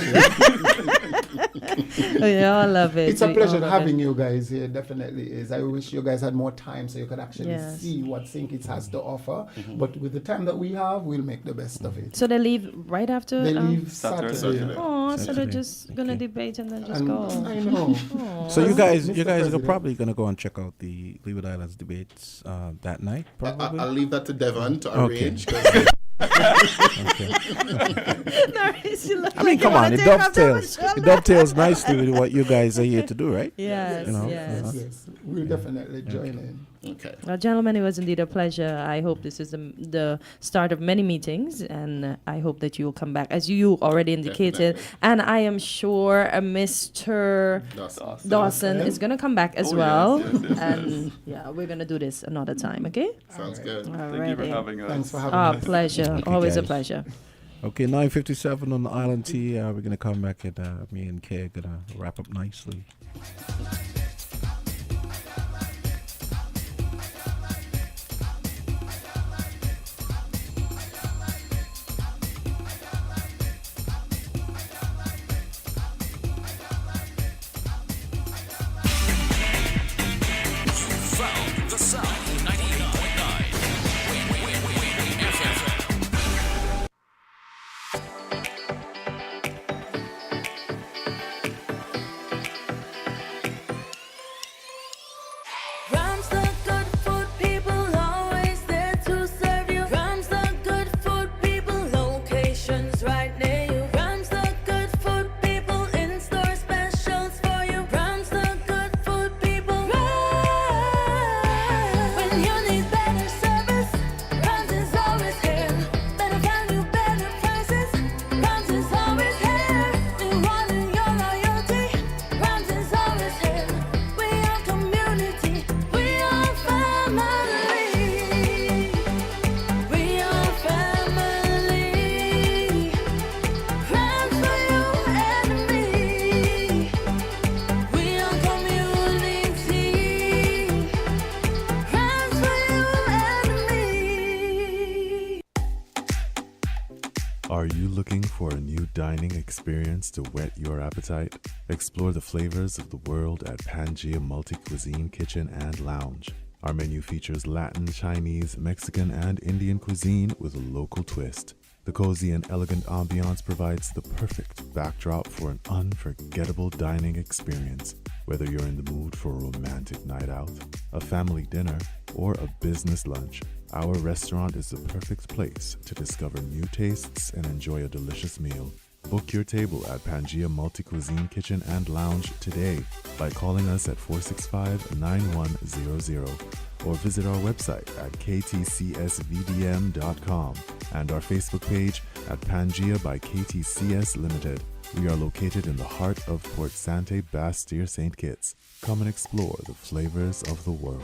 Speaker 2: I love it.
Speaker 20: It's a pleasure having you guys here. Definitely is. I wish you guys had more time so you could actually see what St. Kitts has to offer. But with the time that we have, we'll make the best of it.
Speaker 2: So they leave right after?
Speaker 20: They leave Saturday.
Speaker 2: Oh, so they're just gonna debate and then just go.
Speaker 20: I know.
Speaker 14: So you guys are probably gonna go and check out the Leeward Islands debates that night. Probably.
Speaker 18: I'll leave that to Devon to arrange.
Speaker 14: I mean, come on, it dovetails nicely with what you guys are here to do, right?
Speaker 2: Yes,
Speaker 20: yes. We'll definitely join in.
Speaker 18: Okay.
Speaker 2: Well, gentlemen, it was indeed a pleasure. I hope this is the start of many meetings, and I hope that you will come back, as you already indicated. Definitely. And I am sure Mr. Dawson is going to come back as well. Yes. And we're going to do this another time, okay?
Speaker 18: Sounds good.
Speaker 19: Thank you for having us.
Speaker 20: Thanks for having us.
Speaker 2: Pleasure.
Speaker 14: Okay,
Speaker 2: always
Speaker 14: guys.
Speaker 2: A pleasure.
Speaker 14: Okay, 9:57 on the Island T. We're going to come back and me and Kay are going to wrap up nicely.
Speaker 17: Are you looking for a new dining experience to whet your appetite? Explore the flavors of the world at Pangea Multi-Cuisine Kitchen and Lounge. Our menu features Latin, Chinese, Mexican, and Indian cuisine with a local twist. The cozy and elegant ambiance provides the perfect backdrop for an unforgettable dining experience. Whether you're in the mood for a romantic night out, a family dinner, or a business lunch, our restaurant is the perfect place to discover new tastes and enjoy a delicious meal. Book your table at Pangea Multi-Cuisine Kitchen and Lounge today by calling us at 465-9100 or visit our website at ktcsvdm.com and our Facebook page at Pangea by KTCS Limited. We are located in the heart of Port Sante Bastille St. Kitts. Come and explore the flavors of the world.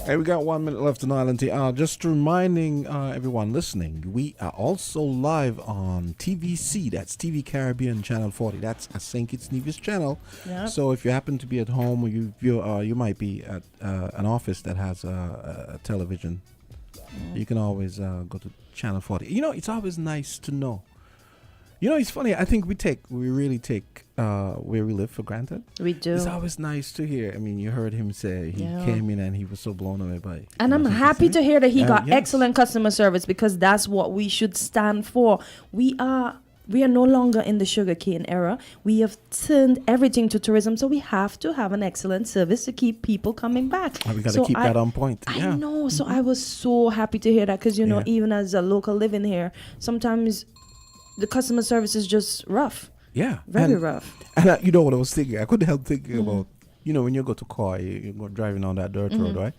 Speaker 14: Hey, we got 1 minute left in Island Tea. Just reminding everyone listening, we are also live on TVC. That's TV Caribbean Channel 40. That's a St. Kitts Nevis channel.
Speaker 2: Yep.
Speaker 14: So if you happen to be at home, or you might be at an office that has a television, you can always go to Channel 40. You know, it's always nice to know. You know, it's funny. I think we really take where we live for granted.
Speaker 2: We do.
Speaker 14: It's always nice to hear. I mean, you heard him say he came in and he was so blown away by it.
Speaker 2: And I'm happy to hear that he got excellent customer service, because that's what we should stand for. We are no longer in the sugarcane era. We have turned everything to tourism, so we have to have an excellent service to keep people coming back.
Speaker 14: We got to keep that on point.
Speaker 2: I know. So I was so happy to hear that, because, you know, even as a local living here, sometimes the customer service is just rough.
Speaker 14: Yeah.
Speaker 2: Very rough.
Speaker 14: And you know what I was thinking? I couldn't help thinking about, you know, when you go to Koi, you go driving on that dirt road, right?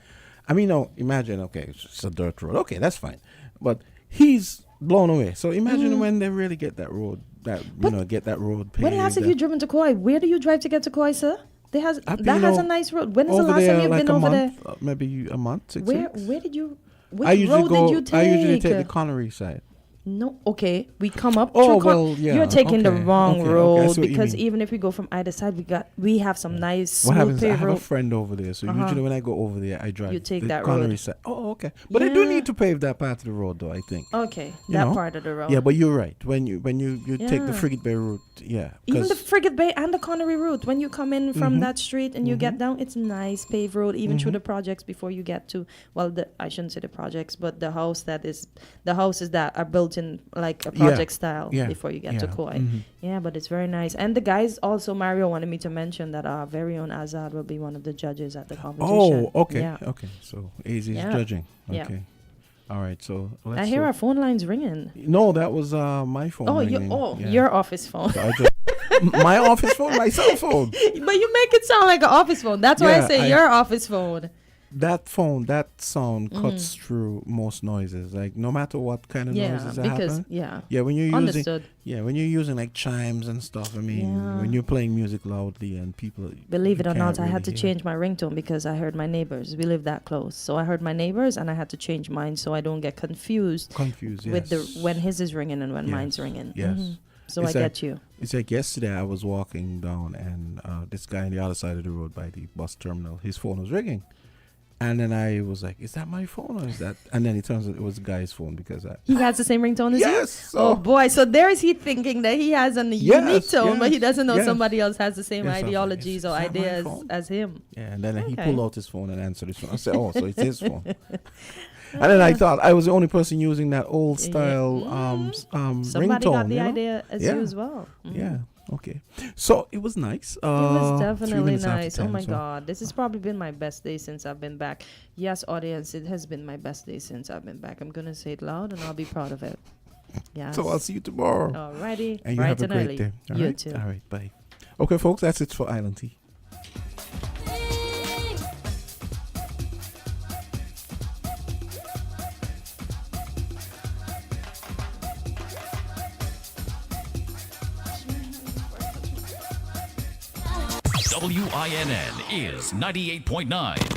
Speaker 14: I mean, imagine, okay, it's a dirt road. Okay, that's fine. But he's blown away. So imagine when they really get that road, get that road paved.
Speaker 2: When last have you driven to Koi? Where do you drive to get to Koi, sir? That has a nice road. When is the last time you've been over there?
Speaker 14: Maybe a month, 6 weeks.
Speaker 2: Where did you, which road did you take?
Speaker 14: I usually take the Connery side.
Speaker 2: No, okay. We come up.
Speaker 14: You're
Speaker 2: taking the wrong road, because
Speaker 14: even
Speaker 2: if we go from either side, we have some nice.
Speaker 14: What happens?
Speaker 2: I
Speaker 14: have a friend over there, so usually when I go over there, I drive.
Speaker 2: You take
Speaker 14: the
Speaker 2: that
Speaker 14: Connery
Speaker 2: road.
Speaker 14: side. Oh, okay. But I do need to pave that part of the road, though. I think.
Speaker 2: Okay,
Speaker 14: that
Speaker 2: part of the road.
Speaker 14: Yeah, but you're right. When you take the Frigate Bay route,
Speaker 2: even the Frigate Bay and the Connery route, when you come in from that street and you get down, it's nice paved road, even through the projects before you get to I shouldn't say the projects, but the houses that are built in like a project style before you get to Koi. Yeah, but it's very nice. And the guys also, Mario wanted me to mention that our very own Azard will be one of the judges at the competition.
Speaker 14: Oh, okay. Okay, so AZ is judging. Okay. All right, so let's
Speaker 2: I hear our phone lines ringing.
Speaker 14: No, that was my phone ringing.
Speaker 2: Your office phone.
Speaker 14: So my office phone, my cell phone.
Speaker 2: But you make it sound like an office phone. That's why I say your office phone.
Speaker 14: That sound cuts through most noises. Like no matter what kind of noises happen. When you're using like chimes and stuff. I mean, when you're playing music loudly and people.
Speaker 2: Believe it or not, I had to change my ringtone because I heard my neighbors. We live that close, so I heard my neighbors and I had to change mine so I don't get confused. With when his is ringing and when mine's ringing.
Speaker 14: Yes.
Speaker 2: So I get you.
Speaker 14: It's like yesterday I was walking down and this guy on the other side of the road by the bus terminal, his phone was ringing. And then I was like, is that my phone or is that? And then it turns out it was the guy's phone because
Speaker 2: he has the same ringtone as you?
Speaker 14: Yes.
Speaker 2: Oh boy. So there is he thinking that he has a unique tone, but he doesn't know somebody else has the same ideologies or ideas as him.
Speaker 14: Yeah. And then he pulled out his phone and answered his phone. I said, oh, so it's his phone. And then I thought I was the only person using that old style ringtone.
Speaker 2: Somebody got the idea as you as well.
Speaker 14: Yeah. Okay. So it was nice.
Speaker 2: It was definitely nice. Oh my God. This has probably been my best day since I've been back. Yes, audience, it has been my best day since I've been back. I'm going to say it loud and I'll be proud of it. Yes.
Speaker 14: So I'll see you tomorrow.
Speaker 2: Alrighty.
Speaker 14: And you have a great day. All
Speaker 2: you
Speaker 14: right?
Speaker 2: too.
Speaker 14: All right. Bye. Okay, folks, that's it for Island Tea.
Speaker 10: WINN is 98.9.